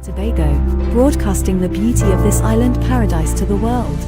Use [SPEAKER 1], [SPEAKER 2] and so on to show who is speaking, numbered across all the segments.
[SPEAKER 1] Tobago, broadcasting the beauty of this island paradise to the world.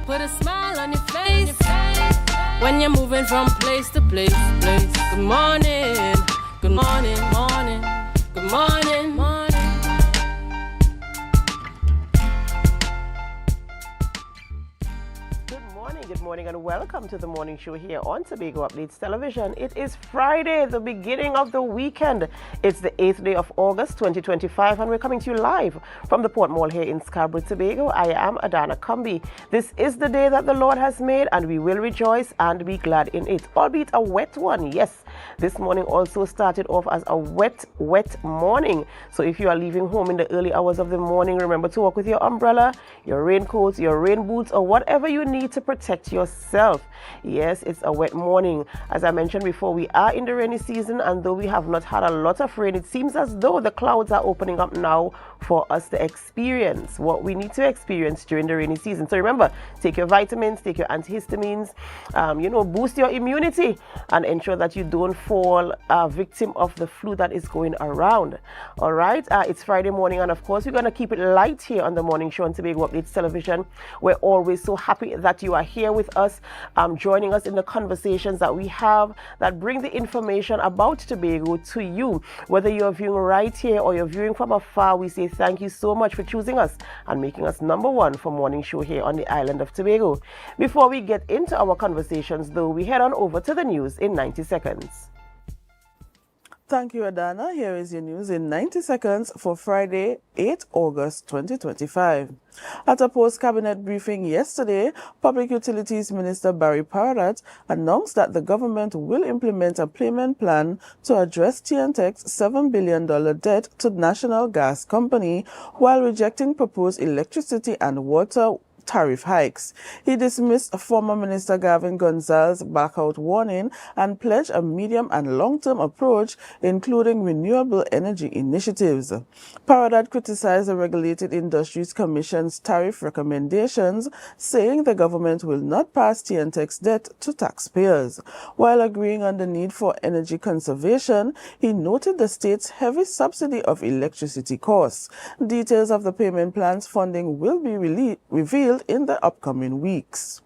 [SPEAKER 2] Put a smile on your face when you're moving from place to place. Good morning, good morning, morning, good morning, morning.
[SPEAKER 3] Good morning and welcome to the morning show here on Tobago Updates Television. It is Friday, the beginning of the weekend. It's the 8th day of August 2025 and we're coming to you live from the Port Mall here in Scarborough, Tobago. I am Adana Kumbi. This is the day that the Lord has made and we will rejoice and be glad in it, albeit a wet one. Yes, this morning also started off as a wet morning. So if you are leaving home in the early hours of the morning, remember to walk with your umbrella, your raincoats, your rain boots, or whatever you need to protect yourself. Yes, it's a wet morning. As I mentioned before, we are in the rainy season, and though we have not had a lot of rain, it seems as though the clouds are opening up now for us to experience what we need to experience during the rainy season. So remember, take your vitamins, take your antihistamines, boost your immunity and ensure that you don't fall a victim of the flu that is going around. All right, it's Friday morning, and of course we're going to keep it light here on the morning show on Tobago Updates Television. We're always so happy that you are here with us, joining us in the conversations that we have that bring the information about Tobago to you. Whether you're viewing right here or you're viewing from afar, we say thank you so much for choosing us and making us number one for morning show here on the island of Tobago. Before we get into our conversations though, we head on over to the news in 90 seconds.
[SPEAKER 4] Thank you, Adana. Here is your news in 90 seconds for Friday, 8 August 2025. At a post-cabinet briefing yesterday, Public Utilities Minister Barry Paradat announced that the government will implement a payment plan to address TNTEC's $7 billion debt to National Gas Company while rejecting proposed electricity and water tariff hikes. He dismissed former Minister Gavin Gonzalez's blackout warning and pledged a medium and long-term approach, including renewable energy initiatives. Paradat criticized the Regulated Industries Commission's tariff recommendations, saying the government will not pass TNTEC's debt to taxpayers. While agreeing on the need for energy conservation, he noted the state's heavy subsidy of electricity costs. Details of the payment plan's funding will be revealed in the upcoming weeks.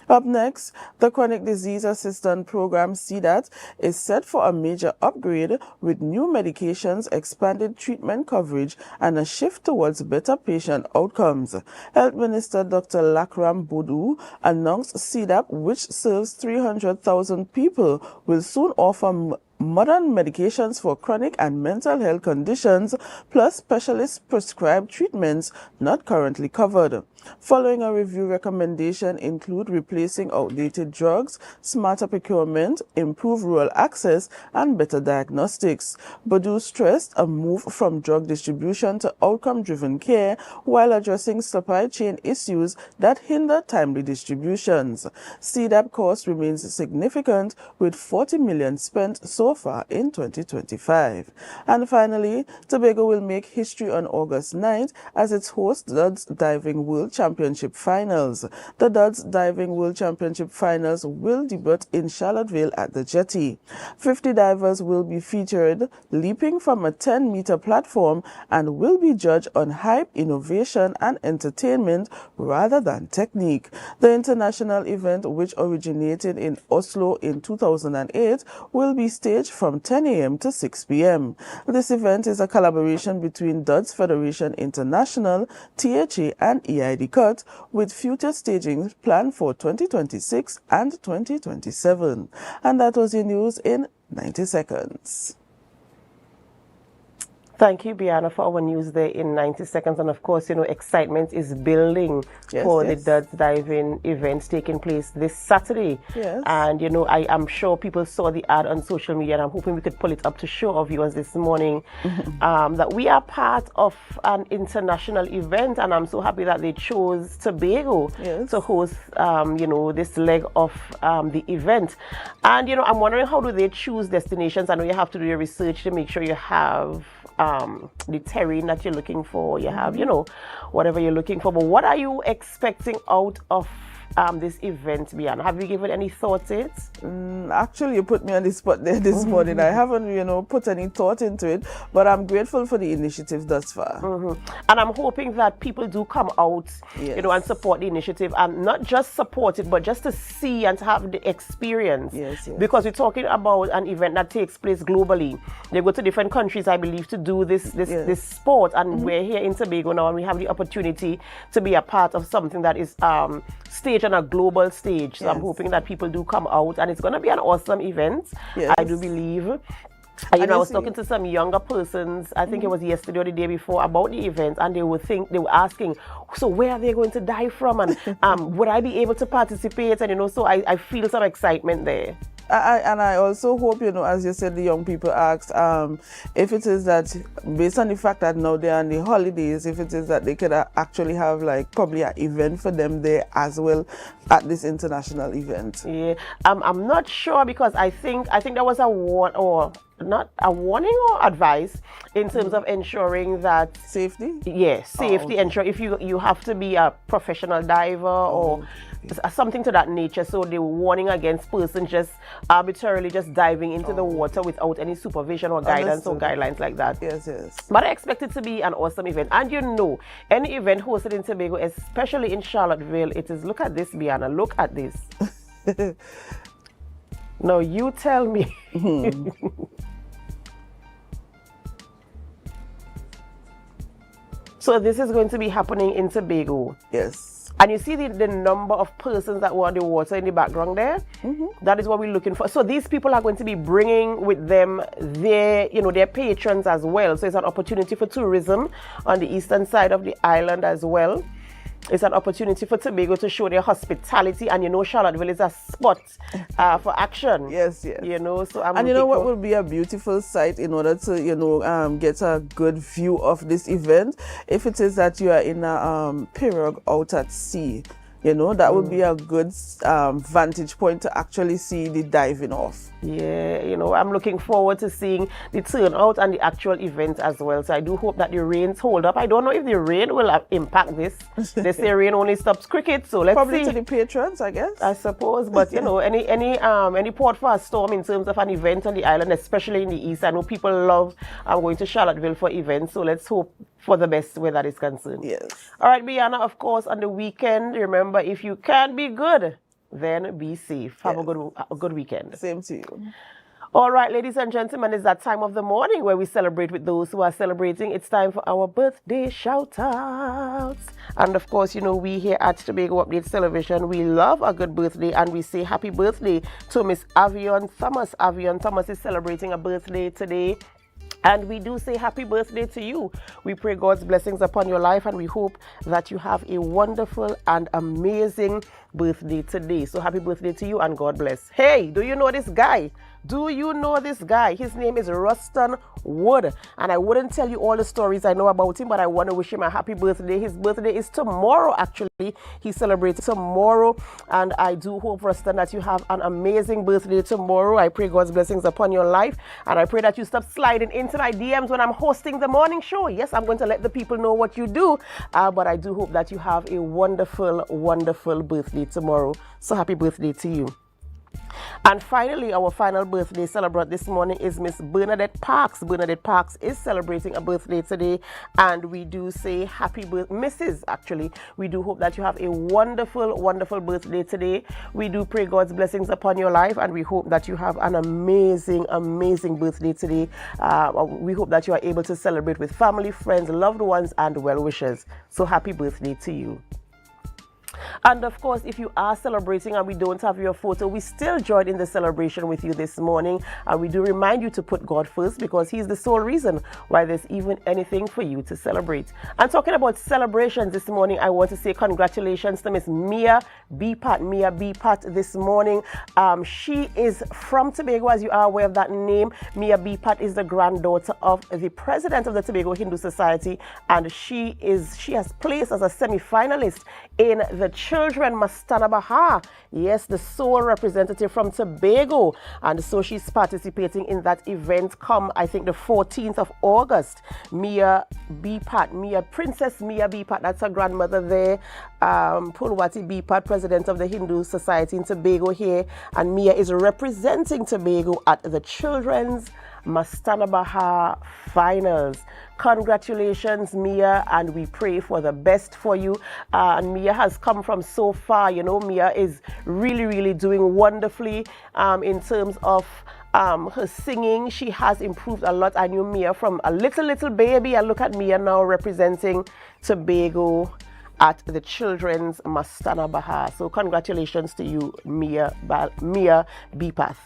[SPEAKER 4] Up next, the Chronic Disease Assistance Program CDAT is set for a major upgrade with new medications, expanded treatment coverage, and a shift towards better patient outcomes. Health Minister Dr. Lakram Bodu announced CDAP, which serves 300,000 people, will soon offer modern medications for chronic and mental health conditions, plus specialist prescribed treatments not currently covered. Following a review, recommendation include replacing outdated drugs, smarter procurement, improved rural access, and better diagnostics. Bodu stressed a move from drug distribution to outcome-driven care while addressing supply chain issues that hinder timely distributions. CDAP cost remains significant, with 40 million spent so far in 2025. And finally, Tobago will make history on August 9th as it hosts Duds Diving World Championship Finals. The Duds Diving World Championship Finals will debut in Charlottesville at the Jetty. 50 divers will be featured leaping from a 10-meter platform and will be judged on hype, innovation, and entertainment rather than technique. The international event, which originated in Oslo in 2008, will be staged from 10 a.m. to 6 p.m. This event is a collaboration between Duds Federation International, THA, and EID Cut, with future staging planned for 2026 and 2027. And that was your news in 90 seconds.
[SPEAKER 3] Thank you, Biana, for our news there in 90 seconds. And of course, excitement is building for the Duds Diving events taking place this Saturday.
[SPEAKER 4] Yes.
[SPEAKER 3] And, I am sure people saw the ad on social media, and I'm hoping we could pull it up to show our viewers this morning that we are part of an international event. And I'm so happy that they chose Tobago to host, this leg of the event. And, I'm wondering, how do they choose destinations? I know you have to do your research to make sure you have the terrain that you're looking for, you have, whatever you're looking for. But what are you expecting out of this event, Biana? Have you given any thought to it?
[SPEAKER 4] Actually, you put me on the spot there this morning. I haven't, put any thought into it, but I'm grateful for the initiative thus far.
[SPEAKER 3] And I'm hoping that people do come out, and support the initiative, and not just support it, but just to see and to have the experience.
[SPEAKER 4] Yes.
[SPEAKER 3] Because we're talking about an event that takes place globally. They go to different countries, I believe, to do this sport, and we're here in Tobago now, and we have the opportunity to be a part of something that is staged on a global stage. So I'm hoping that people do come out, and it's going to be an awesome event. I do believe. I was talking to some younger persons, I think it was yesterday or the day before, about the event, and they were asking, so where are they going to dive from, and would I be able to participate? And so I feel some excitement there.
[SPEAKER 4] I also hope, as you said, the young people asked, if it is that, based on the fact that now they're on the holidays, if it is that they could actually have probably an event for them there as well at this international event. Yeah,
[SPEAKER 3] I'm not sure, because I think there was a not a warning or advice in terms of ensuring that
[SPEAKER 4] safety.
[SPEAKER 3] Yes, safety. Ensure if you have to be a professional diver or something to that nature. So they were warning against persons just arbitrarily just diving into the water without any supervision or guidance or guidelines like that.
[SPEAKER 4] Yes.
[SPEAKER 3] But I expect it to be an awesome event. And any event hosted in Tobago, especially in Charlottesville, it is, look at this, Biana, look at this. No, you tell me. So this is going to be happening in Tobago.
[SPEAKER 4] Yes.
[SPEAKER 3] And you see the number of persons that were on the water in the background there? That is what we're looking for. So these people are going to be bringing with them their patrons as well. So it's an opportunity for tourism on the eastern side of the island as well. It's an opportunity for Tobago to show their hospitality, and Charlottesville is a spot for action.
[SPEAKER 4] Yes.
[SPEAKER 3] So I'm
[SPEAKER 4] what will be a beautiful sight in order to get a good view of this event, if it is that you are in a pirogue out at sea. That would be a good vantage point to actually see the diving off.
[SPEAKER 3] Yeah, I'm looking forward to seeing the turnout and the actual event as well. So I do hope that the rains hold up. I don't know if the rain will impact this. They say rain only stops cricket, so let's
[SPEAKER 4] probably
[SPEAKER 3] see.
[SPEAKER 4] Probably to the patrons, I guess.
[SPEAKER 3] I suppose, but any port for a storm in terms of an event on the island, especially in the east. I know people love going to Charlottesville for events, so let's hope for the best where that is concerned.
[SPEAKER 4] Yes.
[SPEAKER 3] All right, Biana, of course, on the weekend, remember, if you can be good, then be safe. Have a good weekend.
[SPEAKER 4] Same to you.
[SPEAKER 3] All right, ladies and gentlemen, it's that time of the morning where we celebrate with those who are celebrating. It's time for our birthday shout-outs. And of course, you know, we here at Tobago Updates Television, we love a good birthday and we say happy birthday to Miss Avion Thomas. Avion Thomas is celebrating a birthday today. And we do say happy birthday to you. We pray God's blessings upon your life and we hope that you have a wonderful and amazing birthday today. So happy birthday to you and God bless. Hey, do you know this guy? Do you know this guy? His name is Ruston Wood. And I wouldn't tell you all the stories I know about him, but I want to wish him a happy birthday. His birthday is tomorrow, actually. He celebrates tomorrow. And I do hope, Ruston, that you have an amazing birthday tomorrow. I pray God's blessings upon your life. And I pray that you stop sliding into my DMs when I'm hosting the morning show. Yes, I'm going to let the people know what you do. But I do hope that you have a wonderful, wonderful birthday tomorrow. So happy birthday to you. And finally, our final birthday celebrant this morning is Miss Bernadette Parks. Bernadette Parks is celebrating a birthday today, and we do say happy birthday, Mrs. Actually, we do hope that you have a wonderful, wonderful birthday today. We do pray God's blessings upon your life, and we hope that you have an amazing, amazing birthday today. We hope that you are able to celebrate with family, friends, loved ones, and well-wishers. So happy birthday to you. And of course, if you are celebrating and we don't have your photo, we still join in the celebration with you this morning. And we do remind you to put God first because He's the sole reason why there's even anything for you to celebrate. And talking about celebrations this morning, I want to say congratulations to Miss Mia Bepat. Mia Bepat this morning. She is from Tobago, as you are aware of that name. Mia Bepat is the granddaughter of the president of the Tobago Hindu Society, and she has placed as a semi-finalist in the Children Mastana Baha. Yes, the sole representative from Tobago. And so she's participating in that event come, I think, the 14th of August. Mia Bepat, Princess Mia Bepat, that's her grandmother there. Pulwati Bepat, president of the Hindu Society in Tobago here. And Mia is representing Tobago at the Children's Mastana Baha finals. Congratulations, Mia, and we pray for the best for you. And Mia has come from so far. You know, Mia is really, really doing wonderfully in terms of her singing. She has improved a lot. I knew Mia from a little baby, and look at Mia now representing Tobago at the Children's Mastana Baha. So congratulations to you, Mia Bepath.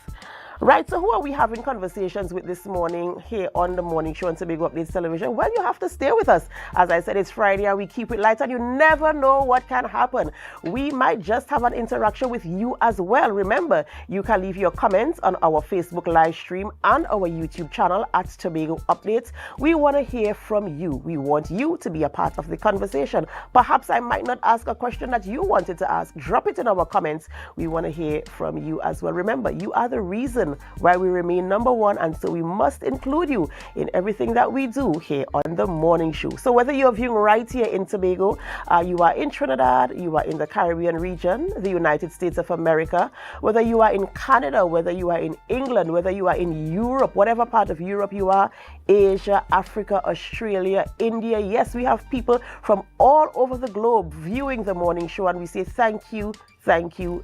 [SPEAKER 3] Right, so who are we having conversations with this morning here on the morning show on Tobago Updates Television? Well, you have to stay with us. As I said, it's Friday and we keep it light and you never know what can happen. We might just have an interaction with you as well. Remember, you can leave your comments on our Facebook live stream and our YouTube channel at Tobago Updates. We want to hear from you. We want you to be a part of the conversation. Perhaps I might not ask a question that you wanted to ask. Drop it in our comments. We want to hear from you as well. Remember, you are the reason why we remain number one, and so we must include you in everything that we do here on the morning show. So whether you're viewing right here in Tobago, you are in Trinidad, you are in the Caribbean region, the United States of America, whether you are in Canada, whether you are in England, whether you are in Europe, whatever part of Europe you are, Asia, Africa, Australia, India, yes, we have people from all over the globe viewing the morning show, and we say thank you. Thank you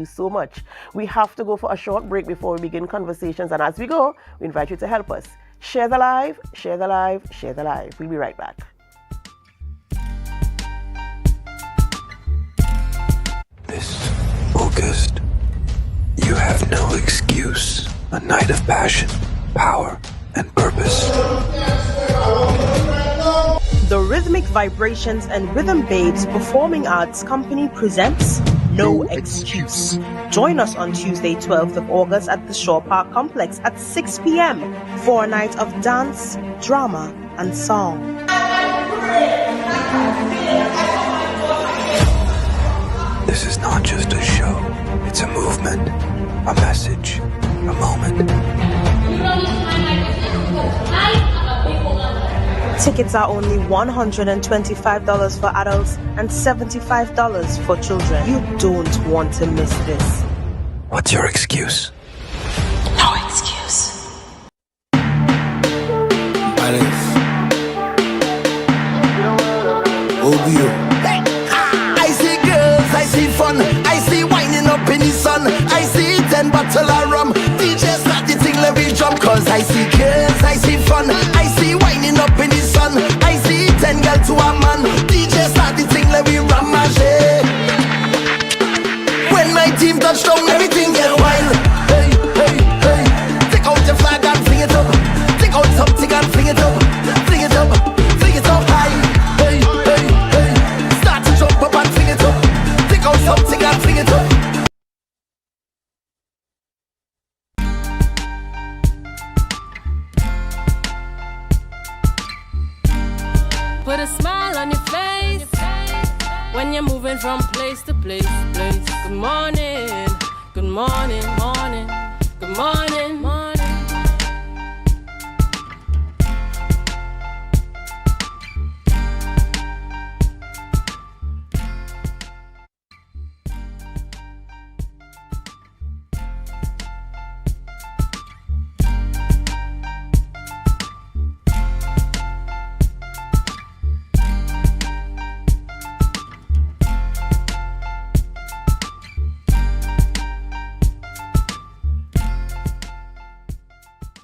[SPEAKER 3] so much. We have to go for a short break before we begin conversations, and as we go, we invite you to help us. Share the live, share the live, share the live. We'll be right back.
[SPEAKER 5] This August, you have no excuse. A night of passion, power, and purpose.
[SPEAKER 6] The Rhythmic Vibrations and Rhythm Babes Performing Arts Company presents No Excuse. Join us on Tuesday, 12th of August at the Shaw Park Complex at 6 p.m. for a night of dance, drama, and song.
[SPEAKER 5] This is not just a show. It's a movement, a message, a moment.
[SPEAKER 6] Tickets are only $125 for adults and $75 for children. You don't want to miss this.
[SPEAKER 5] What's your excuse?
[SPEAKER 6] No excuse.
[SPEAKER 7] I see girls, I see fun, I see winding up in the sun, I see 10 bottle of rum. DJ start the thing, let girl to a man. DJ start the thing, let me ramage. When my team touch down, everything get wild. Hey, hey, hey. Take out your flag and fling it up. Take out something and fling it up. Fling it up, fling it up high. Hey, hey, hey. Start to jump up and fling it up. Take out something and fling it up.
[SPEAKER 2] Put a smile on your face when you're moving from place to place. Good morning, good morning, morning, good morning, morning.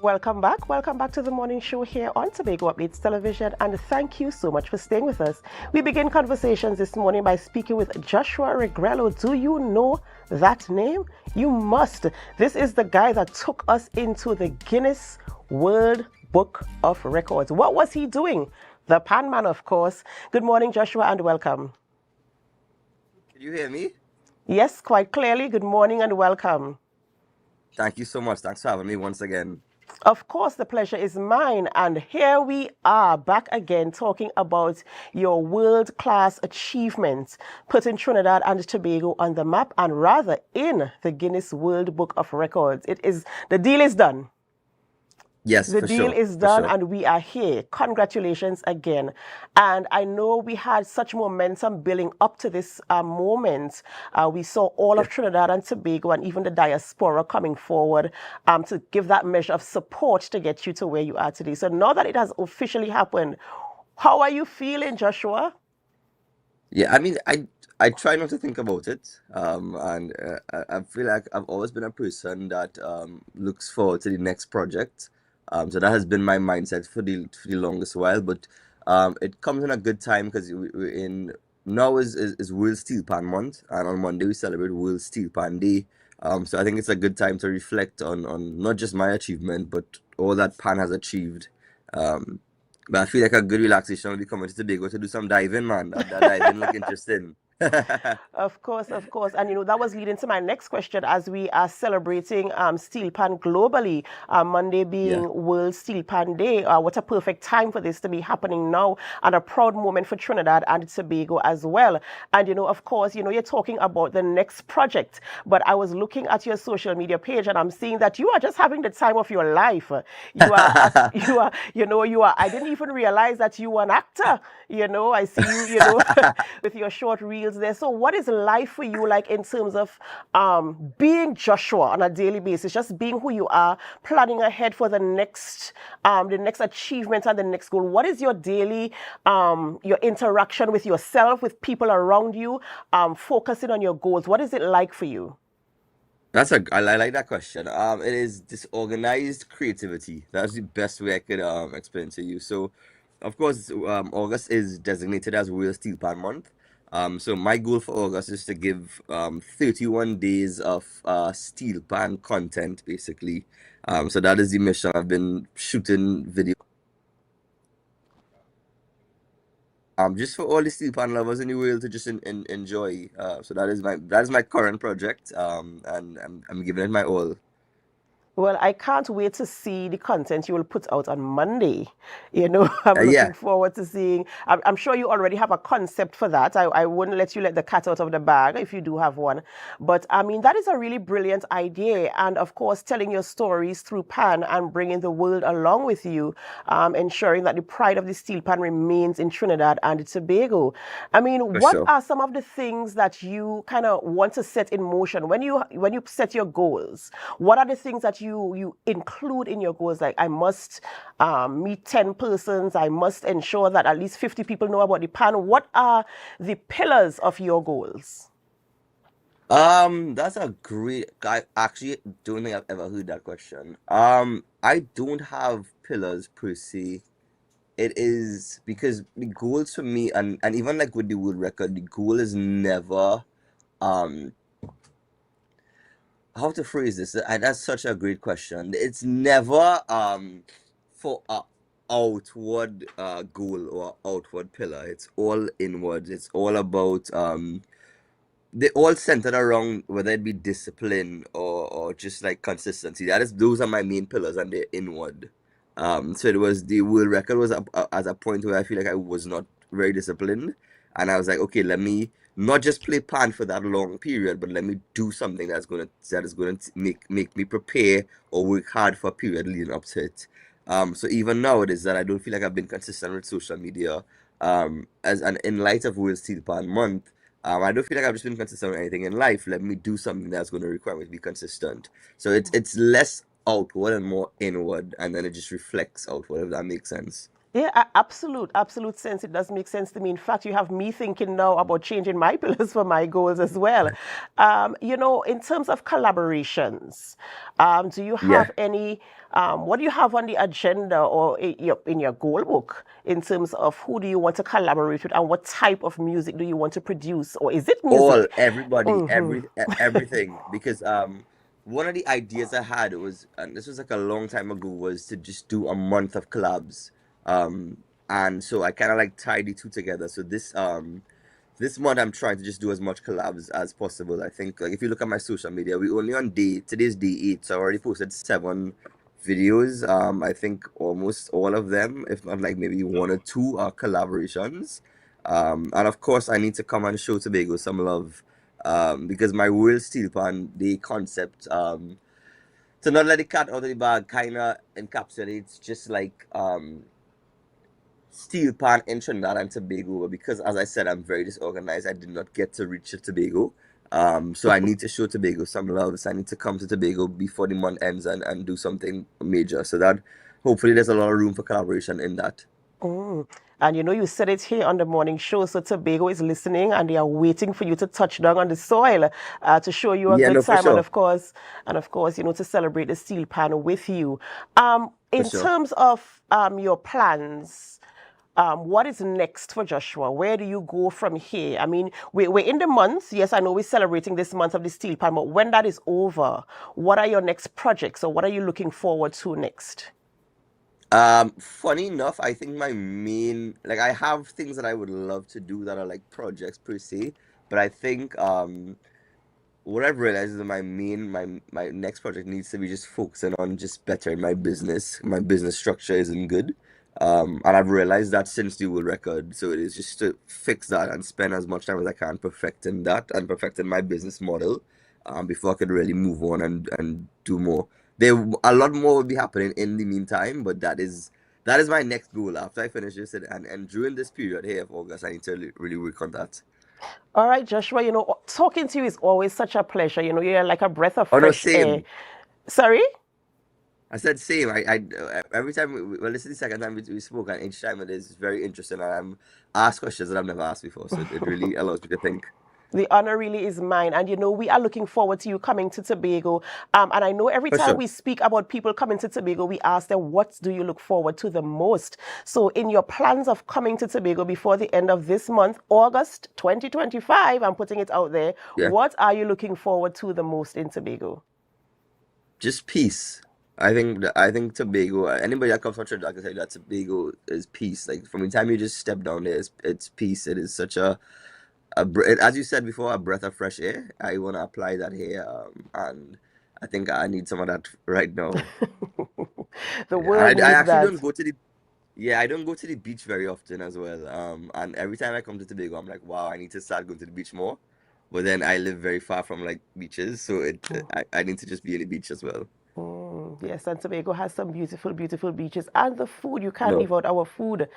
[SPEAKER 3] Welcome back to the morning show here on Tobago Updates Television, and thank you so much for staying with us. We begin conversations this morning by speaking with Joshua Regello. Do you know that name? You must. This is the guy that took us into the Guinness World Book of Records. What was he doing? The Pan Man, of course. Good morning, Joshua, and welcome.
[SPEAKER 8] Can you hear me?
[SPEAKER 3] Yes, quite clearly. Good morning and welcome.
[SPEAKER 8] Thank you so much. Thanks for having me once again.
[SPEAKER 3] Of course, the pleasure is mine. And here we are back again talking about your world-class achievements, putting Trinidad and Tobago on the map, and rather in the Guinness World Book of Records. The deal is done.
[SPEAKER 8] Yes,
[SPEAKER 3] The
[SPEAKER 8] for
[SPEAKER 3] deal
[SPEAKER 8] sure.
[SPEAKER 3] is done and we are here. Congratulations again. And I know we had such momentum building up to this moment. We saw all of Trinidad and Tobago and even the diaspora coming forward to give that measure of support to get you to where you are today. So now that it has officially happened, how are you feeling, Joshua?
[SPEAKER 8] Yeah, I mean, I try not to think about it, and I feel like I've always been a person that looks forward to the next project. So that has been my mindset for the longest while. But it comes in a good time because we're in now is World Steel Pan Month, and on Monday we celebrate World Steel Pan Day. So I think it's a good time to reflect on not just my achievement, but all that Pan has achieved. But I feel like a good relaxation will be coming to Tobago to do some diving, man. That diving look interesting.
[SPEAKER 3] Of course, of course. And, that was leading to my next question as we are celebrating Steel Pan globally, Monday being
[SPEAKER 8] Yeah.
[SPEAKER 3] World Steel Pan Day. What a perfect time for this to be happening now, and a proud moment for Trinidad and Tobago as well. And, of course, you're talking about the next project, but I was looking at your social media page and I'm seeing that you are just having the time of your life. I didn't even realize that you were an actor. I see you, with your short reels there. So what is life for you like in terms of being Joshua on a daily basis, just being who you are, planning ahead for the next achievement and the next goal? What is your daily, your interaction with yourself, with people around you, focusing on your goals? What is it like for you?
[SPEAKER 8] I like that question. It is disorganized creativity. That's the best way I could explain to you. So, of course, August is designated as World Steel Pan Month. So my goal for August is to give 31 days of steel pan content, basically. So that is the mission. I've been shooting video. Just for all the steel pan lovers in the world to just enjoy. So that is my current project. And I'm giving it my all.
[SPEAKER 3] Well, I can't wait to see the content you will put out on Monday. I'm
[SPEAKER 8] Yeah,
[SPEAKER 3] looking forward to seeing. I'm sure you already have a concept for that. I wouldn't let you let the cat out of the bag if you do have one. But I mean, that is a really brilliant idea. And of course, telling your stories through Pan and bringing the world along with you, ensuring that the pride of the steel pan remains in Trinidad and Tobago. I mean,
[SPEAKER 8] for
[SPEAKER 3] what
[SPEAKER 8] sure.
[SPEAKER 3] are some of the things that you kind of want to set in motion when you set your goals? What are the things that you include in your goals? Like, I must meet 10 persons. I must ensure that at least 50 people know about the pan. What are the pillars of your goals?
[SPEAKER 8] That's a great. I actually don't think I've ever heard that question. I don't have pillars per se. it is because the goals for me, and even like with the world record, the goal is never um how to phrase this. That's such a great question. It's never for a outward goal or outward pillar. It's all inwards. It's all about they all centered around whether it be discipline or just like consistency. Those are my main pillars, and they're inward. So it was the world record was at a point where I feel like I was not very disciplined, and I was like, okay, let me not just play pan for that long period, but let me do something that is gonna make me prepare or work hard for a period leading up to it. So even now it is that I don't feel like I've been consistent with social media. As and in light of World Steel Pan Month. I don't feel like I've just been consistent with anything in life. Let me do something that's going to require me to be consistent. So it's less outward and more inward, and then it just reflects outward, if that makes sense.
[SPEAKER 3] Yeah, absolute sense. It does make sense to me. In fact, you have me thinking now about changing my pillars for my goals as well. In terms of collaborations, do you
[SPEAKER 8] Yeah.
[SPEAKER 3] have any? What do you have on the agenda or in your goal book in terms of who do you want to collaborate with and what type of music do you want to produce, or is it music?
[SPEAKER 8] Everybody, everything. Because one of the ideas I had was, and this was like a long time ago, was to just do a month of collabs. And so I kind of like tied the two together. So this month I'm trying to just do as much collabs as possible. I think like if you look at my social media, we only on today's day 8, so I already posted 7 videos. I think almost all of them, if not like maybe 1 or 2, are collaborations. And of course I need to come and show Tobago some love. Because my World Steel Pan Day concept, to not let the cat out of the bag kinda encapsulates just like steel pan in Trinidad and Tobago, but because as I said, I'm very disorganized, I did not get to reach Tobago. So I need to show Tobago some love. So I need to come to Tobago before the month ends and do something major. So that hopefully there's a lot of room for collaboration in that.
[SPEAKER 3] And you said it here on the morning show, so Tobago is listening and they are waiting for you to touch down on the soil to show you a
[SPEAKER 8] Yeah,
[SPEAKER 3] good
[SPEAKER 8] no, for
[SPEAKER 3] time,
[SPEAKER 8] sure.
[SPEAKER 3] and of course, to celebrate the steel pan with you.
[SPEAKER 8] For
[SPEAKER 3] In
[SPEAKER 8] sure.
[SPEAKER 3] terms of your plans, what is next for Joshua? Where do you go from here? I mean, we're in the month. Yes, I know we're celebrating this month of the steel pan, but when that is over, what are your next projects or what are you looking forward to next?
[SPEAKER 8] Funny enough, I think my main like I have things that I would love to do that are like projects per se, but I think what I've realized is that my next project needs to be just focusing on just bettering my business. My business structure isn't good. And I've realized that since the world record. So it is just to fix that and spend as much time as I can perfecting that and perfecting my business model before I could really move on and do more. A lot more will be happening in the meantime, but that is my next goal after I finish this and during this period here of August, I need to really work on that.
[SPEAKER 3] All right, Joshua, talking to you is always such a pleasure. You're like a breath of
[SPEAKER 8] Oh no,
[SPEAKER 3] fresh air.
[SPEAKER 8] same.
[SPEAKER 3] Sorry?
[SPEAKER 8] I said same. Every time well, this is the second time we spoke, and each time it is very interesting. And I'm asked questions that I've never asked before, so it really allows me to think.
[SPEAKER 3] The honor really is mine. And we are looking forward to you coming to Tobago. And I know every
[SPEAKER 8] For
[SPEAKER 3] time
[SPEAKER 8] sure.
[SPEAKER 3] we speak about people coming to Tobago, we ask them, what do you look forward to the most? So in your plans of coming to Tobago before the end of this month, August 2025, I'm putting it out there,
[SPEAKER 8] Yeah.
[SPEAKER 3] what are you looking forward to the most in Tobago?
[SPEAKER 8] Just peace. I think Tobago. Anybody that comes from Trinidad can tell you that Tobago is peace. Like from the time you just step down there, it's peace. It is such as you said before, a breath of fresh air. I want to apply that here, and I think I need some of that right now.
[SPEAKER 3] The
[SPEAKER 8] Yeah, I
[SPEAKER 3] world needs
[SPEAKER 8] actually
[SPEAKER 3] that.
[SPEAKER 8] don't go to the Yeah, I don't go to the beach very often as well. And every time I come to Tobago, I'm like, wow, I need to start going to the beach more. But then I live very far from like beaches, so I need to just be in the beach as well.
[SPEAKER 3] Yes, and Tobago has some beautiful, beautiful beaches. And the food, you can't
[SPEAKER 8] No.
[SPEAKER 3] leave out our food.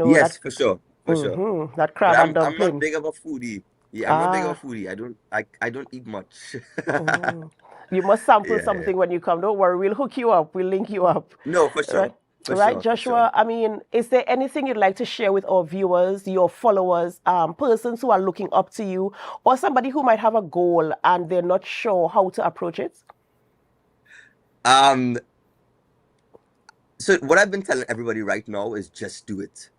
[SPEAKER 8] Yes, for sure, for sure.
[SPEAKER 3] That
[SPEAKER 8] But
[SPEAKER 3] crab and
[SPEAKER 8] I'm not
[SPEAKER 3] dumpling.
[SPEAKER 8] big of a foodie. Yeah, I'm not big of a
[SPEAKER 3] Ah,
[SPEAKER 8] foodie. I don't eat much.
[SPEAKER 3] you must sample
[SPEAKER 8] Yeah, yeah.
[SPEAKER 3] something when you come. Don't worry, we'll hook you up. We'll link you up.
[SPEAKER 8] No, for
[SPEAKER 3] Right?
[SPEAKER 8] sure. For
[SPEAKER 3] Right,
[SPEAKER 8] sure, for sure.
[SPEAKER 3] Joshua. I mean, is there anything you'd like to share with our viewers, your followers, persons who are looking up to you, or somebody who might have a goal and they're not sure how to approach it?
[SPEAKER 8] Um, So what I've been telling everybody right now is just do it.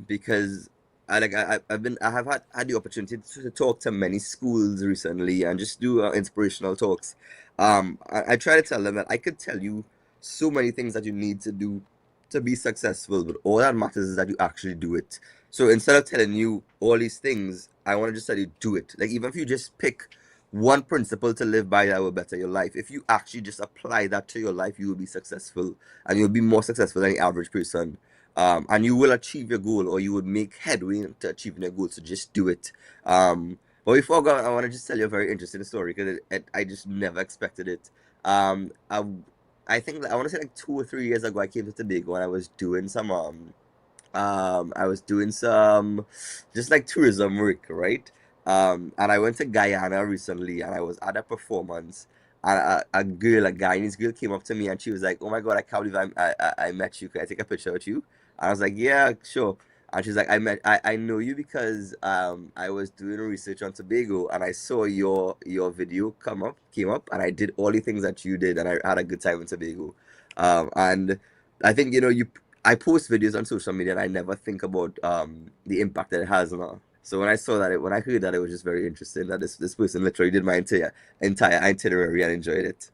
[SPEAKER 8] Because I have had the opportunity to talk to many schools recently and just do inspirational talks. I try to tell them that I could tell you so many things that you need to do to be successful, but all that matters is that you actually do it. So instead of telling you all these things, I want to just tell you do it. Like even if you just pick one principle to live by that will better your life. If you actually just apply that to your life, you will be successful, and you'll be more successful than the average person. And you will achieve your goal, or you would make headway to achieving your goal. So just do it. But before I go, I want to just tell you a very interesting story because I just never expected it. I think I want to say like 2 or 3 years ago, I came to Tobago and I was doing some just like tourism work, right? And I went to Guyana recently, and I was at a performance, and a Guyanese girl came up to me, and she was like, "Oh my God, I can't believe I met you. Can I take a picture with you?" And I was like, "Yeah, sure." And she's like, I know you because I was doing research on Tobago, and I saw your video came up, and I did all the things that you did, and I had a good time in Tobago. And I think I post videos on social media, and I never think about the impact that it has on her. So when I heard that, it was just very interesting that this person literally did my entire itinerary and enjoyed it.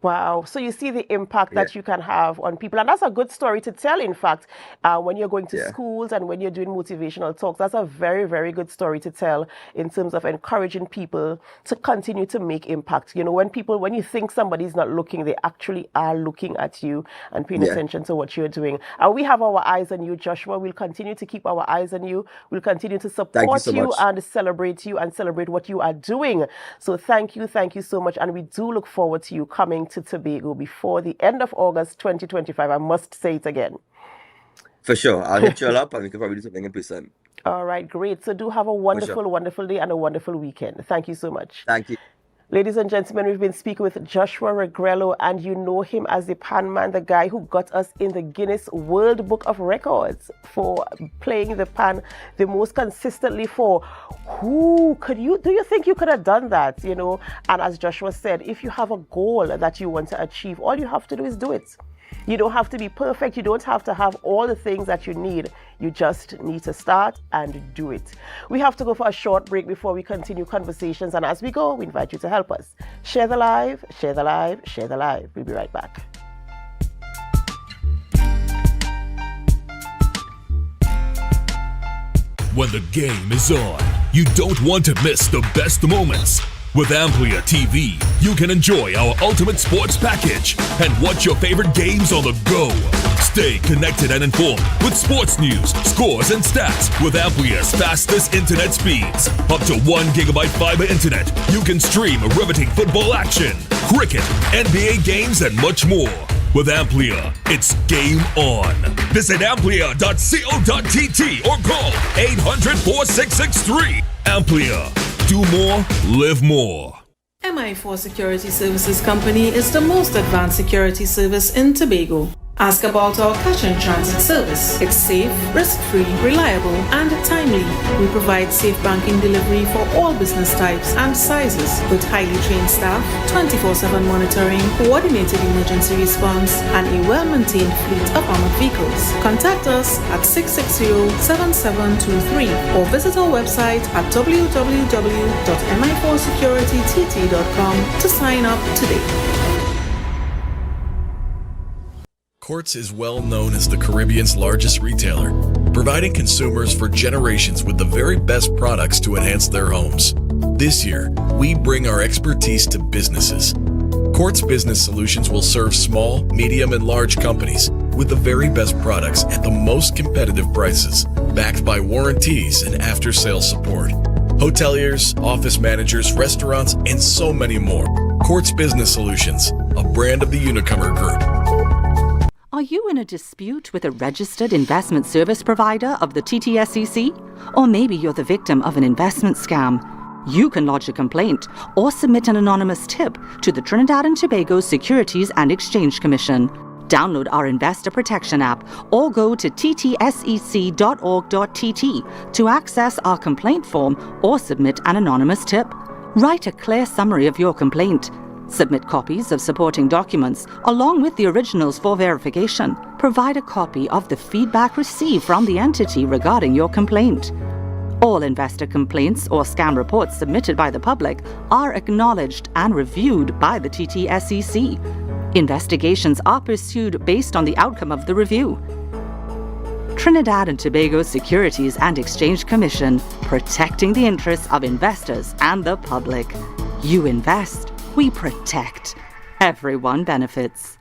[SPEAKER 3] Wow. So you see the impact
[SPEAKER 8] Yeah,
[SPEAKER 3] that you can have on people. And that's a good story to tell, in fact, when you're going to
[SPEAKER 8] yeah,
[SPEAKER 3] schools and when you're doing motivational talks. That's a very, very good story to tell in terms of encouraging people to continue to make impact. When you think somebody's not looking, they actually are looking at you and paying
[SPEAKER 8] yeah.
[SPEAKER 3] attention to what you're doing. And we have our eyes on you, Joshua. We'll continue to keep our eyes on you. We'll continue to
[SPEAKER 8] Thank you
[SPEAKER 3] support
[SPEAKER 8] so
[SPEAKER 3] you
[SPEAKER 8] much.
[SPEAKER 3] and celebrate you and celebrate what you are doing. So thank you so much. And we do look forward to you coming to Tobago before the end of August 2025. I must say it again.
[SPEAKER 8] For sure. I'll hit you all up, and we can probably do something in person.
[SPEAKER 3] All right, great. So do have a
[SPEAKER 8] For sure.
[SPEAKER 3] wonderful, wonderful day and a wonderful weekend. Thank you so much.
[SPEAKER 8] Thank you.
[SPEAKER 3] Ladies and gentlemen, we've been speaking with Joshua Regello, and you know him as the pan man, the guy who got us in the Guinness World Book of Records for playing the pan the most consistently for do you think you could have done that? And as Joshua said, if you have a goal that you want to achieve, all you have to do is do it. You don't have to be perfect. You don't have to have all the things that you need. You just need to start and do it. We have to go for a short break before we continue conversations. And as we go, we invite you to help us. Share the live, share the live, share the live. We'll be right back.
[SPEAKER 9] When the game is on, you don't want to miss the best moments. With AMPLIA TV, you can enjoy our ultimate sports package and watch your favorite games on the go. Stay connected and informed with sports news, scores, and stats with AMPLIA's fastest internet speeds. Up to 1 gigabyte fiber internet, you can stream riveting football action, cricket, NBA games, and much more. With AMPLIA, it's game on. Visit amplia.co.tt or call 800-4663. AMPLIA. Do more, live more.
[SPEAKER 10] MI4 Security Services Company is the most advanced security service in Tobago. Ask about our cash and transit service. It's safe, risk-free, reliable, and timely. We provide safe banking delivery for all business types and sizes with highly trained staff, 24/7 monitoring, coordinated emergency response, and a well-maintained fleet of armored vehicles. Contact us at 660-7723 or visit our website at www.mi4securitytt.com to sign up today.
[SPEAKER 9] Quartz is well known as the Caribbean's largest retailer, providing consumers for generations with the very best products to enhance their homes. This year, we bring our expertise to businesses. Quartz Business Solutions will serve small, medium, and large companies with the very best products at the most competitive prices, backed by warranties and after-sales support. Hoteliers, office managers, restaurants, and so many more. Quartz Business Solutions, a brand of the Unicomer Group.
[SPEAKER 11] Are you in a dispute with a registered investment service provider of the TTSEC? Or maybe you're the victim of an investment scam? You can lodge a complaint or submit an anonymous tip to the Trinidad and Tobago Securities and Exchange Commission. Download our Investor Protection app or go to ttsec.org.tt to access our complaint form or submit an anonymous tip. Write a clear summary of your complaint. Submit copies of supporting documents along with the originals for verification. Provide a copy of the feedback received from the entity regarding your complaint. All investor complaints or scam reports submitted by the public are acknowledged and reviewed by the TTSEC. Investigations are pursued based on the outcome of the review. Trinidad and Tobago Securities and Exchange Commission, protecting the interests of investors and the public. You invest, we protect. Everyone benefits.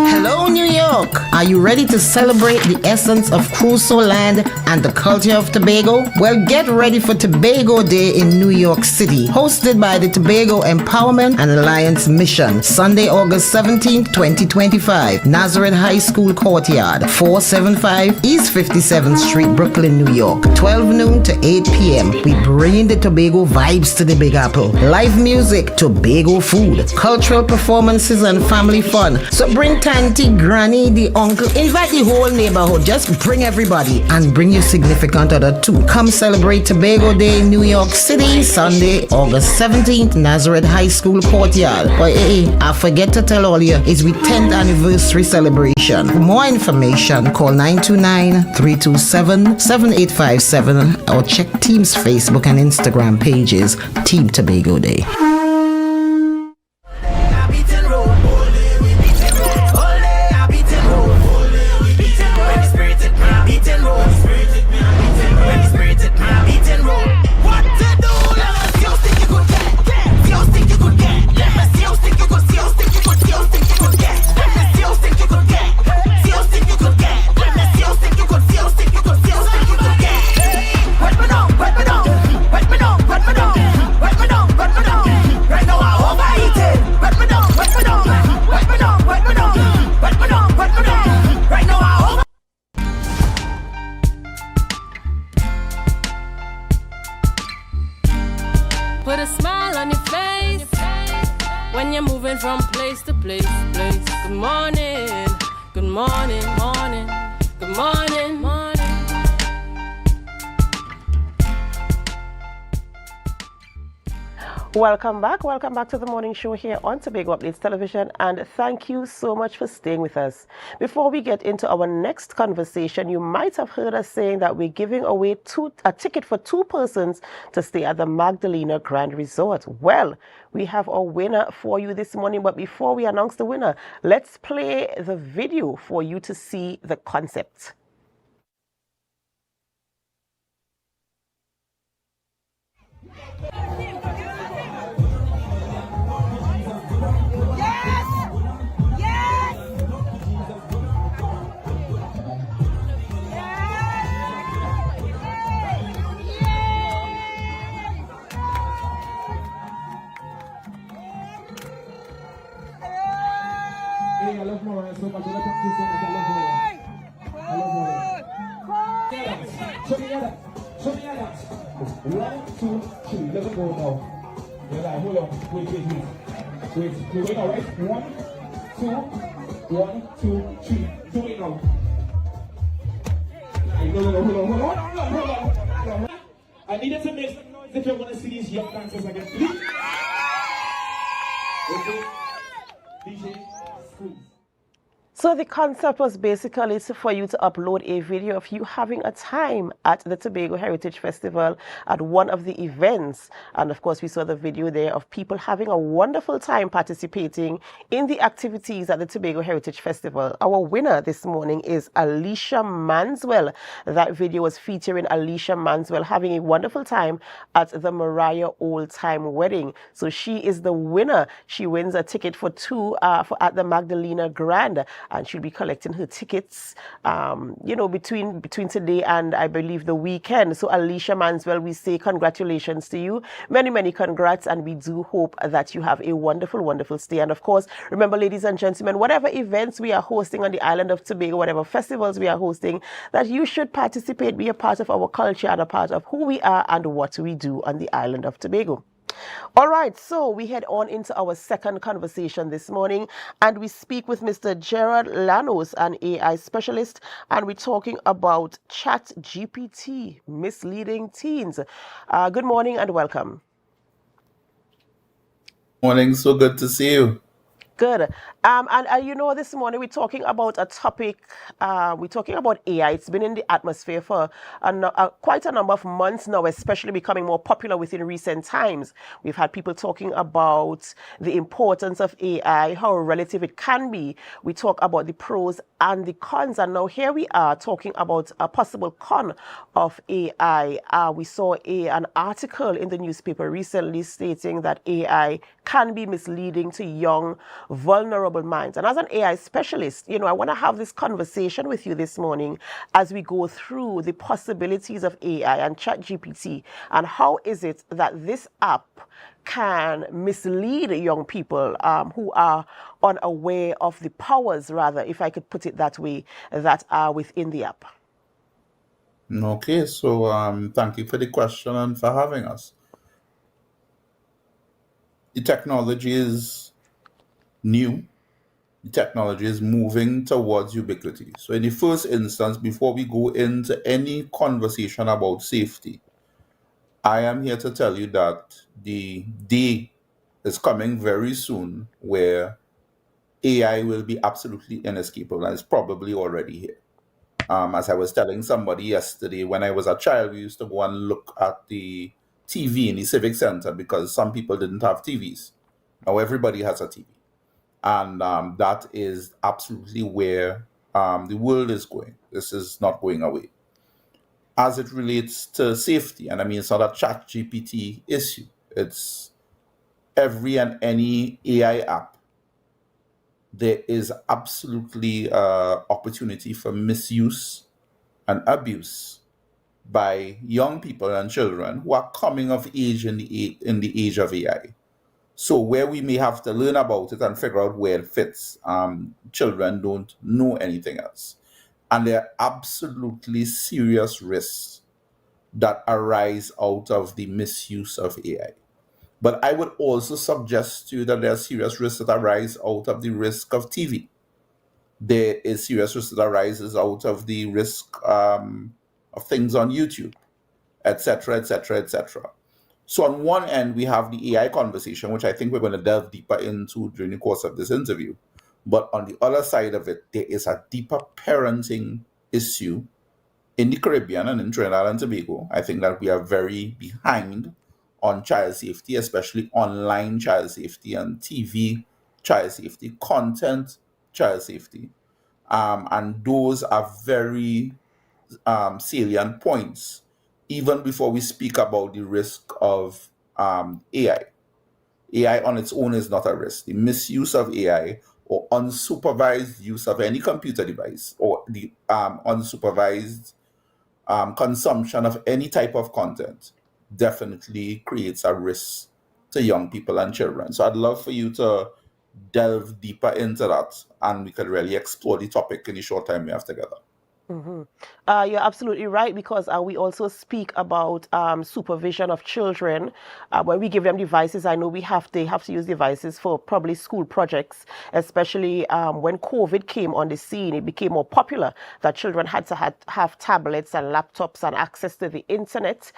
[SPEAKER 12] Hello, New York! Are you ready to celebrate the essence of Crusoe land and the culture of Tobago? Well, get ready for Tobago Day in New York City, hosted by the Tobago Empowerment and Alliance Mission, Sunday, August 17, 2025, Nazareth High School Courtyard, 475 East 57th Street, Brooklyn, New York, 12 noon to 8 p.m. We bring the Tobago vibes to the Big Apple. Live music, Tobago food, cultural performances, and family fun. So bring Tanty, Granny, the uncle, invite the whole neighborhood. Just bring everybody and bring your significant other too. Come celebrate Tobago Day in New York City, Sunday, August 17th, Nazareth High School Courtyard. But I forget to tell all you, it's our 10th anniversary celebration. For more information, call 929-327-7857 or check Team's Facebook and Instagram pages, Team Tobago Day.
[SPEAKER 2] Put a smile on your face when you're moving from place to place. Good morning, good morning, morning, good morning, morning.
[SPEAKER 3] Welcome back to the morning show here on Tobago Updates Television, and thank you so much for staying with us. Before we get into our next conversation, you might have heard us saying that we're giving away a ticket for 2 persons to stay at the Magdalena Grand Resort. Well, we have a winner for you this morning, but before we announce the winner, let's play the video for you to see the concept.
[SPEAKER 13] I love Maureen so much. I love you so much. I love Maureen. I love Maureen. Show me that. Show me that. 1, 2, 3. Let it go now. You're like, hold on. Wait. Wait now, right? 1, 2, 3. Do it now. No. Hold on. I needed to make some noise if you want to see these young dancers again. Please. Okay. DJ.
[SPEAKER 3] So the concept was basically for you to upload a video of you having a time at the Tobago Heritage Festival at one of the events. And of course, we saw the video there of people having a wonderful time participating in the activities at the Tobago Heritage Festival. Our winner this morning is Alicia Manswell. That video was featuring Alicia Manswell having a wonderful time at the Mariah Old Time Wedding. So she is the winner. She wins a ticket for 2 at the Magdalena Grand. And she'll be collecting her tickets, between today and I believe the weekend. So Alicia Manswell, we say congratulations to you. Many, many congrats. And we do hope that you have a wonderful, wonderful stay. And of course, remember, ladies and gentlemen, whatever events we are hosting on the island of Tobago, whatever festivals we are hosting, that you should participate, be a part of our culture and a part of who we are and what we do on the island of Tobago. All right, so we head on into our second conversation this morning, and we speak with Mr. Gerard Lanos, an AI specialist, and we're talking about Chat GPT misleading teens. Good morning and welcome.
[SPEAKER 14] Morning, so good to see you.
[SPEAKER 3] Good. And you know, this morning we're talking about a topic, we're talking about AI. It's been in the atmosphere for quite a number of months now, especially becoming more popular within recent times. We've had people talking about the importance of AI, how relative it can be. We talk about the pros and the cons. And now here we are talking about a possible con of AI. We saw an article in the newspaper recently stating that AI can be misleading to young, vulnerable minds. And as an AI specialist, you know, I want to have this conversation with you this morning as we go through the possibilities of AI and ChatGPT and how is it that this app can mislead young people who are unaware of the powers, rather, if I could put it that way, that are within the app.
[SPEAKER 14] Okay, so thank you for the question and for having us. The technology is new. The technology is moving towards ubiquity. So in the first instance, before we go into any conversation about safety, I am here to tell you that the day is coming very soon where AI will be absolutely inescapable, and it's probably already here. As I was telling somebody yesterday, when I was a child, we used to go and look at the TV in the civic center because some people didn't have TVs. Now everybody has a TV. And that is absolutely where the world is going. This is not going away. As it relates to safety, and I mean, it's not a chat GPT issue. It's every and any AI app. There is absolutely opportunity for misuse and abuse by young people and children who are coming of age in the age of AI. So where we may have to learn about it and figure out where it fits, children don't know anything else. And there are absolutely serious risks that arise out of the misuse of AI. But I would also suggest to you that there are serious risks that arise out of the risk of TV. There is serious risk that arises out of the risk of things on YouTube, etc., etc., etc. So on one end, we have the AI conversation, which I think we're going to delve deeper into during the course of this interview. But on the other side of it, there is a deeper parenting issue in the Caribbean and in Trinidad and Tobago. I think that we are very behind on child safety, especially online child safety and TV child safety, content child safety. And those are very salient points, even before we speak about the risk of AI. AI on its own is not a risk. The misuse of AI or unsupervised use of any computer device or the unsupervised consumption of any type of content definitely creates a risk to young people and children. So I'd love for you to delve deeper into that and we could really explore the topic in the short time we have together.
[SPEAKER 3] You're absolutely right, because we also speak about supervision of children. When we give them devices, I know they have to use devices for probably school projects, especially when COVID came on the scene. It became more popular that children had to have tablets and laptops and access to the internet,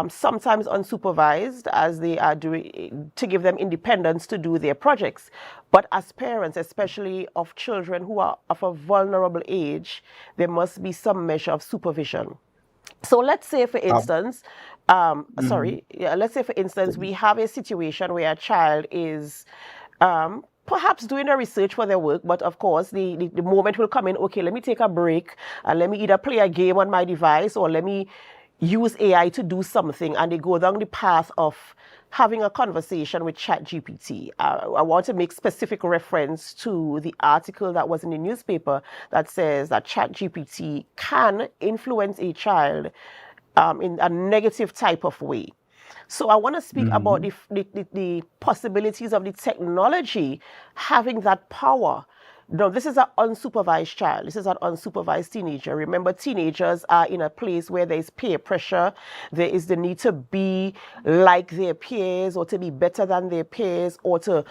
[SPEAKER 3] sometimes unsupervised, as they are doing, to give them independence to do their projects. But as parents, especially of children who are of a vulnerable age, there must be some measure of supervision. So let's say, for instance, let's say, for instance, we have a situation where a child is perhaps doing a research for their work, but of course, the moment will come in, okay, let me take a break and let me either play a game on my device or let me use AI to do something, and they go down the path of having a conversation with ChatGPT. I want to make specific reference to the article that was in the newspaper that says that ChatGPT can influence a child in a negative type of way. So I want to speak about the possibilities of the technology having that power No, this is an unsupervised child. This is an unsupervised teenager. Remember, teenagers are in a place where there is peer pressure. There is the need to be like their peers or to be better than their peers or to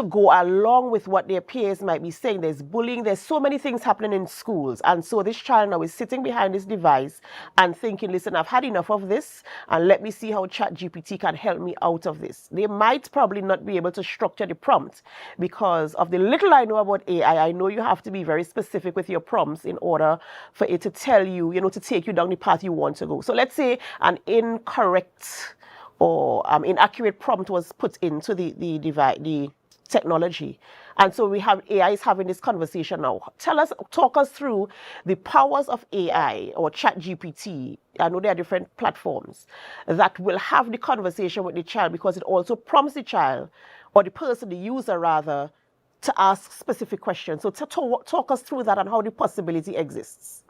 [SPEAKER 3] go along with what their peers might be saying. There's bullying. There's so many things happening in schools. And so this child now is sitting behind this device and thinking, listen, I've had enough of this and let me see how ChatGPT can help me out of this. They might probably not be able to structure the prompt because of the little I know about AI. I know you have to be very specific with your prompts in order for it to tell you, to take you down the path you want to go. So let's say an incorrect or inaccurate prompt was put into the technology. And so we have AI is having this conversation now. Talk us through the powers of AI or ChatGPT. I know there are different platforms that will have the conversation with the child because it also prompts the child or the person, the user rather, to ask specific questions. So talk us through that and how the possibility exists.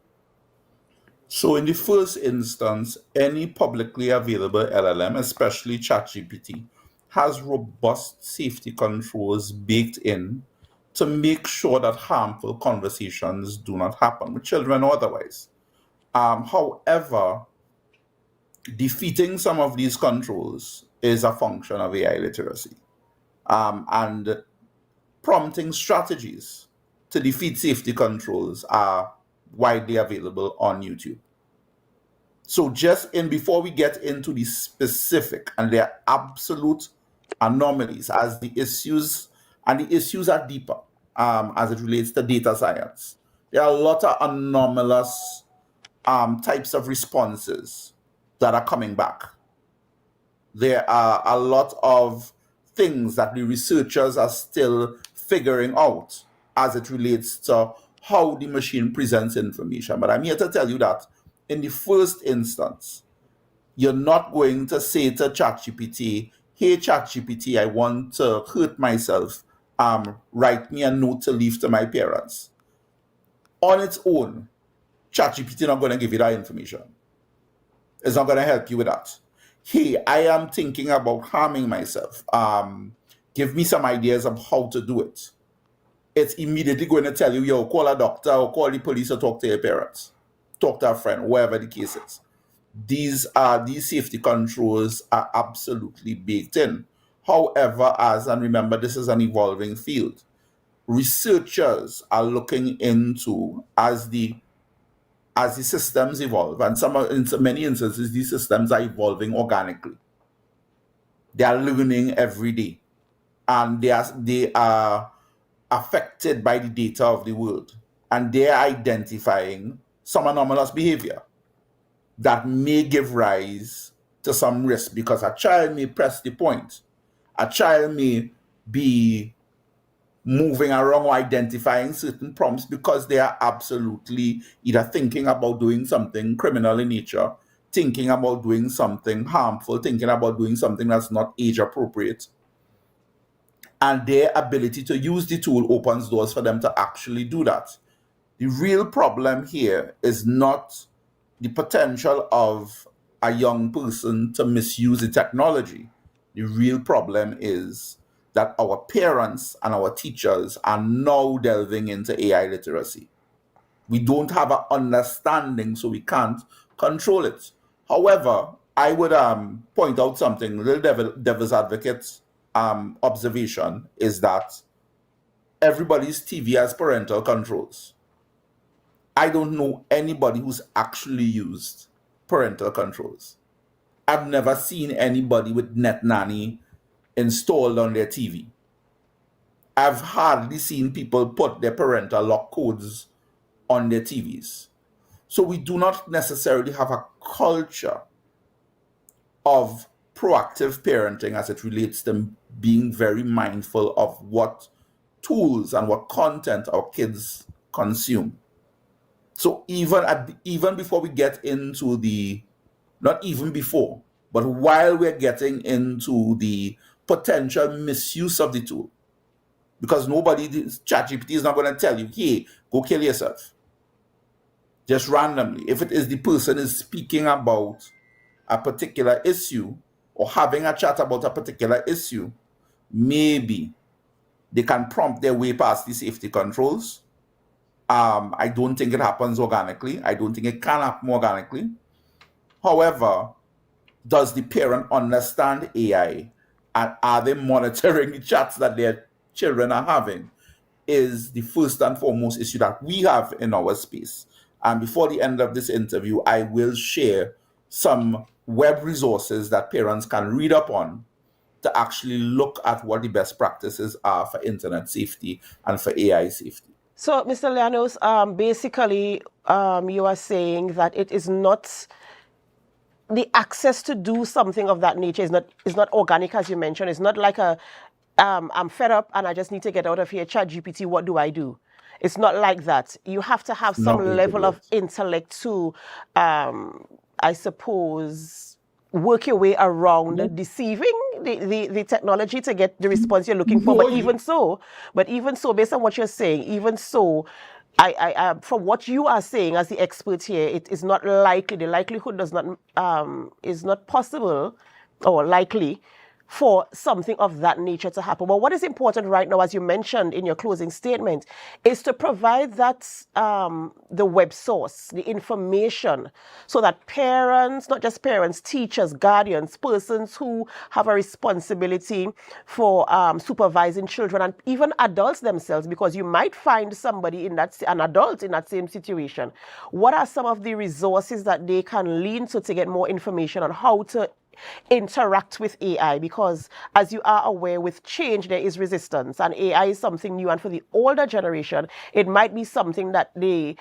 [SPEAKER 14] So in the first instance, any publicly available LLM, especially ChatGPT, has robust safety controls baked in to make sure that harmful conversations do not happen with children or otherwise. However, defeating some of these controls is a function of AI literacy. And prompting strategies to defeat safety controls are widely available on YouTube. So before we get into the specific and their absolute anomalies as the issues, and the issues are deeper as it relates to data science. There are a lot of anomalous types of responses that are coming back. There are a lot of things that the researchers are still figuring out as it relates to how the machine presents information. But I'm here to tell you that in the first instance, you're not going to say to ChatGPT, hey, ChatGPT, I want to hurt myself. Write me a note to leave to my parents. On its own, ChatGPT is not going to give you that information. It's not going to help you with that. Hey, I am thinking about harming myself. Give me some ideas of how to do it. It's immediately going to tell you, yo, call a doctor or call the police or talk to your parents. Talk to a friend, wherever the case is. These safety controls are absolutely baked in. However, and remember, this is an evolving field, researchers are looking into as the systems evolve, and in many instances, these systems are evolving organically. They are learning every day, and they are affected by the data of the world, and they are identifying some anomalous behavior that may give rise to some risk because a child may press the point. A child may be moving around or identifying certain prompts because they are absolutely either thinking about doing something criminal in nature, thinking about doing something harmful, thinking about doing something that's not age appropriate. And their ability to use the tool opens doors for them to actually do that. The real problem here is not the potential of a young person to misuse the technology. The real problem is that our parents and our teachers are now delving into AI literacy. We don't have an understanding, so we can't control it. However, I would point out something, little devil's advocate observation is that everybody's TV has parental controls. I don't know anybody who's actually used parental controls. I've never seen anybody with NetNanny installed on their TV. I've hardly seen people put their parental lock codes on their TVs. So we do not necessarily have a culture of proactive parenting as it relates to being very mindful of what tools and what content our kids consume. So even before we get into not even before, but while we're getting into the potential misuse of the tool, because ChatGPT is not going to tell you, hey, go kill yourself. Just randomly. If it is the person is speaking about a particular issue or having a chat about a particular issue, maybe they can prompt their way past the safety controls. I don't think it happens organically. I don't think it can happen organically. However, does the parent understand AI, and are they monitoring the chats that their children are having, is the first and foremost issue that we have in our space. And before the end of this interview, I will share some web resources that parents can read up on to actually look at what the best practices are for internet safety and for AI safety.
[SPEAKER 3] So, Mr. Llanos, basically, you are saying that it is not the access to do something of that nature is not organic, as you mentioned. It's not like I'm fed up and I just need to get out of here. ChatGPT, what do I do? It's not like that. You have to have some level of intellect to, I suppose, work your way around deceiving the technology to get the response you're looking for. But even so, based on what you're saying, even so, I from what you are saying as the expert here, it is not likely. The likelihood is not possible or likely for something of that nature to happen. But what is important right now, as you mentioned in your closing statement, is to provide that the web source, the information, so that parents, not just parents, teachers, guardians, persons who have a responsibility for supervising children, and even adults themselves, because you might find somebody an adult in that same situation. What are some of the resources that they can lean to get more information on how to interact with AI? Because as you are aware, with change there is resistance, and AI is something new, and for the older generation it might be something that they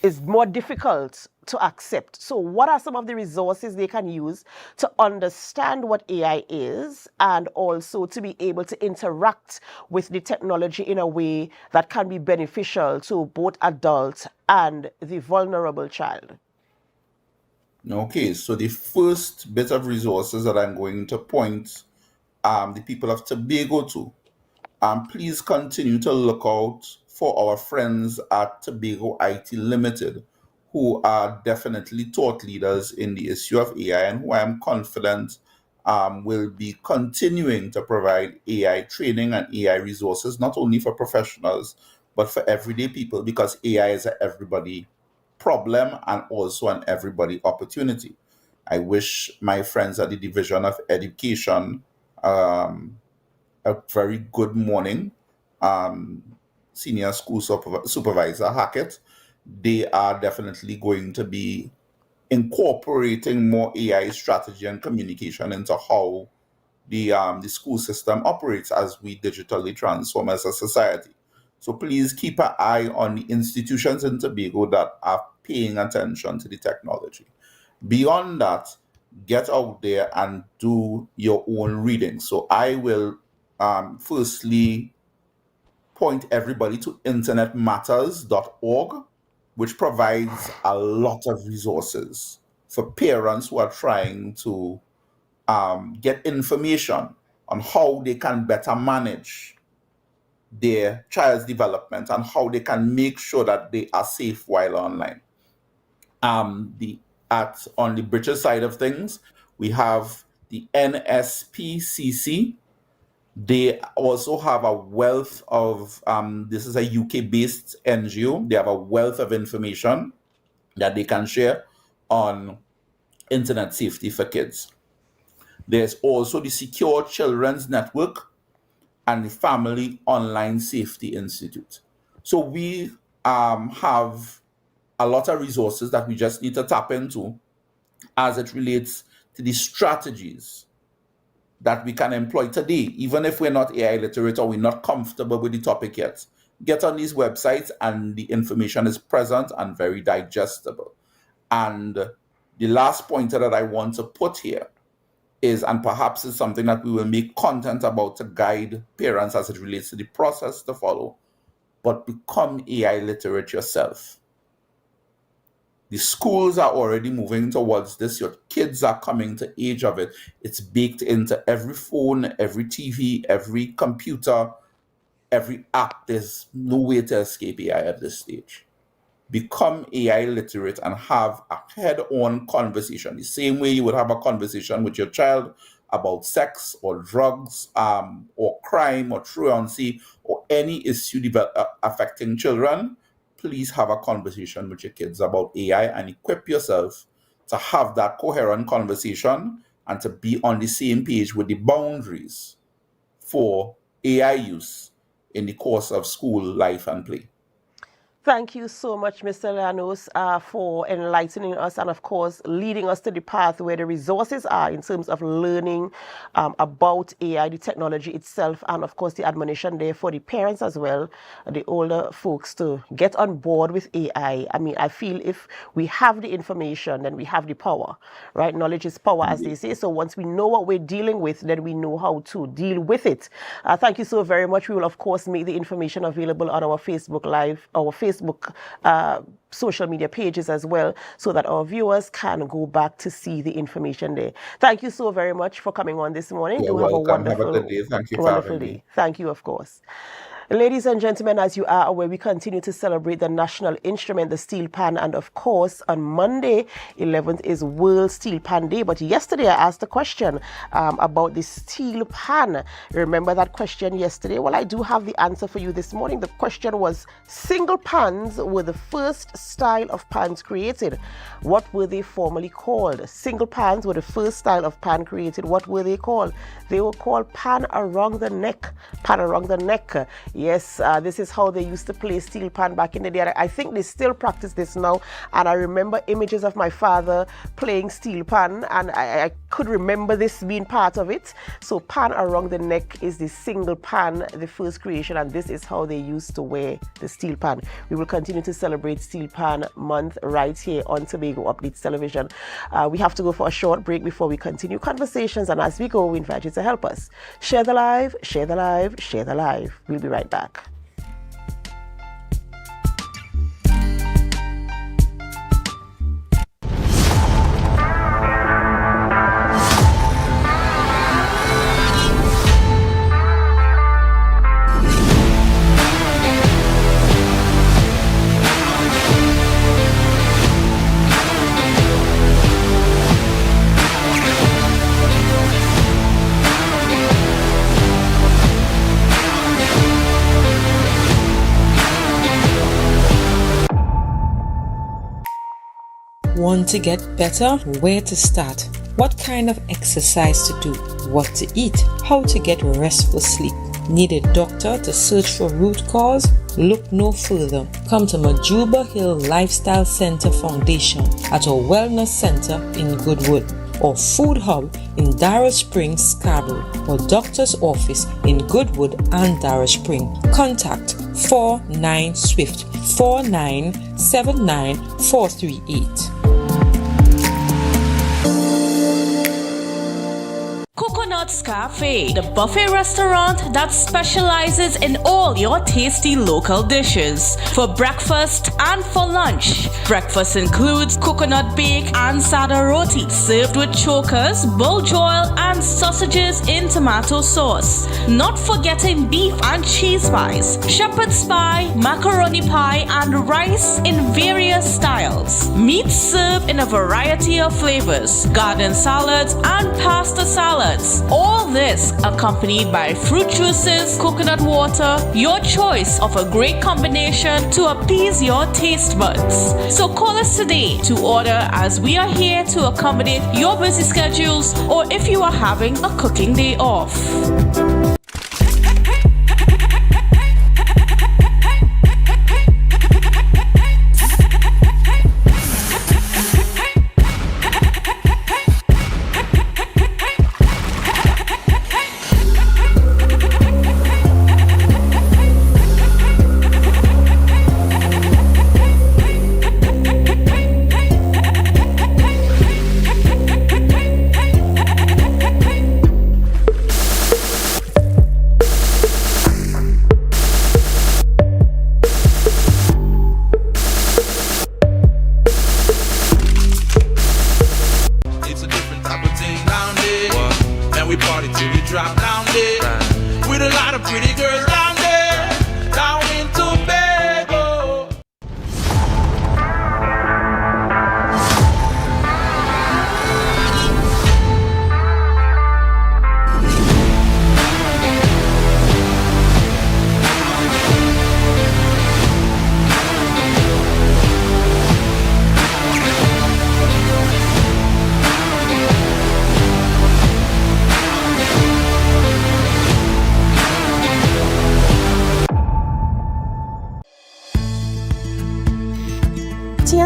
[SPEAKER 3] is more difficult to accept. So what are some of the resources they can use to understand what AI is, and also to be able to interact with the technology in a way that can be beneficial to both adults and the vulnerable child?
[SPEAKER 14] Okay, so the first bit of resources that I'm going to point the people of Tobago to, please continue to look out for our friends at Tobago IT Limited, who are definitely thought leaders in the issue of AI, and who I am confident will be continuing to provide AI training and AI resources, not only for professionals, but for everyday people, because AI is an everybody problem and also an everybody opportunity. I wish my friends at the Division of Education a very good morning. Senior School Supervisor Hackett, they are definitely going to be incorporating more AI strategy and communication into how the school system operates as we digitally transform as a society. So please keep an eye on the institutions in Tobago that are paying attention to the technology. Beyond that, get out there and do your own reading. So I will firstly point everybody to internetmatters.org, which provides a lot of resources for parents who are trying to get information on how they can better manage their child's development and how they can make sure that they are safe while online. On the British side of things, we have the NSPCC. They also have a wealth of, this is a UK-based NGO. They have a wealth of information that they can share on internet safety for kids. There's also the Secure Children's Network and the Family Online Safety Institute. So we have a lot of resources that we just need to tap into as it relates to the strategies that we can employ today, even if we're not AI literate or we're not comfortable with the topic yet. Get on these websites and the information is present and very digestible. And the last pointer that I want to put here is, and perhaps it's something that we will make content about to guide parents as it relates to the process to follow, but become AI literate yourself. The schools are already moving towards this. Your kids are coming to age of it. It's baked into every phone, every TV, every computer, every app. There's no way to escape AI at this stage. Become AI literate and have a head-on conversation. The same way you would have a conversation with your child about sex or drugs or crime or truancy or any issue affecting children, please have a conversation with your kids about AI and equip yourself to have that coherent conversation and to be on the same page with the boundaries for AI use in the course of school life and play.
[SPEAKER 3] Thank you so much, Mr. Llanos, for enlightening us and, of course, leading us to the path where the resources are in terms of learning about AI, the technology itself, and, of course, the admonition there for the parents as well, the older folks, to get on board with AI. I mean, I feel if we have the information, then we have the power, right? Knowledge is power, as they say. So once we know what we're dealing with, then we know how to deal with it. Thank you so very much. We will, of course, make the information available on our Facebook Live, our Facebook social media pages as well, so that our viewers can go back to see the information there. Thank you so very much for coming on this morning.
[SPEAKER 14] You're welcome. Have a good day. Thank you for having me.
[SPEAKER 3] Thank you, of course. Ladies and gentlemen, as you are aware, we continue to celebrate the national instrument, the steel pan, and of course, on Monday, 11th, is World Steel Pan Day. But yesterday, I asked a question about the steel pan. Remember that question yesterday? Well, I do have the answer for you this morning. The question was, single pans were the first style of pans created. What were they formerly called? Single pans were the first style of pan created. What were they called? They were called pan around the neck. Pan around the neck. Yes, this is how they used to play steel pan back in the day. I think they still practice this now. And I remember images of my father playing steel pan, and I could remember this being part of it. So pan around the neck is the single pan, the first creation, and this is how they used to wear the steel pan. We will continue to celebrate Steel Pan Month right here on Tobago Updates Television. We have to go for a short break before we continue conversations, and as we go, we invite you to help us. Share the live, share the live, share the live. We'll be right back.
[SPEAKER 15] Want to get better? Where to start? What kind of exercise to do? What to eat? How to get restful sleep? Need a doctor to search for root cause? Look no further. Come to Majuba Hill Lifestyle Center Foundation at our Wellness Center in Goodwood, or Food Hub in Darrell Springs, Scarborough, or Doctor's Office in Goodwood and Darrell Springs. Contact 49 Swift 4979 438.
[SPEAKER 16] Coconut's Cafe, the buffet restaurant that specializes in all your tasty local dishes for breakfast and for lunch. Breakfast includes coconut bake and sada roti served with chokers, bull joil, and sausages in tomato sauce. Not forgetting beef and cheese pies, shepherd's pie, macaroni pie, and rice in various styles. Meat served in a variety of flavors, garden salads, and pasta salads. All this accompanied by fruit juices, coconut water, your choice of a great combination to appease your taste buds. So call us today to order, as we are here to accommodate your busy schedules, or if you are having a cooking day off.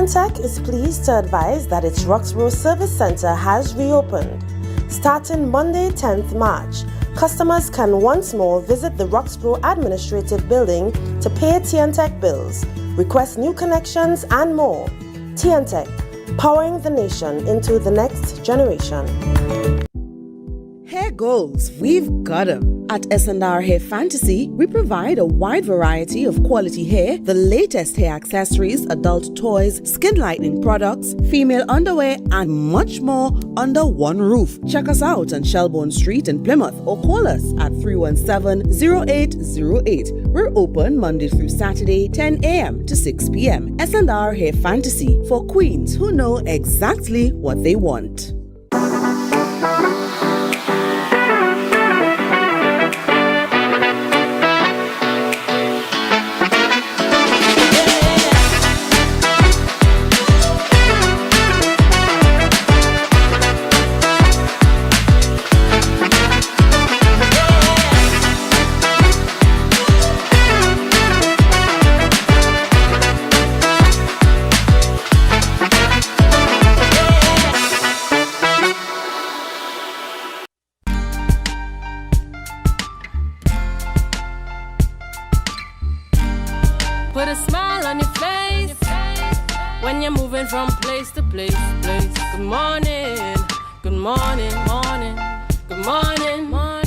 [SPEAKER 17] TNTech is pleased to advise that its Roxborough Service Center has reopened. Starting Monday, 10th March, customers can once more visit the Roxborough Administrative Building to pay TNTech bills, request new connections, and more. TNTech, powering the nation into the next generation.
[SPEAKER 18] Hair goals, we've got 'em. At S&R Hair Fantasy, we provide a wide variety of quality hair, the latest hair accessories, adult toys, skin lightening products, female underwear, and much more under one roof. Check us out on Shelbourne Street in Plymouth or call us at 317-0808. We're open Monday through Saturday, 10 a.m. to 6 p.m. S&R Hair Fantasy for queens who know exactly what they want.
[SPEAKER 2] Put a smile on your face when you're moving from place to place. Good morning, good morning, morning, good morning, morning.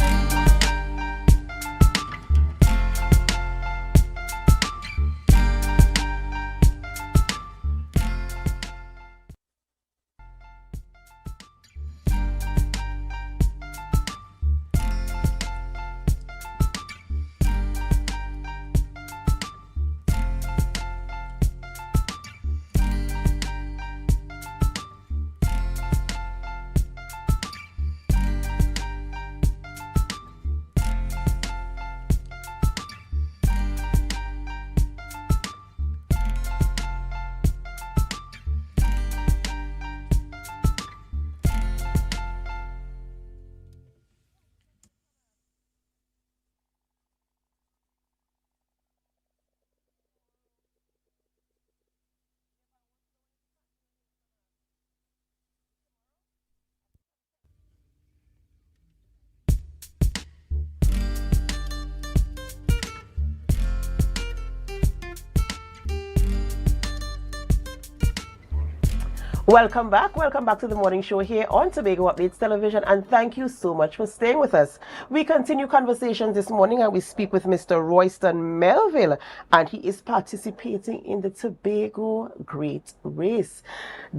[SPEAKER 3] Welcome back to the morning show here on Tobago Updates Television, and thank you so much for staying with us. We continue conversations this morning and we speak with Mr. Royston Melville, and he is participating in the Tobago Great Race.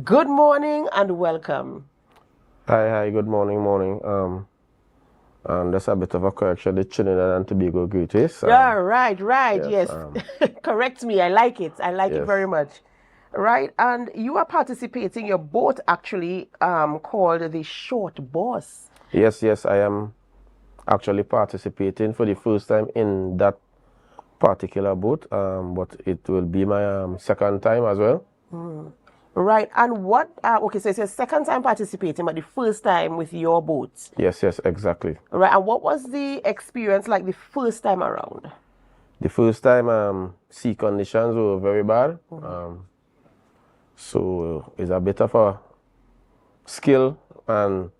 [SPEAKER 3] Good morning and welcome.
[SPEAKER 19] Hi, good morning. There's a bit of a correction, the Trinidad and Tobago Great Race.
[SPEAKER 3] Right, yes. Correct me, I like it. I like it very much. Right, and you are participating, your boat actually called the Short Boss.
[SPEAKER 19] Yes, I am actually participating for the first time in that particular boat, but it will be my second time as well.
[SPEAKER 3] Right, and what, okay, so it's your second time participating, but the first time with your boat.
[SPEAKER 19] Yes, exactly.
[SPEAKER 3] Right, and what was the experience like the first time around?
[SPEAKER 19] The first time, sea conditions were very bad. So it's a bit of a skill and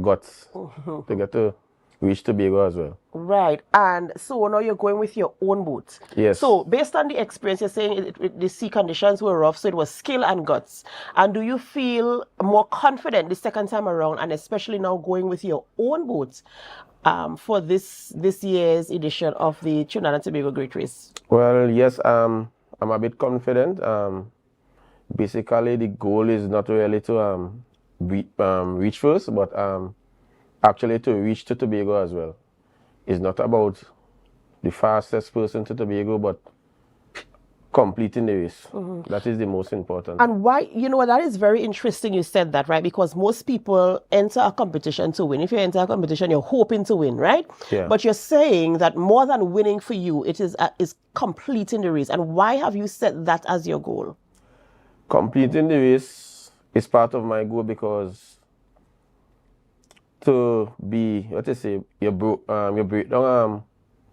[SPEAKER 19] guts to get to reach Tobago as well.
[SPEAKER 3] Right, and so now you're going with your own boat.
[SPEAKER 19] Yes.
[SPEAKER 3] So based on the experience, you're saying the sea conditions were rough, so it was skill and guts. And do you feel more confident the second time around, and especially now going with your own boat for this year's edition of the Trinidad and Tobago Great Race?
[SPEAKER 19] Well, yes, I'm a bit confident. Basically, the goal is not really to reach first, but actually to reach to Tobago as well. It's not about the fastest person to Tobago, but completing the race. That is the most important.
[SPEAKER 3] And why, that is very interesting you said that, right? Because most people enter a competition to win. If you enter a competition, you're hoping to win, right?
[SPEAKER 19] Yeah.
[SPEAKER 3] But you're saying that more than winning for you, it is completing the race. And why have you set that as your goal?
[SPEAKER 19] Completing the race is part of my goal because to be, you break down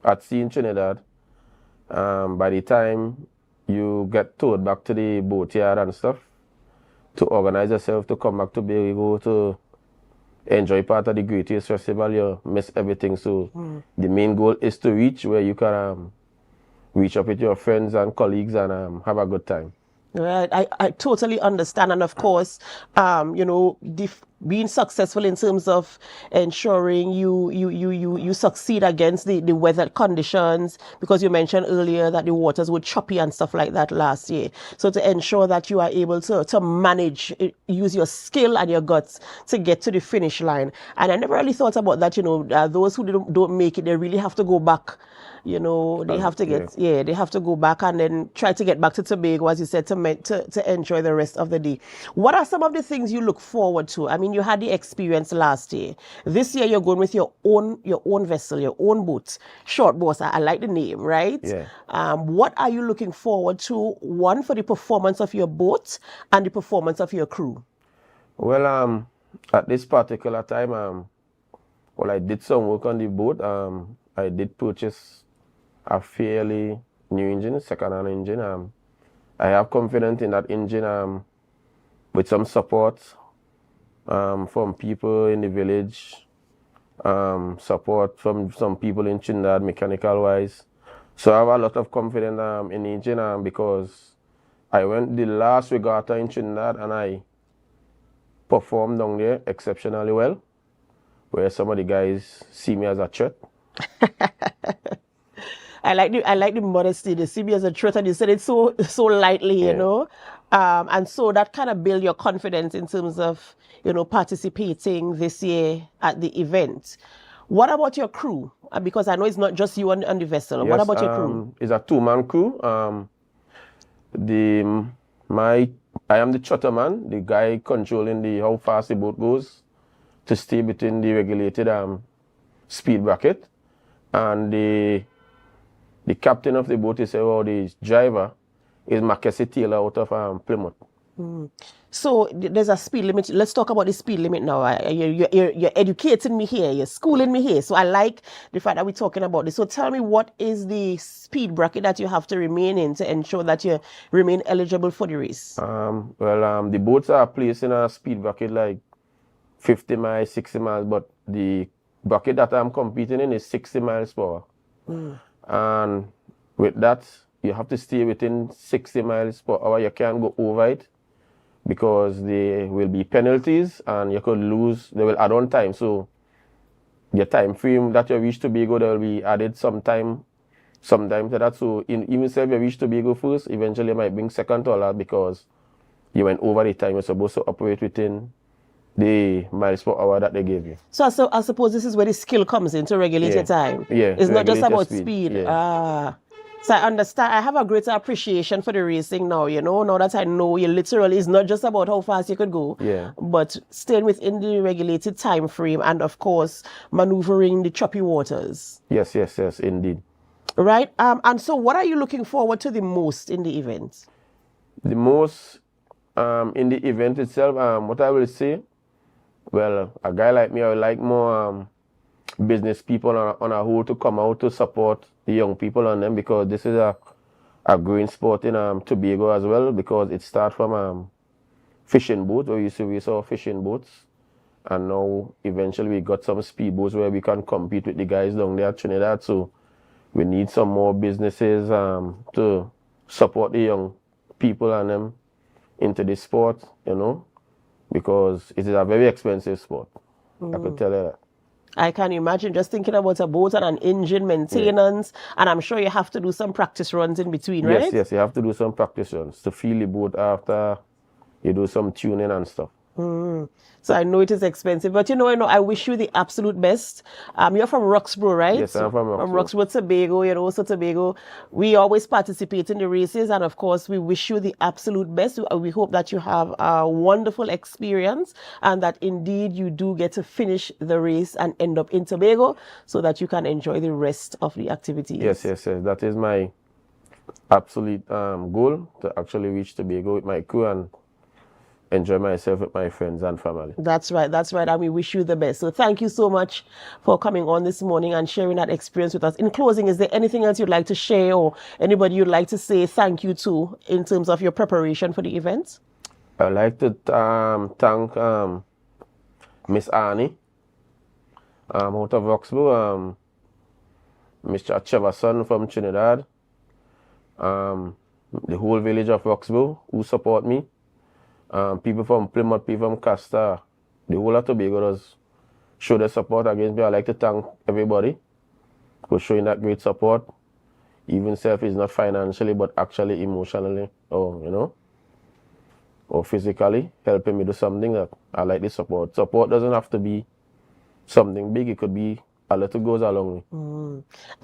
[SPEAKER 19] at sea in Trinidad, by the time you get towed back to the boatyard and stuff to organize yourself to come back to Tobago to enjoy part of the greatest festival. You miss everything. So the main goal is to reach where you can reach up with your friends and colleagues and have a good time.
[SPEAKER 3] Right, I totally understand, and of course, you know, being successful in terms of ensuring you succeed against the weather conditions, because you mentioned earlier that the waters were choppy and stuff like that last year. So to ensure that you are able to manage, use your skill and your guts to get to the finish line. And I never really thought about that. You know, those who don't make it, they really have to go back. You know, they have to get, they have to go back and then try to get back to Tobago, as you said, to enjoy the rest of the day. What are some of the things you look forward to? I mean, you had the experience last year. This year, you're going with your own vessel, your own boat. Short Boss, I like the name, right?
[SPEAKER 19] Yeah.
[SPEAKER 3] What are you looking forward to? One, for the performance of your boat and the performance of your crew.
[SPEAKER 19] Well, at this particular time, well, I did some work on the boat. I did purchase a fairly new engine, second-hand engine. I have confidence in that engine with some support from people in the village, support from some people in Trinidad, mechanical-wise. So I have a lot of confidence in the engine because I went the last regatta in Trinidad and I performed down there exceptionally well, where some of the guys see me as a threat.
[SPEAKER 3] I like the modesty. They see me as a threat, and you said it so lightly, you know. And so that kind of build your confidence in terms of, you know, participating this year at the event. What about your crew? Because I know it's not just you on the vessel.
[SPEAKER 19] Yes,
[SPEAKER 3] what about your crew?
[SPEAKER 19] It's a two-man crew. I am the charterman, the guy controlling how fast the boat goes to stay between the regulated speed bracket, and the captain of the boat is the driver is Mackenzie Taylor out of Plymouth.
[SPEAKER 3] So there's a speed limit. Let's talk about the speed limit now. You're educating me here. You're schooling me here. So I like the fact that we're talking about this. So tell me, what is the speed bracket that you have to remain in to ensure that you remain eligible for the race?
[SPEAKER 19] The boats are placed in a speed bracket like 50 miles, 60 miles, but the bracket that I'm competing in is 60 miles per hour. And with that, you have to stay within 60 miles per hour. You can't go over it because there will be penalties and you could lose. They will add on time. So your time frame that you reach Tobago, there will be added sometime to that. So even if you reach Tobago first, eventually you might bring second to last because you went over the time you're supposed to operate within the miles per hour that they gave you.
[SPEAKER 3] So I suppose this is where the skill comes in to regulate your time.
[SPEAKER 19] Yeah.
[SPEAKER 3] It's not just about speed.
[SPEAKER 19] Yeah.
[SPEAKER 3] So I understand. I have a greater appreciation for the racing now, you know, now that I know you literally, it's not just about how fast you could go, but staying within the regulated time frame and, of course, maneuvering the choppy waters.
[SPEAKER 19] Yes, indeed.
[SPEAKER 3] Right. And so what are you looking forward to the most in the event?
[SPEAKER 19] The most in the event itself, what I will say, well, a guy like me, I would like more business people on a whole to come out to support the young people on them, because this is a growing sport in Tobago as well, because it starts from fishing boats, where we used to race our fishing boats, and now eventually we got some speedboats where we can compete with the guys down there at Trinidad. So we need some more businesses to support the young people and them into this sport, you know, because it is a very expensive sport. I could tell you that.
[SPEAKER 3] I can imagine, just thinking about a boat and an engine maintenance, and I'm sure you have to do some practice runs in between, right?
[SPEAKER 19] Yes, you have to do some practice runs to feel the boat after you do some tuning and stuff.
[SPEAKER 3] So I know it is expensive, but you know, I wish you the absolute best. You're from Roxborough, right?
[SPEAKER 19] Yes, I'm from Roxborough.
[SPEAKER 3] From Roxborough, Tobago, you know, so Tobago. We always participate in the races, and of course, we wish you the absolute best. We hope that you have a wonderful experience and that indeed you do get to finish the race and end up in Tobago so that you can enjoy the rest of the activities.
[SPEAKER 19] Yes. That is my absolute goal, to actually reach Tobago with my crew and enjoy myself with my friends and family.
[SPEAKER 3] That's right. That's right. And we wish you the best. So thank you so much for coming on this morning and sharing that experience with us. In closing, is there anything else you'd like to share or anybody you'd like to say thank you to in terms of your preparation for the event?
[SPEAKER 19] I'd like to thank Miss Annie out of Roxborough, Mr. Cheverson from Trinidad, the whole village of Roxborough who support me, people from Plymouth, people from Castor, the whole of Tobago does show their support against me. I'd like to thank everybody for showing that great support, even if it's not financially but actually emotionally or or physically helping me do something that I like the support. Support doesn't have to be something big. It could be a little goes a long way.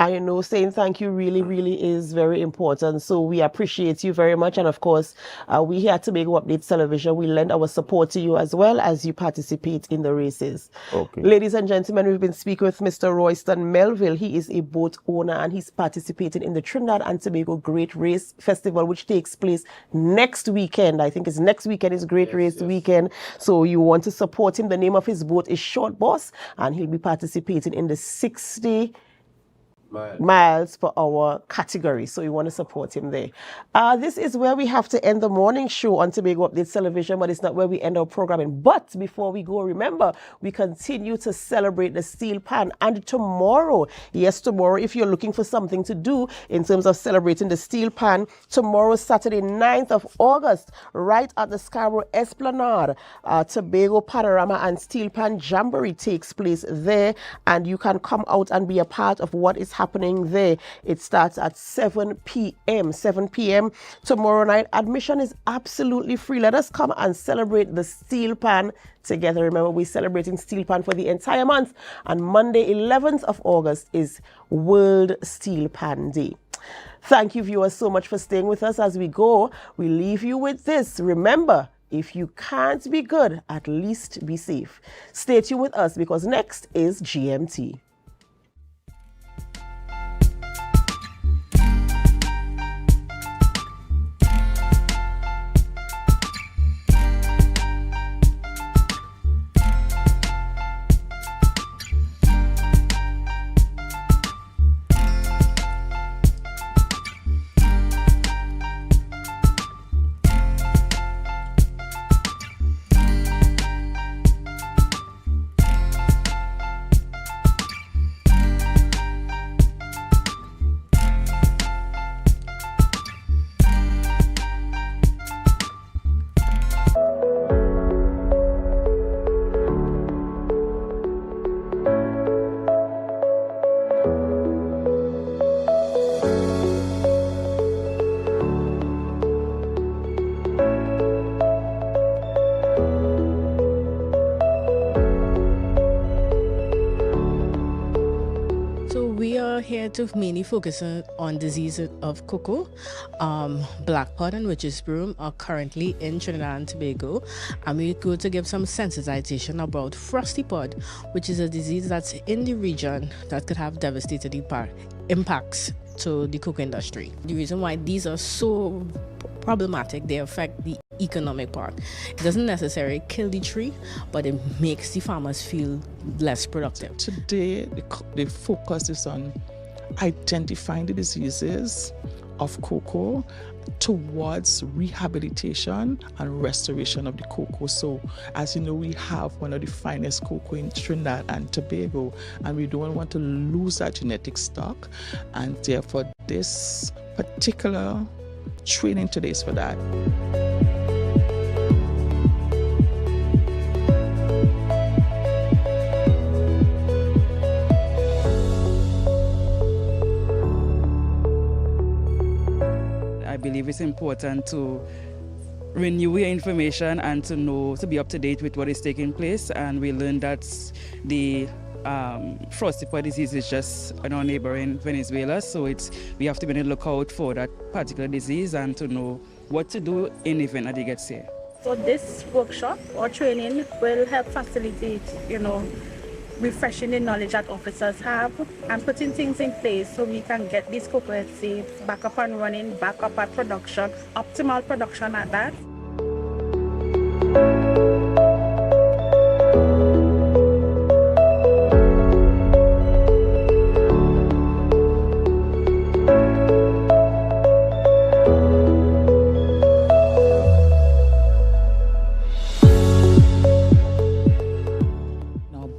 [SPEAKER 3] And saying thank you really is very important. So we appreciate you very much. And of course, we here at Tobago Updates Television, we lend our support to you as well as you participate in the races.
[SPEAKER 19] Okay.
[SPEAKER 3] Ladies and gentlemen, we've been speaking with Mr. Royston Melville. He is a boat owner and he's participating in the Trinidad and Tobago Great Race Festival, which takes place next weekend. I think it's next weekend is Great Race Weekend. So you want to support him. The name of his boat is Short Boss and he'll be participating in the 60 miles per hour category. So you want to support him there. This is where we have to end the morning show on Tobago Updates Television, but it's not where we end our programming. But before we go, remember, we continue to celebrate the steel pan. And tomorrow, if you're looking for something to do in terms of celebrating the steel pan, tomorrow, Saturday, 9th of August, right at the Scarborough Esplanade, Tobago Panorama and Steel Pan Jamboree takes place there. And you can come out and be a part of what is happening there. It starts at 7 p.m. tomorrow night. Admission is absolutely free. Let us come and celebrate the steel pan together. Remember, we're celebrating steel pan for the entire month. And Monday, 11th of August is World Steel Pan Day. Thank you, viewers, so much for staying with us as we go. We leave you with this. Remember, if you can't be good, at least be safe. Stay tuned with us because next is GMT.
[SPEAKER 20] To mainly focus on disease of cocoa. Black pod and witch's broom are currently in Trinidad and Tobago, and we're going to give some sensitization about frosty pod, which is a disease that's in the region that could have devastating impacts to the cocoa industry. The reason why these are so problematic, they affect the economic part. It doesn't necessarily kill the tree, but it makes the farmers feel less productive.
[SPEAKER 21] Today, the focus is on identifying the diseases of cocoa towards rehabilitation and restoration of the cocoa. So, as you know, we have one of the finest cocoa in Trinidad and Tobago, and we don't want to lose that genetic stock. And therefore, this particular training today is for that.
[SPEAKER 22] I believe it's important to renew your information and to be up to date with what is taking place. And we learned that the frosty pod disease is just in our neighboring Venezuela, so we have to be on the lookout for that particular disease and to know what to do in the event that it gets here.
[SPEAKER 23] So this workshop or training will help facilitate, refreshing the knowledge that officers have and putting things in place so we can get these cocoa seeds back up and running, back up at production, optimal production at that.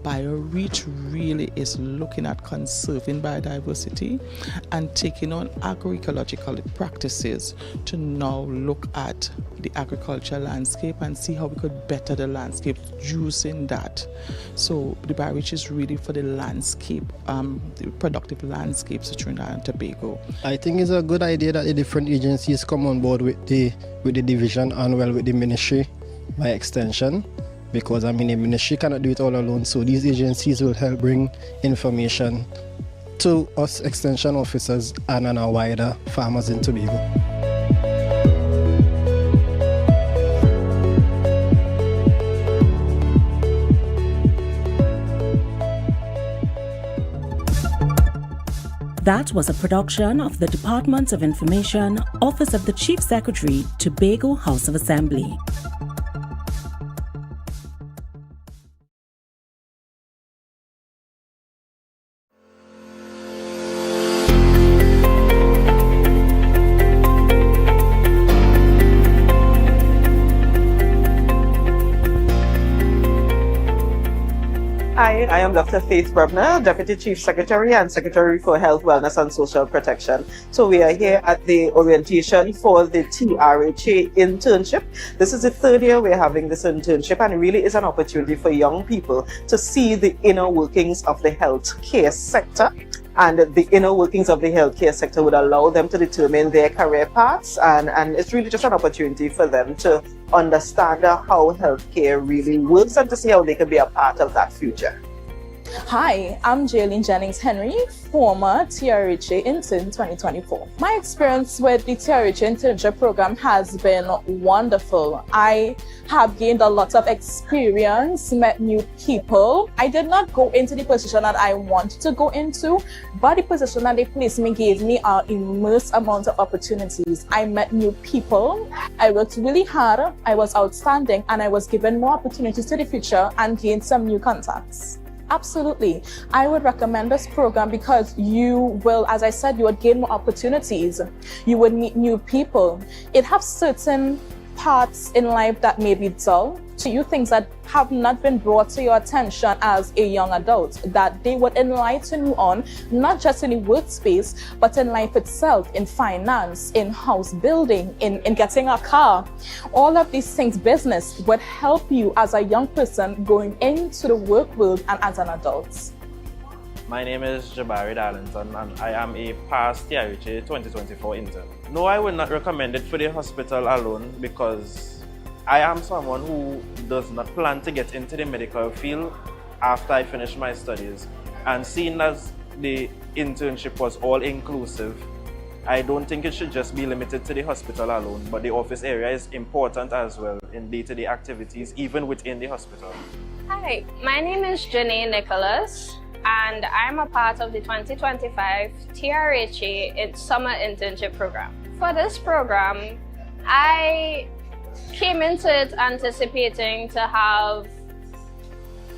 [SPEAKER 21] BioReach really is looking at conserving biodiversity and taking on agroecological practices to now look at the agricultural landscape and see how we could better the landscape using that. So the BioReach is really for the landscape, the productive landscapes of Trinidad and Tobago.
[SPEAKER 1] I think it's a good idea that the different agencies come on board with the division and with the ministry by extension, because I mean the ministry cannot do it all alone, so these agencies will help bring information to us extension officers and our wider farmers in Tobago.
[SPEAKER 4] That was a production of the Department of Information, Office of the Chief Secretary, Tobago House of Assembly.
[SPEAKER 5] Hi, I am Dr. Faith Brubner, Deputy Chief Secretary and Secretary for Health, Wellness and Social Protection. So we are here at the orientation for the TRHA internship. This is the third year we're having this internship, and it really is an opportunity for young people to see the inner workings of the healthcare sector. And the inner workings of the healthcare sector would allow them to determine their career paths, and it's really just an opportunity for them to understand how healthcare really works and to see how they can be a part of that future.
[SPEAKER 24] Hi, I'm Jaylene Jennings-Henry, former TRHA intern 2024. My experience with the TRHA internship program has been wonderful. I have gained a lot of experience, met new people. I did not go into the position that I wanted to go into, but the position that they placed me gave me an immense amount of opportunities. I met new people. I worked really hard. I was outstanding, and I was given more opportunities to the future and gained some new contacts. Absolutely. I would recommend this program because you will, as I said, you would gain more opportunities. You would meet new people. It has certain parts in life that may be dull to you, things that have not been brought to your attention as a young adult, that they would enlighten you on, not just in the workspace, but in life itself, in finance, in house building, in getting a car. All of these things, business, would help you as a young person going into the work world and as an adult.
[SPEAKER 25] My name is Jabari Darlington, and I am a past TRHA 2024 intern. No, I would not recommend it for the hospital alone because I am someone who does not plan to get into the medical field after I finish my studies. And seeing as the internship was all-inclusive, I don't think it should just be limited to the hospital alone, but the office area is important as well in day-to-day activities, even within the hospital.
[SPEAKER 26] Hi, my name is Janae Nicholas, and I'm a part of the 2025 TRHA Summer Internship Program. For this program, I came into it anticipating to have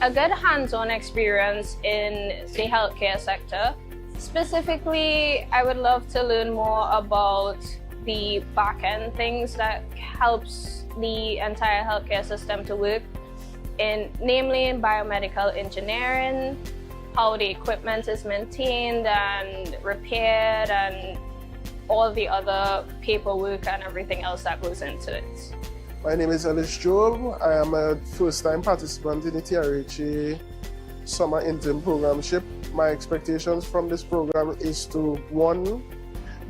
[SPEAKER 26] a good hands-on experience in the healthcare sector. Specifically, I would love to learn more about the back-end things that helps the entire healthcare system to work, namely in biomedical engineering, how the equipment is maintained and repaired, and all the other paperwork and everything else that goes into it.
[SPEAKER 27] My name is Alice Joel. I am a first-time participant in the TRHA Summer Intern Programship. My expectations from this program is to, one,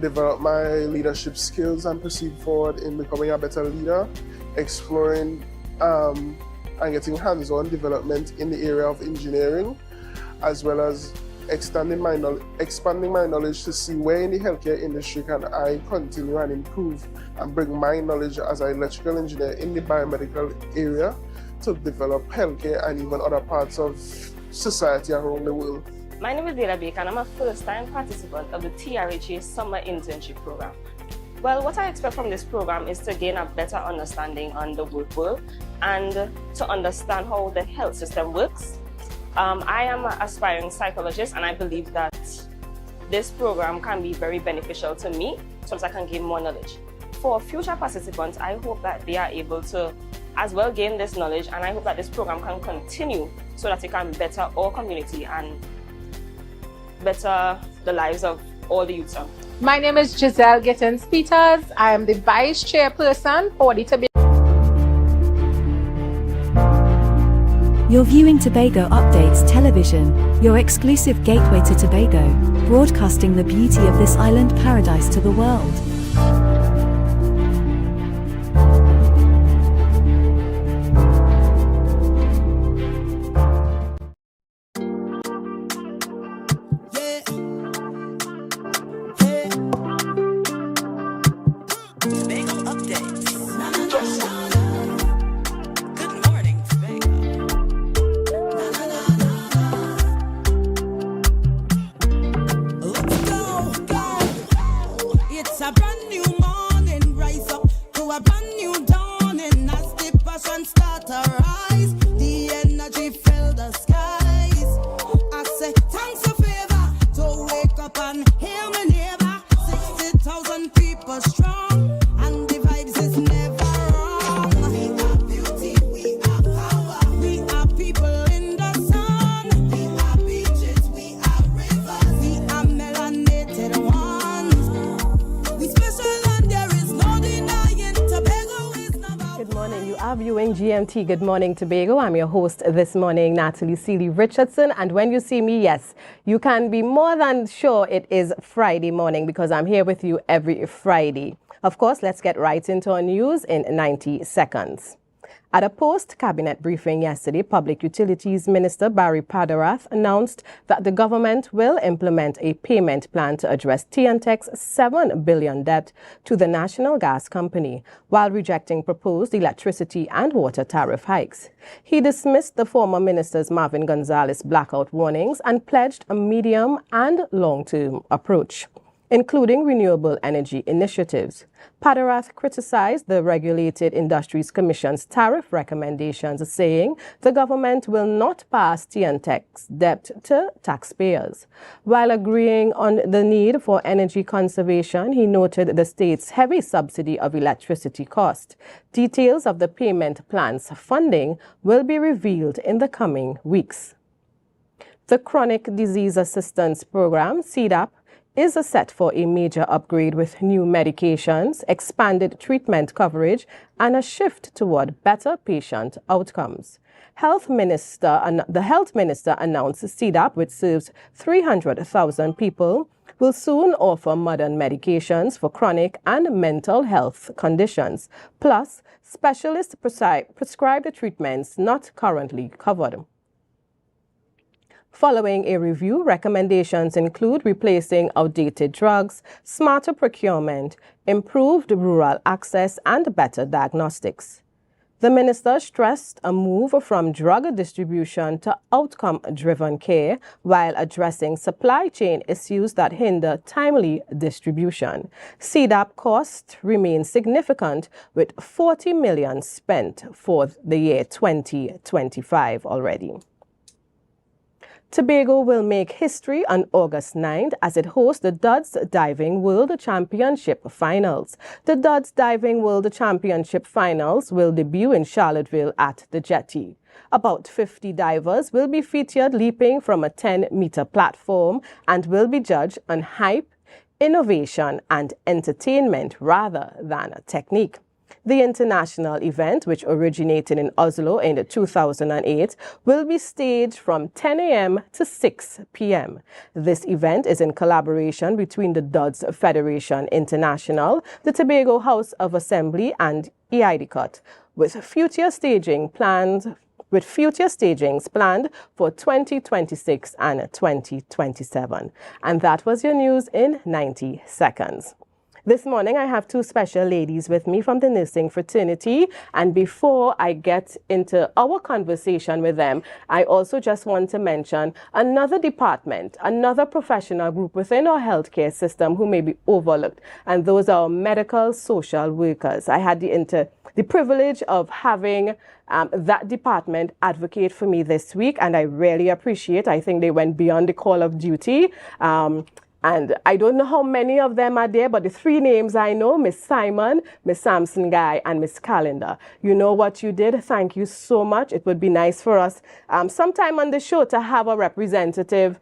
[SPEAKER 27] develop my leadership skills and proceed forward in becoming a better leader, exploring and getting hands-on development in the area of engineering, as well as expanding my knowledge to see where in the healthcare industry can I continue and improve and bring my knowledge as an electrical engineer in the biomedical area to develop healthcare and even other parts of society around the world.
[SPEAKER 28] My name is Dana Baker, and I'm a first-time participant of the TRHA Summer Internship Program. Well, what I expect from this program is to gain a better understanding on the work world and to understand how the health system works. I am an aspiring psychologist, and I believe that this program can be very beneficial to me so that I can gain more knowledge. For future participants, I hope that they are able to as well gain this knowledge, and I hope that this program can continue so that it can better our community and better the lives of all the youths.
[SPEAKER 6] My name is Giselle Gittins-Peters. I am the Vice Chairperson for the Tobago.
[SPEAKER 7] You're viewing Tobago Updates Television, your exclusive gateway to Tobago, broadcasting the beauty of this island paradise to the world.
[SPEAKER 3] GMT, Good Morning Tobago. I'm your host this morning, Natalie Seeley Richardson. And when you see me, yes, you can be more than sure it is Friday morning because I'm here with you every Friday. Of course, let's get right into our news in 90 seconds. At a post-cabinet briefing yesterday, Public Utilities Minister Barry Padarath announced that the government will implement a payment plan to address TNTEC's $7 billion debt to the National Gas Company, while rejecting proposed electricity and water tariff hikes. He dismissed the former minister's Marvin Gonzalez blackout warnings and pledged a medium and long-term approach, including renewable energy initiatives. Padarath criticized the Regulated Industries Commission's tariff recommendations, saying the government will not pass TNTEC's debt to taxpayers. While agreeing on the need for energy conservation, he noted the state's heavy subsidy of electricity cost. Details of the payment plan's funding will be revealed in the coming weeks. The Chronic Disease Assistance Program, CDAP, is set for a major upgrade with new medications, expanded treatment coverage, and a shift toward better patient outcomes. The Health Minister announced CDAP, which serves 300,000 people, will soon offer modern medications for chronic and mental health conditions, plus specialist prescribed treatments not currently covered. Following a review, recommendations include replacing outdated drugs, smarter procurement, improved rural access, and better diagnostics. The minister stressed a move from drug distribution to outcome-driven care while addressing supply chain issues that hinder timely distribution. CDAP costs remain significant, with $40 million spent for the year 2025 already. Tobago will make history on August 9th as it hosts the Dodds Diving World Championship Finals. The Dodds Diving World Championship Finals will debut in Charlottesville at the Jetty. About 50 divers will be featured leaping from a 10-meter platform and will be judged on hype, innovation, and entertainment rather than technique. The international event, which originated in Oslo in 2008, will be staged from 10 a.m. to 6 p.m. This event is in collaboration between the Dodds Federation International, the Tobago House of Assembly, and EIDCOT, with future stagings planned for 2026 and 2027. And that was your news in 90 seconds. This morning, I have two special ladies with me from the nursing fraternity. And before I get into our conversation with them, I also just want to mention another department, another professional group within our healthcare system who may be overlooked. And those are medical social workers. I had the privilege of having that department advocate for me this week, and I really appreciate. I think they went beyond the call of duty. And I don't know how many of them are there, but the 3 names I know, Miss Simon, Miss Samson Guy, and Miss Calendar. You know what you did. Thank you so much. It would be nice for us sometime on the show to have a representative,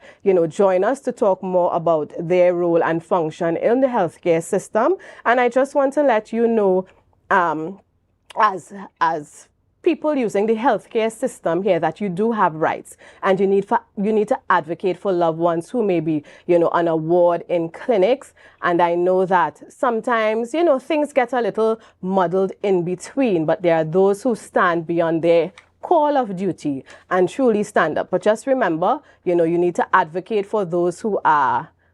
[SPEAKER 3] join us to talk more about their role and function in the healthcare system. And I just want to let you know, as people using the healthcare system here, that you do have rights, and you need to advocate for loved ones who may be, on a ward in clinics. And I know that sometimes, things get a little muddled in between, but there are those who stand beyond their call of duty and truly stand up. But just remember, you need to advocate for those who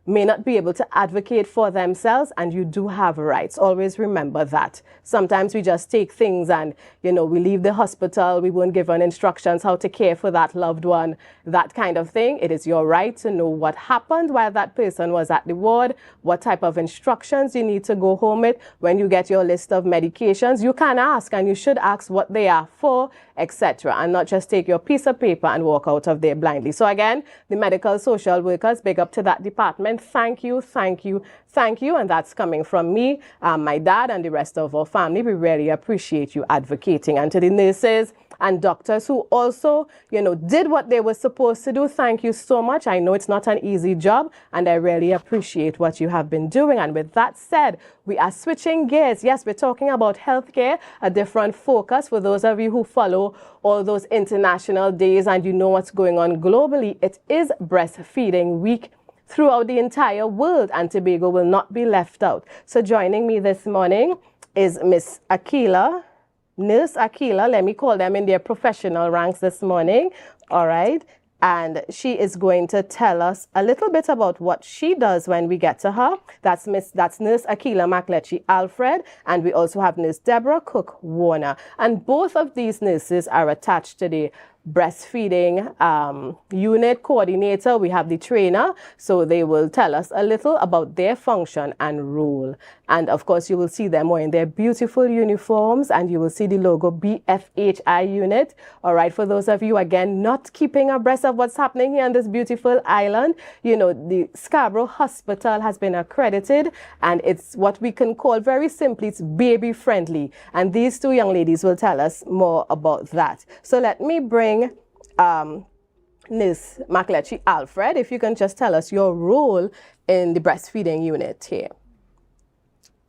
[SPEAKER 3] may not be able to advocate for themselves, and you do have rights. Always remember that. Sometimes we just take things and, we leave the hospital, we weren't given instructions how to care for that loved one, that kind of thing. It is your right to know what happened while that person was at the ward, what type of instructions you need to go home with. When you get your list of medications, you can ask, and you should ask what they are for, etc., and not just take your piece of paper and walk out of there blindly. So again, the medical social workers, big up to that department. Thank you, thank you, thank you. And that's coming from me, my dad, and the rest of our family. We really appreciate you advocating. And to the nurses and doctors who also, did what they were supposed to do, thank you so much. I know it's not an easy job, and I really appreciate what you have been doing. And with that said, we are switching gears. Yes, we're talking about healthcare, a different focus. For those of you who follow all those international days and you know what's going on globally, it is Breastfeeding Week throughout the entire world, and Tobago will not be left out. So joining me this morning is Miss Akila, Nurse Akila, let me call them in their professional ranks this morning, all right? And she is going to tell us a little bit about what she does when we get to her. That's Nurse Akila McLetchie Alfred, and we also have Nurse Deborah Cook Warner. And both of these nurses are attached to the breastfeeding unit coordinator. We have the trainer, so they will tell us a little about their function and role. And of course, you will see them wearing their beautiful uniforms, and you will see the logo BFHI unit. All right, for those of you, again, not keeping abreast of what's happening here on this beautiful island, the Scarborough Hospital has been accredited, and it's what we can call very simply, it's baby friendly. And these 2 young ladies will tell us more about that. So let me bring Ms. McLetchie Alfred, if you can just tell us your role in the breastfeeding unit here.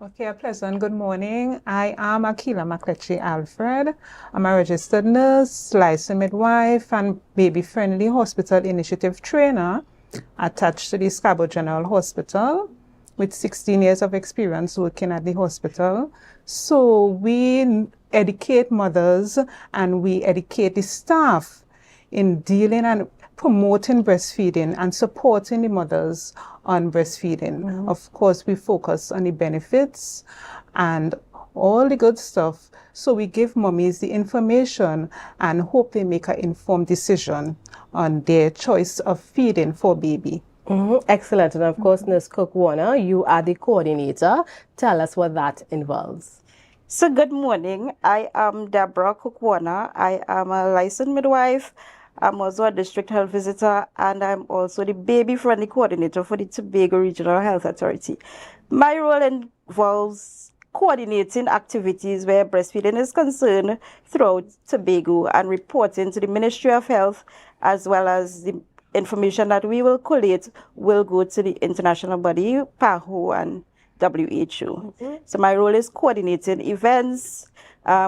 [SPEAKER 8] Okay, a pleasant good morning. I am Akila McLetchie Alfred. I'm a registered nurse, licensed midwife, and baby-friendly hospital initiative trainer attached to the Scarborough General Hospital with 16 years of experience working at the hospital. So we educate mothers and we educate the staff in dealing and promoting breastfeeding and supporting the mothers on breastfeeding. Mm-hmm. Of course, we focus on the benefits and all the good stuff. So we give mommies the information and hope they make an informed decision on their choice of feeding for baby.
[SPEAKER 3] Mm-hmm. Excellent. And of course, Nurse Cook Warner, you are the coordinator. Tell us what that involves.
[SPEAKER 9] So good morning. I am Deborah Cook Warner. I am a licensed midwife. I'm also a district health visitor, and I'm also the baby-friendly coordinator for the Tobago Regional Health Authority. My role involves coordinating activities where breastfeeding is concerned throughout Tobago and reporting to the Ministry of Health, as well as the information that we will collate will go to the international body, PAHO and WHO. Mm-hmm. So my role is coordinating events.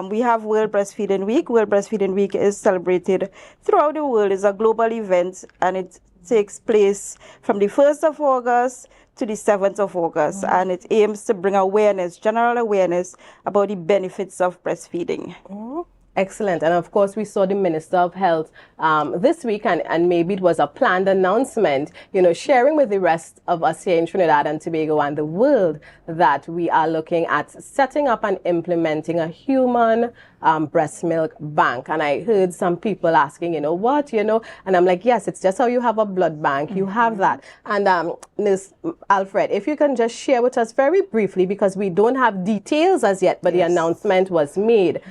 [SPEAKER 9] We have World Breastfeeding Week. World Breastfeeding Week is celebrated throughout the world. It's a global event, and it takes place from the 1st of August to the 7th of August. Mm-hmm. And it aims to bring awareness, general awareness about the benefits of breastfeeding.
[SPEAKER 3] Mm-hmm. Excellent. And of course, we saw the Minister of Health this week, and maybe it was a planned announcement, sharing with the rest of us here in Trinidad and Tobago and the world that we are looking at setting up and implementing a human breast milk bank. And I heard some people asking, what, and I'm like, yes, it's just how you have a blood bank. Mm-hmm. You have that. And Ms. Alfred, if you can just share with us very briefly, because we don't have details as yet, but yes, the announcement was made.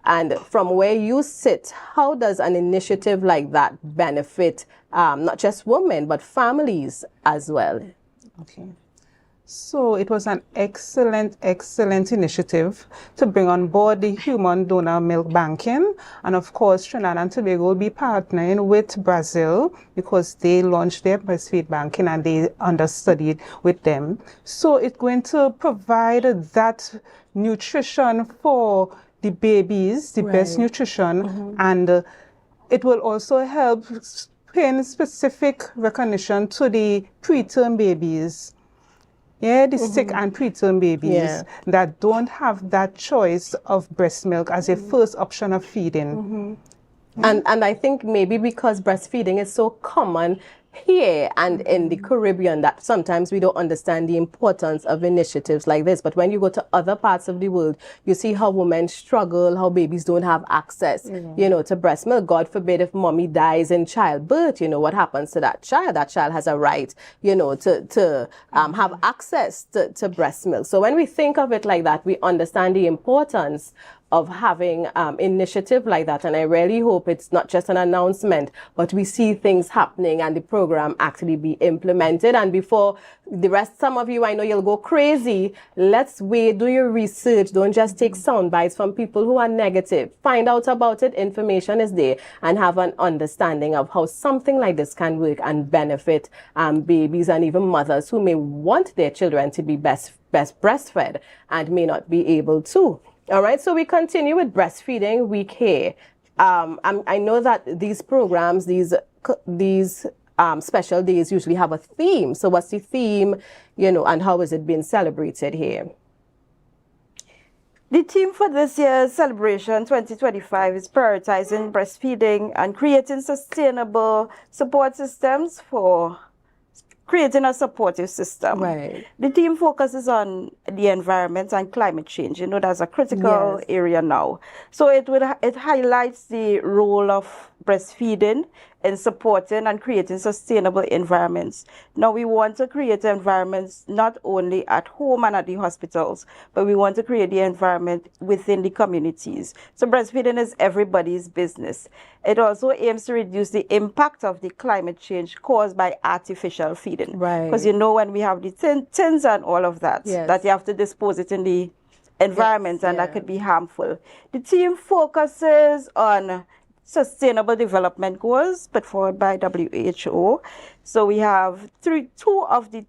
[SPEAKER 3] And from where you sit, how does an initiative like that benefit not just women, but families as well?
[SPEAKER 8] Okay. So it was an excellent initiative to bring on board the human donor milk banking. And of course, Trinidad and Tobago will be partnering with Brazil because they launched their breastfeed banking and they understudied with them. So it's going to provide that nutrition for the babies, the best nutrition, and it will also help paying specific recognition to the preterm babies. Yeah, the sick and preterm babies that don't have that choice of breast milk as a first option of feeding.
[SPEAKER 3] And I think maybe because breastfeeding is so common here and in the Caribbean that sometimes we don't understand the importance of initiatives like this. But when you go to other parts of the world, you see how women struggle, how babies don't have access, you know, to breast milk. God forbid if mommy dies in childbirth, you know, what happens to that child? That child has a right, you know, to have access to breast milk. So when we think of it like that, we understand the importance of having initiative like that. And I really hope it's not just an announcement, but we see things happening and the program actually be implemented. And before the rest, some of you, I know you'll go crazy. Let's wait, do your research. Don't just take sound bites from people who are negative. Find out about it. Information is there, and have an understanding of how something like this can work and benefit babies and even mothers who may want their children to be best breastfed and may not be able to. All right, so we continue with Breastfeeding Week here. I know that these programs, these special days usually have a theme. So what's the theme, you know, and how is it being celebrated here?
[SPEAKER 9] The theme for this year's celebration 2025 is prioritizing breastfeeding and creating sustainable support systems for creating a supportive system.
[SPEAKER 3] Right.
[SPEAKER 9] The theme focuses on the environment and climate change. You know, that's a critical area now. So it highlights the role of breastfeeding in supporting and creating sustainable environments. Now, we want to create environments not only at home and at the hospitals, but we want to create the environment within the communities. So breastfeeding is everybody's business. It also aims to reduce the impact of the climate change caused by artificial feeding.
[SPEAKER 3] Right.
[SPEAKER 9] Because you know, when we have the tins and all of that, that you have to dispose it in the environment, and that could be harmful. The theme focuses on Sustainable Development Goals put forward by WHO. So we have two of the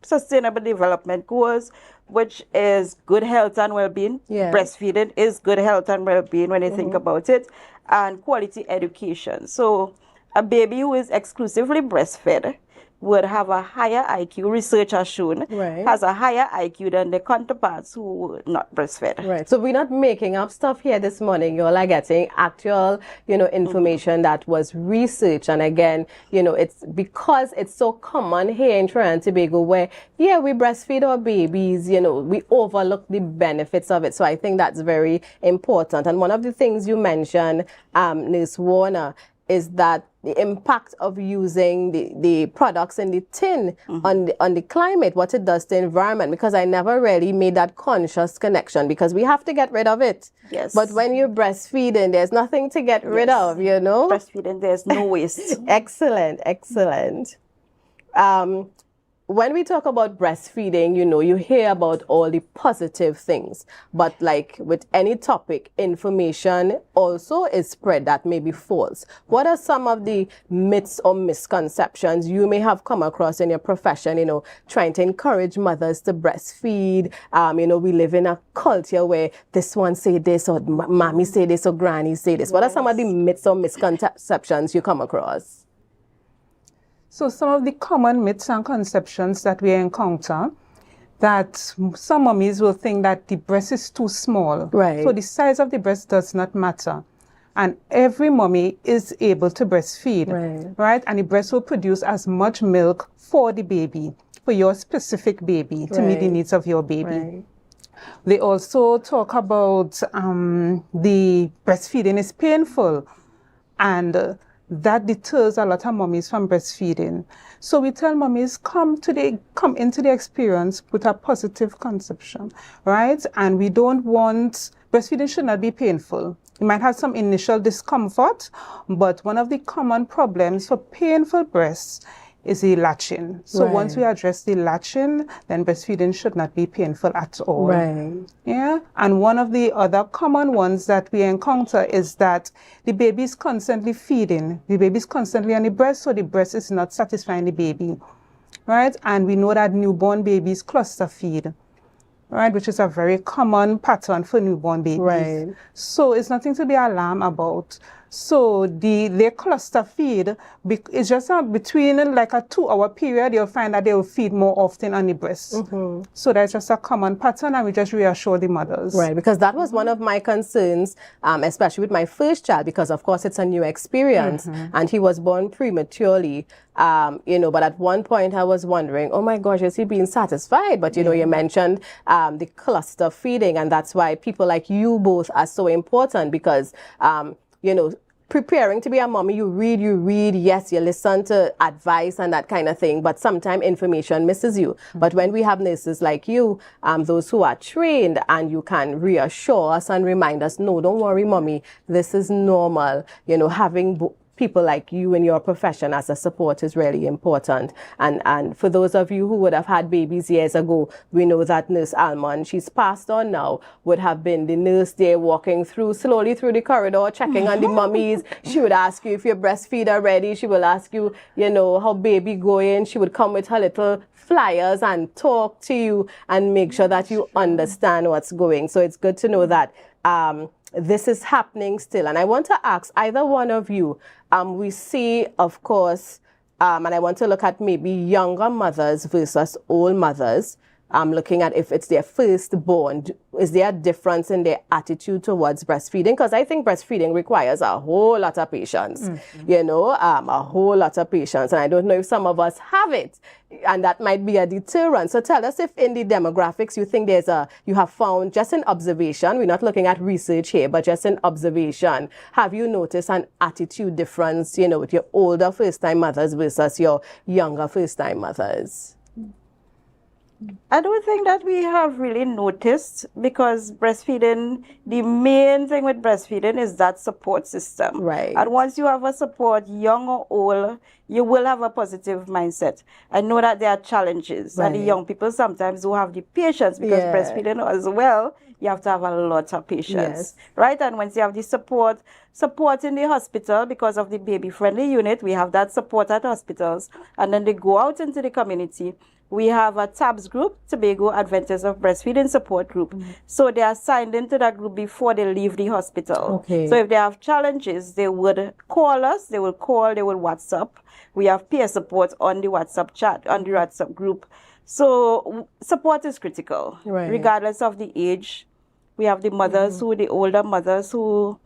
[SPEAKER 9] Sustainable Development Goals, which is good health and well-being. Breastfeeding is good health and well-being when you think about it, and quality education. So a baby who is exclusively breastfed would have a higher IQ, research has shown, has a higher IQ than the counterparts who were not breastfed.
[SPEAKER 3] Right. So we're not making up stuff here this morning. You all are getting actual, you know, information that was researched. And again, you know, it's because it's so common here in Trinidad and Tobago where, we breastfeed our babies, you know, we overlook the benefits of it. So I think that's very important. And one of the things you mentioned, Ms. Warner, is that the impact of using the products in the tin on the climate, what it does to the environment, because I never really made that conscious connection, because we have to get rid of it.
[SPEAKER 9] Yes.
[SPEAKER 3] But when you're breastfeeding, there's nothing to get rid of, you know?
[SPEAKER 9] Breastfeeding, there's no waste.
[SPEAKER 3] Excellent, excellent. When we talk about breastfeeding, you know, you hear about all the positive things, but like with any topic, information also is spread that may be false. What are some of the myths or misconceptions you may have come across in your profession, you know, trying to encourage mothers to breastfeed? You know, we live in a culture where this one say this, or mommy say this, or granny say this. What are some of the myths or misconceptions you come across?
[SPEAKER 8] So some of the common myths and conceptions that we encounter, that some mummies will think that the breast is too small.
[SPEAKER 3] Right.
[SPEAKER 8] So the size of the breast does not matter. And every mummy is able to breastfeed, right? And the breast will produce as much milk for the baby, for your specific baby, to meet the needs of your baby. They also talk about the breastfeeding is painful, and that deters a lot of mummies from breastfeeding. So we tell mummies, come into the experience with a positive conception, right? And we don't want, breastfeeding should not be painful. You might have some initial discomfort, but one of the common problems for painful breasts is the latching. So
[SPEAKER 3] Right.
[SPEAKER 8] once we address the latching, then breastfeeding should not be painful at all.
[SPEAKER 3] Right.
[SPEAKER 8] Yeah. And one of the other common ones that we encounter is that the baby is constantly feeding. The baby is constantly on the breast, so the breast is not satisfying the baby. Right? And we know that newborn babies cluster feed. Right, which is a very common pattern for newborn babies.
[SPEAKER 3] Right.
[SPEAKER 8] So it's nothing to be alarmed about. So they cluster feed. It's just between like a 2-hour period, you'll find that they will feed more often on the breast. So that's just a common pattern, and we just reassure the mothers.
[SPEAKER 3] Right, because that was one of my concerns, especially with my first child, because of course it's a new experience, and he was born prematurely. But at one point I was wondering, oh my gosh, is he being satisfied? But you mentioned the cluster feeding, and that's why people like you both are so important, because preparing to be a mommy, you read, yes, you listen to advice and that kind of thing, but sometimes information misses you. But when we have nurses like you, those who are trained, and you can reassure us and remind us, no, don't worry, mommy, this is normal. Having people like you in your profession as a support is really important. And for those of you who would have had babies years ago, we know that Nurse Almond, she's passed on now, would have been the nurse there walking slowly through the corridor, checking on the mummies. She would ask you if your breastfeed are ready. She will ask you, how baby going. She would come with her little flyers and talk to you and make sure that you understand what's going. So it's good to know that this is happening still. And I want to ask either one of you, we see, of course, and I want to look at maybe younger mothers versus old mothers. Looking at if it's their firstborn, is there a difference in their attitude towards breastfeeding? Because I think breastfeeding requires a whole lot of patience, a whole lot of patience. And I don't know if some of us have it, and that might be a deterrent. So tell us if in the demographics you think you have found, just in observation, we're not looking at research here, but just in observation, have you noticed an attitude difference, with your older first-time mothers versus your younger first-time mothers?
[SPEAKER 9] I don't think that we have really noticed, because breastfeeding, the main thing with breastfeeding is that support system.
[SPEAKER 3] Right.
[SPEAKER 9] And once you have a support, young or old, you will have a positive mindset. I know that there are challenges, and the young people sometimes don't have the patience, because breastfeeding as well, you have to have a lot of patience. Right? And once you have the support in the hospital, because of the baby-friendly unit, we have that support at hospitals, and then they go out into the community. We have a TABS group, Tobago Adventist of Breastfeeding Support Group. So they are signed into that group before they leave the hospital.
[SPEAKER 3] Okay.
[SPEAKER 9] So if they have challenges, they would call us, they will WhatsApp. We have peer support on the WhatsApp chat, on the WhatsApp group. So support is critical, regardless of the age. We have the mothers the older mothers who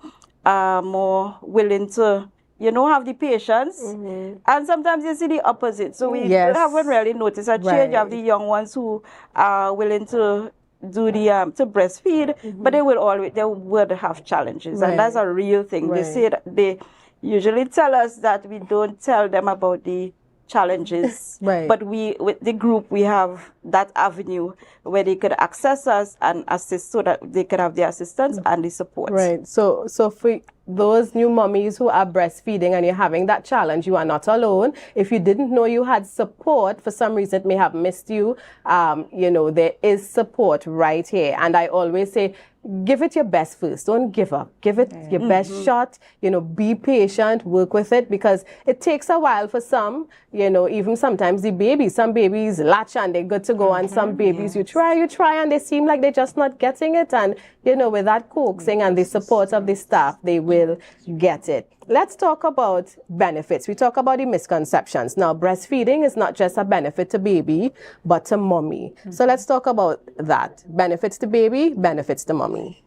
[SPEAKER 9] are more willing to have the patience. And sometimes you see the opposite. So we haven't really noticed a change. You have the young ones who are willing to do to breastfeed, but they would have challenges. And that's a real thing. They say that they usually tell us that we don't tell them about the challenges. But with the group, we have that avenue where they could access us and assist, so that they could have the assistance and the support.
[SPEAKER 3] Right. So for those new mommies who are breastfeeding and you're having that challenge, you are not alone. If you didn't know you had support, for some reason it may have missed you, there is support right here. And I always say, give it your best first. Don't give up. Give it your best shot. Be patient, work with it, because it takes a while for some, even sometimes some babies latch and they're good to go, and some babies you try and they seem like they're just not getting it. And, with that coaxing and the support of the staff, they will get it. Let's talk about benefits. We talk about the misconceptions. Now, breastfeeding is not just a benefit to baby, but to mommy. So let's talk about that. Benefits to baby, benefits to mommy.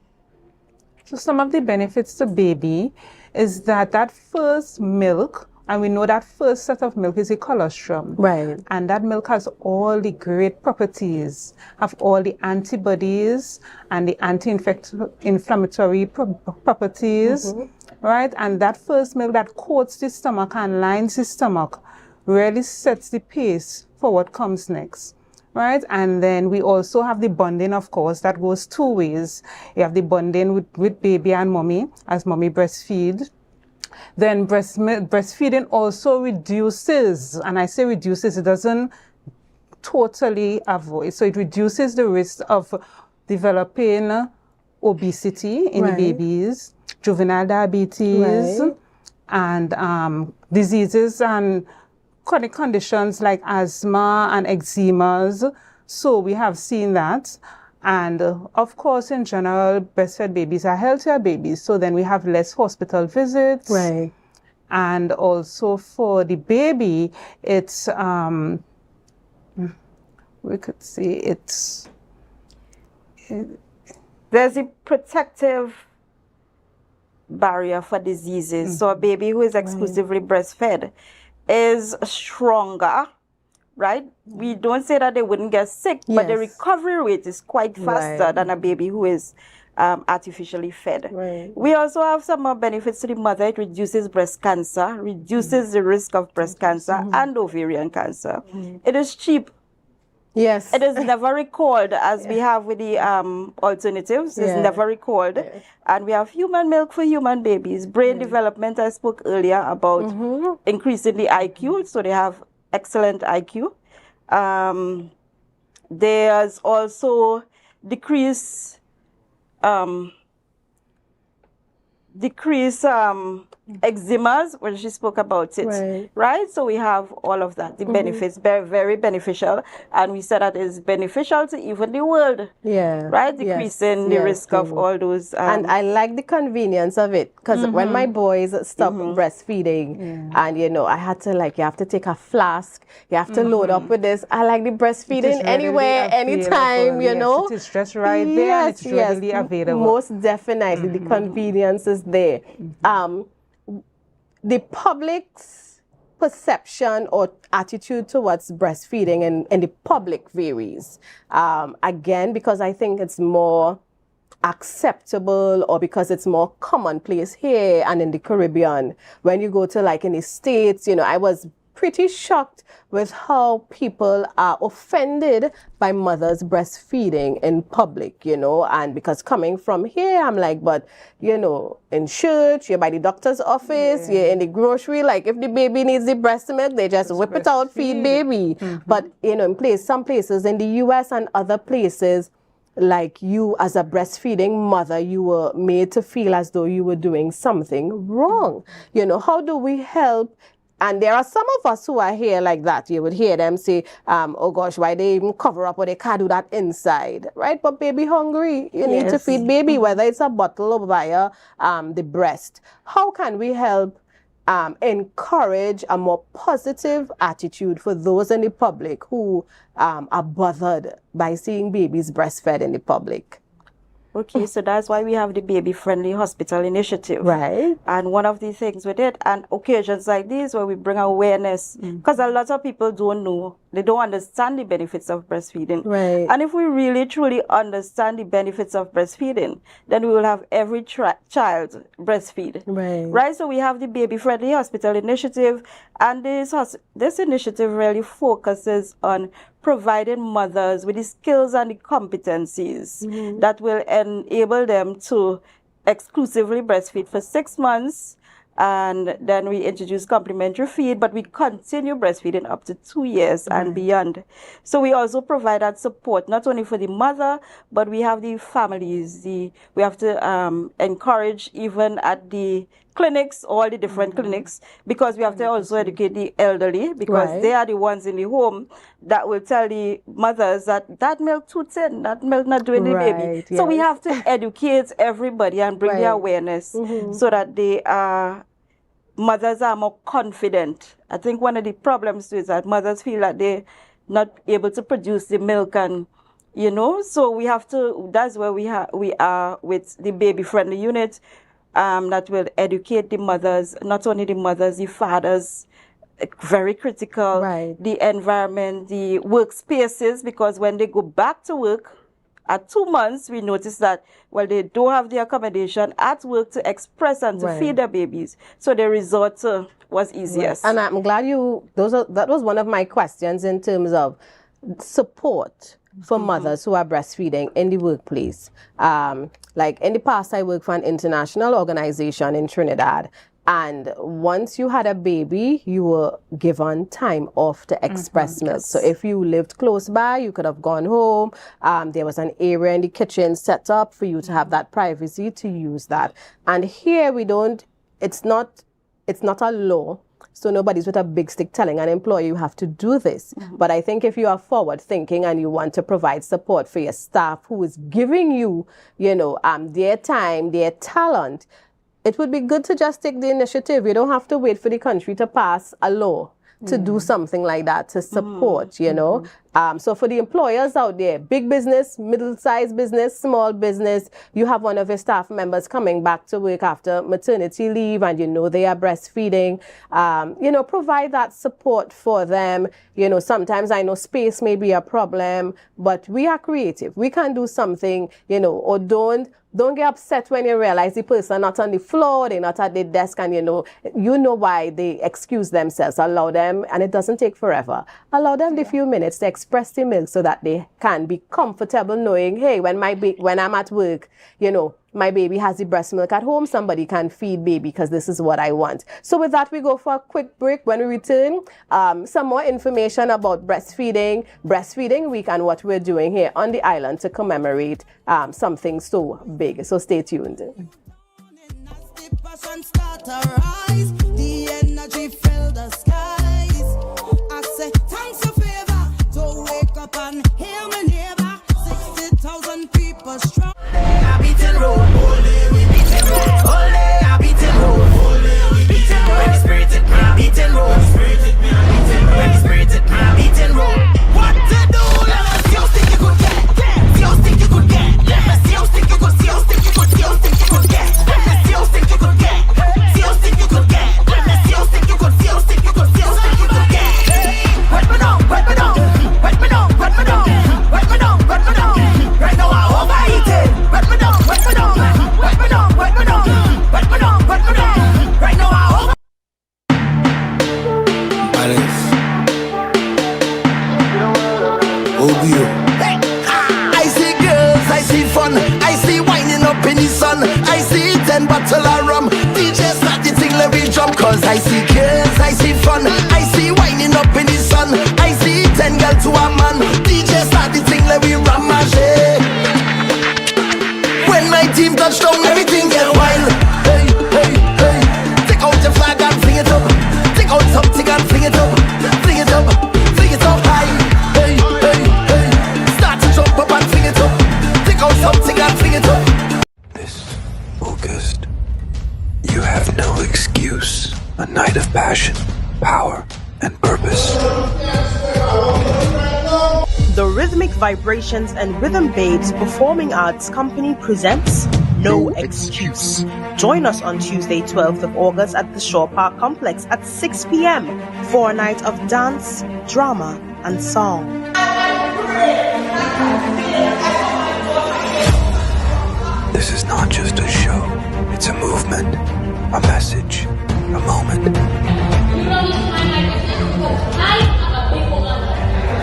[SPEAKER 8] So some of the benefits to baby is that first milk, and we know that first set of milk is the colostrum.
[SPEAKER 3] Right.
[SPEAKER 8] And that milk has all the great properties, have all the antibodies and the anti-inflammatory properties. Right? And that first milk that coats the stomach and lines the stomach really sets the pace for what comes next. Right? And then we also have the bonding, of course, that goes two ways. You have the bonding with baby and mommy, as mommy breastfeed. Then breastfeeding also reduces, and I say reduces, it doesn't totally avoid. So it reduces the risk of developing obesity in babies, juvenile diabetes, and diseases and chronic conditions like asthma and eczemas. So we have seen that. And of course, in general, breastfed babies are healthier babies. So then we have less hospital visits.
[SPEAKER 10] Right.
[SPEAKER 8] And also for the baby, it's, we could see it's...
[SPEAKER 9] There's a protective barrier for diseases. So a baby who is exclusively breastfed is stronger, right? We don't say that they wouldn't get sick, but the recovery rate is quite faster than a baby who is artificially fed. We also have some more benefits to the mother. It reduces breast cancer, reduces the risk of breast cancer and ovarian cancer. It is cheap.
[SPEAKER 10] Yes.
[SPEAKER 9] It is never recalled as we have with the alternatives. It's never recalled. And we have human milk for human babies. Brain development, I spoke earlier about increasing the IQ. So they have excellent IQ. There's also decrease eczemas, when she spoke about it, right? So we have all of that, the benefits, very, very beneficial. And we said that is beneficial to even the world, right? Decreasing the risk of all those.
[SPEAKER 10] And I like the convenience of it, because when my boys stopped breastfeeding, and you know, I had to you have to take a flask, you have to load up with this. I like the breastfeeding anywhere, anytime, you know.
[SPEAKER 8] It is just right there, and it's readily available.
[SPEAKER 10] Most definitely, the convenience is there. The public's perception or attitude towards breastfeeding in the public varies. Again, because I think it's more acceptable or because it's more commonplace here and in the Caribbean. When you go to in the States, you know, I was pretty shocked with how people are offended by mothers breastfeeding in public, you know, and because coming from here, I'm like, but, you know, in church, you're by the doctor's office, you're in the grocery, if the baby needs the breast milk, they just whip it out, feed baby. But, you know, some places in the US and other places, you as a breastfeeding mother, you were made to feel as though you were doing something wrong. You know, how do we help? And there are some of us who are here like that. You would hear them say, oh gosh, why they even cover up or they can't do that inside, right? But baby hungry, you need to feed baby, whether it's a bottle or via the breast. How can we help encourage a more positive attitude for those in the public who are bothered by seeing babies breastfed in the public?
[SPEAKER 9] Okay, so that's why we have the baby-friendly hospital initiative.
[SPEAKER 10] Right.
[SPEAKER 9] And one of the things we did, and occasions like these where we bring awareness, because a lot of people don't know, they don't understand the benefits of breastfeeding.
[SPEAKER 10] Right.
[SPEAKER 9] And if we really, truly understand the benefits of breastfeeding, then we will have every child breastfeed.
[SPEAKER 10] Right.
[SPEAKER 9] Right, so we have the baby-friendly hospital initiative, and this initiative really focuses on providing mothers with the skills and the competencies that will enable them to exclusively breastfeed for 6 months. And then we introduce complementary feed, but we continue breastfeeding up to 2 years and beyond. So we also provide that support, not only for the mother, but we have the families. We have to encourage even at the clinics, all the different clinics, because we have to also educate the elderly, because they are the ones in the home that will tell the mothers that milk too thin, that milk not doing the baby. So we have to educate everybody and bring the awareness so that mothers are more confident. I think one of the problems is that mothers feel that they're not able to produce the milk, and you know, so we have to, that's where we are with the baby-friendly unit. That will educate the mothers, not only the mothers, the fathers, very critical, the environment, the workspaces, because when they go back to work at 2 months, we notice that, well, they don't have the accommodation at work to express and to feed their babies. So the resort was easiest.
[SPEAKER 10] And I'm glad that was one of my questions in terms of support for mothers who are breastfeeding in the workplace. In the past, I worked for an international organization in Trinidad, And once you had a baby, you were given time off to express milk. So if you lived close by, you could have gone home. There was an area in the kitchen set up for you to have that privacy to use that. And here we don't, it's not a law. So nobody's with a big stick telling an employee you have to do this. But I think if you are forward thinking and you want to provide support for your staff who is giving you, their time, their talent, it would be good to just take the initiative. You don't have to wait for the country to pass a law to do something like that, to support, So for the employers out there, big business, middle-sized business, small business, you have one of your staff members coming back to work after maternity leave and they are breastfeeding, provide that support for them. Sometimes I know space may be a problem, but we are creative. We can do something, or don't get upset when you realize the person not on the floor, they're not at the desk, and you know why they excuse themselves. Allow them, and it doesn't take forever. Allow them the few minutes to express the milk so that they can be comfortable knowing, hey, when I'm at work, my baby has the breast milk at home, somebody can feed baby because this is what I want. So with that, we go for a quick break. When we return, some more information about breastfeeding week, and what we're doing here on the island to commemorate something so big. So stay tuned.
[SPEAKER 11] The energy fill the skies. I say thanks a favor to wake up and hear my neighbor. 60,000 people strong. I beat and roll, all day we beat and roll, all day I beat and roll, all day we beat and roll. When the spirit it, I beat and roll, spirit it, I beat and roll. When the spirit it, I beat and roll. What to do? Let me see how stick you could get, see how stick you could get. Let me see how stick you could, see how stick you could, see how stick you could get. Let me see how stick you could get, see how stick you could get. Let me see how stick you could, see how stick you could, see how stick you could get. Wet me down, wet me down, wet me down, wet me down, wet me down, wet me down. Right now I overeat it. Wet me down, wet me down, wet me down, wet me down, wet me down, wet me down. Right now I over.
[SPEAKER 12] Alice. Obio. I see girls, I see fun, I see winding up in the sun, I see 10 bottle of rum. DJ start the thing, let me jump. Cause I see girls, I see fun, I see winding up in the sun, I see 10 girls to a man. DJ start the thing, let me ramage. When my team touch down, everything get wild. Hey, hey, hey. Take out your flag and fling it up. Take out something and fling it up. Fling it up, fling it up high. Hey, hey, hey. Start to jump up and fling it up. Take out something and fling it up.
[SPEAKER 13] This August, you have no excuse. A night of passion, power, and purpose.
[SPEAKER 14] The Rhythmic Vibrations and Rhythm Babes Performing Arts Company presents No Excuse. Join us on Tuesday, 12th of August at the Shore Park Complex at 6 p.m. for a night of dance, drama, and song.
[SPEAKER 13] This is not just a show. It's a movement, a message, a moment.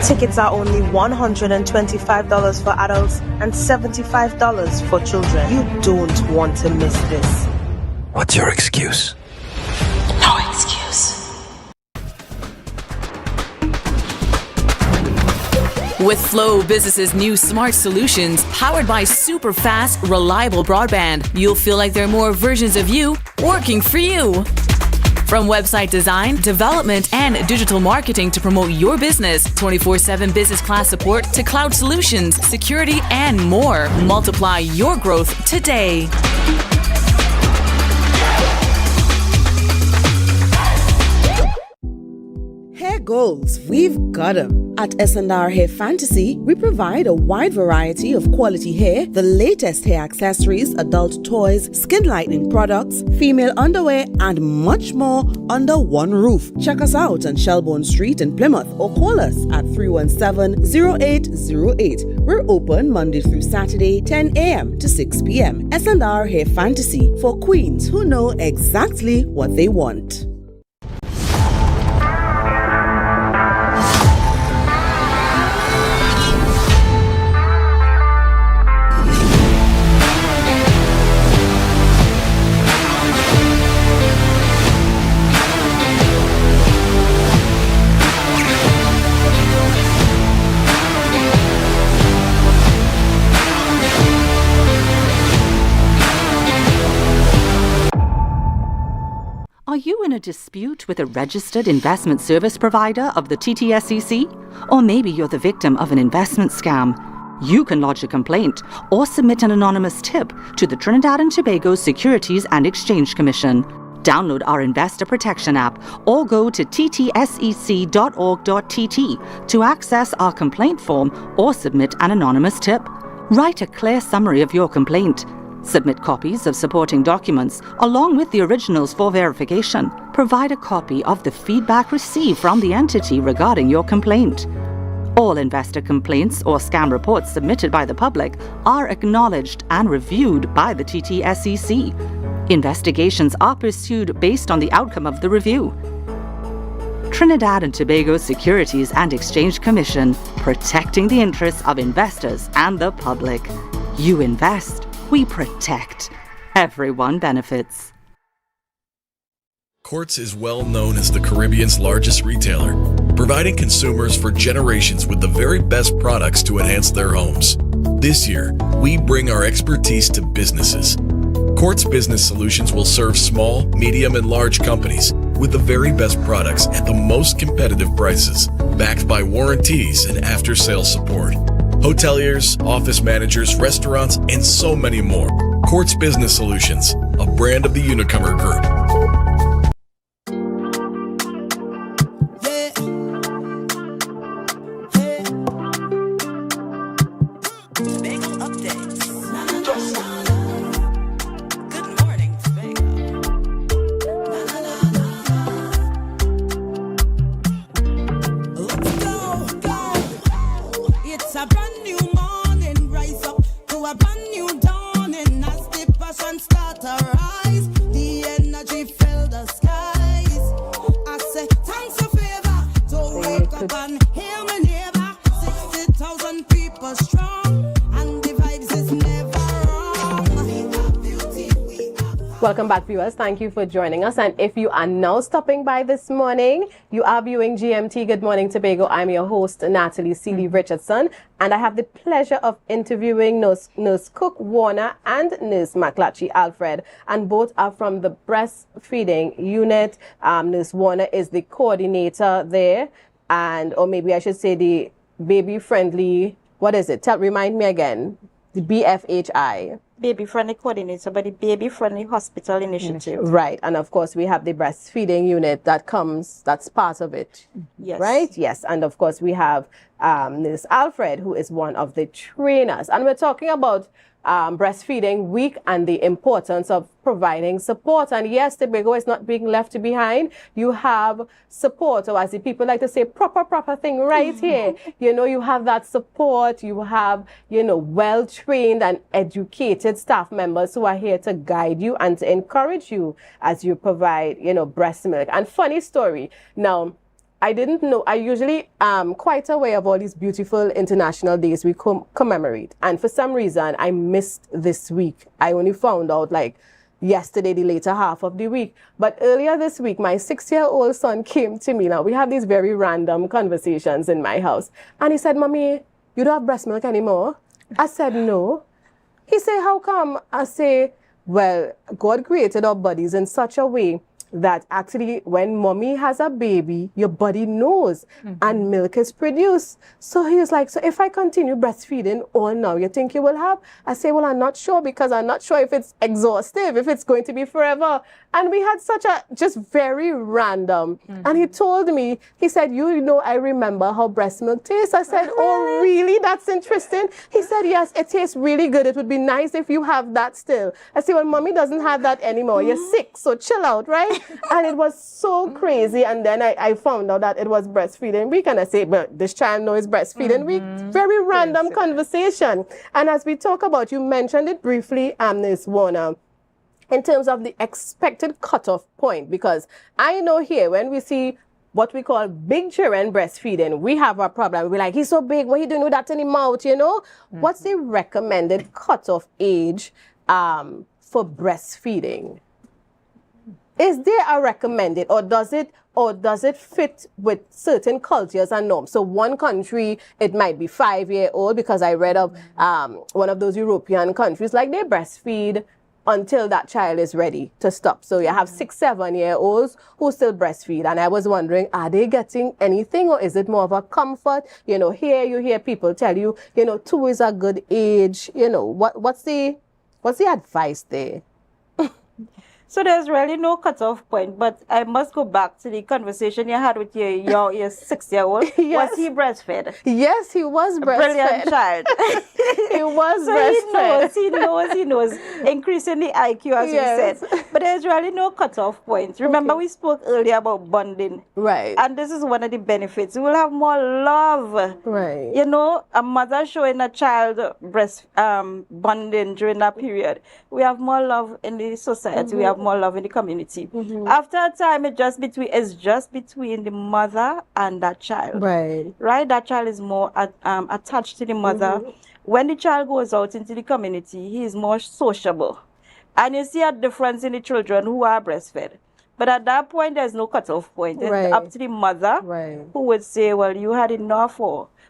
[SPEAKER 14] Tickets are only $125 for adults and $75 for children. You don't want to miss this.
[SPEAKER 13] What's your excuse?
[SPEAKER 14] No excuse.
[SPEAKER 15] With Flow Business's new smart solutions, powered by super fast, reliable broadband, you'll feel like there are more versions of you working for you. From website design, development, and digital marketing to promote your business, 24/7 business class support to cloud solutions, security, and more. Multiply your growth today.
[SPEAKER 16] Hair goals, we've got them. At S&R Hair Fantasy, we provide a wide variety of quality hair, the latest hair accessories, adult toys, skin lightening products, female underwear, and much more under one roof. Check us out on Shelbourne Street in Plymouth or call us at 317-0808. We're open Monday through Saturday, 10 a.m. to 6 p.m. S&R Hair Fantasy for queens who know exactly what they want.
[SPEAKER 2] dispute with a registered investment service provider of the TTSEC? Or maybe you're the victim of an investment scam. You can lodge a complaint or submit an anonymous tip to the Trinidad and Tobago Securities and Exchange Commission. Download our Investor Protection app or go to ttsec.org.tt to access our complaint form or submit an anonymous tip. Write a clear summary of your complaint. Submit copies of supporting documents along with the originals for verification. Provide a copy of the feedback received from the entity regarding your complaint. All investor complaints or scam reports submitted by the public are acknowledged and reviewed by the TTSEC. Investigations are pursued based on the outcome of the review. Trinidad and Tobago Securities and Exchange Commission, protecting the interests of investors and the public. You invest, we protect. Everyone benefits.
[SPEAKER 17] Quartz is well known as the Caribbean's largest retailer, providing consumers for generations with the very best products to enhance their homes. This year, we bring our expertise to businesses. Quartz Business Solutions will serve small, medium, and large companies with the very best products at the most competitive prices, backed by warranties and after-sales support. Hoteliers, office managers, restaurants, and so many more. Quartz Business Solutions, a brand of the Unicomer Group.
[SPEAKER 10] Welcome back, viewers. Thank you for joining us. And if you are now stopping by this morning, you are viewing GMT Good Morning Tobago. I'm your host, Natalie Seeley Richardson, and I have the pleasure of interviewing Nurse Cook Warner and Nurse McClatchy Alfred, and both are from the breastfeeding unit. Nurse Warner is the coordinator there, or maybe I should say the baby-friendly, what is it? Remind me again. The BFHI.
[SPEAKER 9] Baby-friendly coordinator by the Baby-Friendly Hospital Initiative.
[SPEAKER 10] Right, and of course we have the breastfeeding unit that's part of it.
[SPEAKER 9] Yes.
[SPEAKER 10] Right? Yes, and of course we have Nurse Alfred, who is one of the trainers. And we're talking about Breastfeeding Week and the importance of providing support. And yes, Tobago is not being left behind. You have support, or as the people like to say, proper thing right here. You have that support. You have, well-trained and educated staff members who are here to guide you and to encourage you as you provide, breast milk. And funny story. Now, I didn't know. I usually am quite aware of all these beautiful international days we commemorate. And for some reason, I missed this week. I only found out yesterday, the later half of the week. But earlier this week, my 6-year-old son came to me. Now, we have these very random conversations in my house. And he said, "Mommy, you don't have breast milk anymore?" I said, "No." He said, "How come?" I say, "Well, God created our bodies in such a way that actually when mommy has a baby, your body knows and milk is produced." So he was like, "So if I continue breastfeeding all now, you think you will have?" I say, "Well, I'm not sure, because I'm not sure if it's exhaustive, if it's going to be forever." And we had such a just very random. And he told me, he said, I remember how breast milk tastes." I said, "Oh, really? That's interesting." He said, "Yes, it tastes really good. It would be nice if you have that still." I said, "Well, mommy doesn't have that anymore. You're sick, so chill out, right?" And it was so crazy. And then I found out that it was breastfeeding week. And I say, "But this child knows breastfeeding week." Very random conversation. And as we talk about, you mentioned it briefly, Ms. Warner, in terms of the expected cutoff point, because I know here when we see what we call big children breastfeeding, we have a problem. We're like, "He's so big, what are you doing with that in his mouth?" What's the recommended cutoff age for breastfeeding? Is there a recommended, or does it fit with certain cultures and norms? So one country, it might be 5-year-old, because I read of one of those European countries, like they breastfeed until that child is ready to stop. So you have 6-7-year-olds who still breastfeed. And I was wondering, are they getting anything, or is it more of a comfort? You know, here you hear people tell you, you know, 2 is a good age. You know, what's the advice there?
[SPEAKER 9] So there's really no cutoff point, but I must go back to the conversation you had with your 6-year-old.
[SPEAKER 10] Yes.
[SPEAKER 9] Was he breastfed?
[SPEAKER 10] Yes, he was breastfed.
[SPEAKER 9] Brilliant child.
[SPEAKER 10] He was
[SPEAKER 9] so
[SPEAKER 10] breastfed.
[SPEAKER 9] he knows. Increasing the IQ, as
[SPEAKER 10] Yes.
[SPEAKER 9] we said. But there's really no cutoff point. Remember, we spoke earlier about bonding.
[SPEAKER 10] Right.
[SPEAKER 9] And this is one of the benefits. We will have more love.
[SPEAKER 10] Right.
[SPEAKER 9] You know, a mother showing a child bonding during that period. We have more love in the society. We have more love in the community. After a time, it's just between the mother and that child. Right? That child is more attached to the mother. When the child goes out into the community, he is more sociable. And you see a difference in the children who are breastfed. But at that point, there's no cutoff point. It's up to the mother who would say, well, you had enough.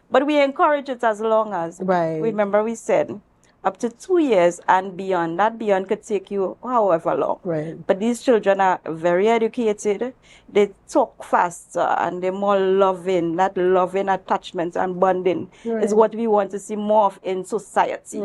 [SPEAKER 9] But we encourage it as long as, remember we said, up to 2 years and beyond. That beyond could take you however long. But these children are very educated. They talk faster and they're more loving. That loving attachment and bonding is what we want to see more of in society.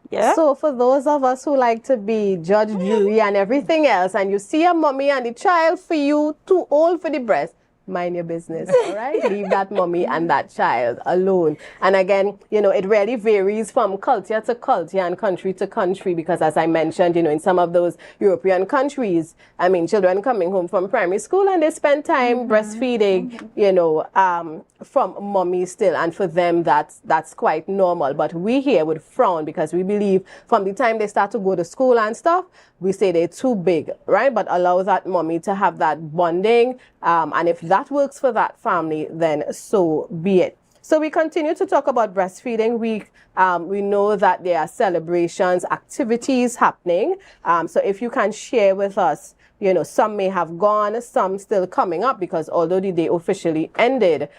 [SPEAKER 9] Yeah?
[SPEAKER 10] So for those of us who like to be judge, jury, and everything else, and you see a mommy and the child for you too old for the breast, mind your business, all right? Leave that mommy and that child alone. And again, you know, it really varies from culture to culture and country to country, because as I mentioned, you know, in some of those European countries, I mean, children coming home from primary school and they spend time breastfeeding, you know, from mommy still. And for them, that's quite normal. But we here would frown, because we believe from the time they start to go to school and stuff, we say they're too big, right? But allow that mommy to have that bonding. And if that works for that family, then so be it. So we continue to talk about Breastfeeding Week. We know that there are celebrations, activities happening. So if you can share with us, you know, some may have gone, some still coming up, because although the day officially ended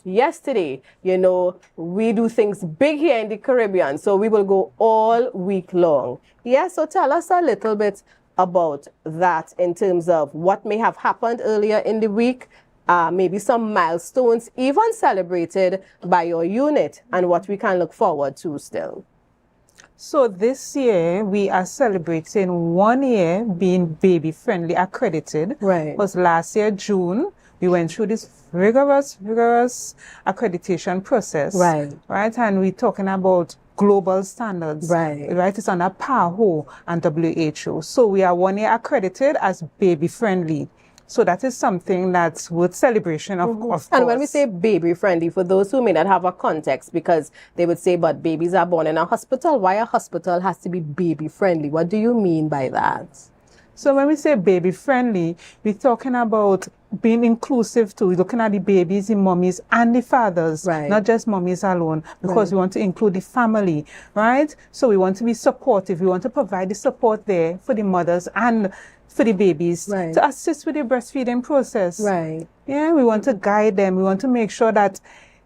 [SPEAKER 10] yesterday, you know, we do things big here in the Caribbean. So we will go all week long. Yeah, so tell us a little bit about that in terms of what may have happened earlier in the week, maybe some milestones even celebrated by your unit, and what we can look forward to still.
[SPEAKER 8] So this year we are celebrating 1 year being baby friendly accredited. It was last year, June. We went through this rigorous accreditation process. Right? And we're talking about global standards. Right? It's under PAHO and WHO. So we are 1 year accredited as baby friendly. So that is something that's worth celebration, of course.
[SPEAKER 10] And when we say baby friendly, for those who may not have a context, because they would say, but babies are born in a hospital, why a hospital has to be baby friendly? What do you mean by that?
[SPEAKER 8] So when we say baby friendly, we're talking about being inclusive too. We're looking at the babies, the mummies, and the fathers, not just mummies alone, because we want to include the family, right? So we want to be supportive. We want to provide the support there for the mothers and for the babies to assist with the breastfeeding process. Yeah, we want to guide them. We want to make sure that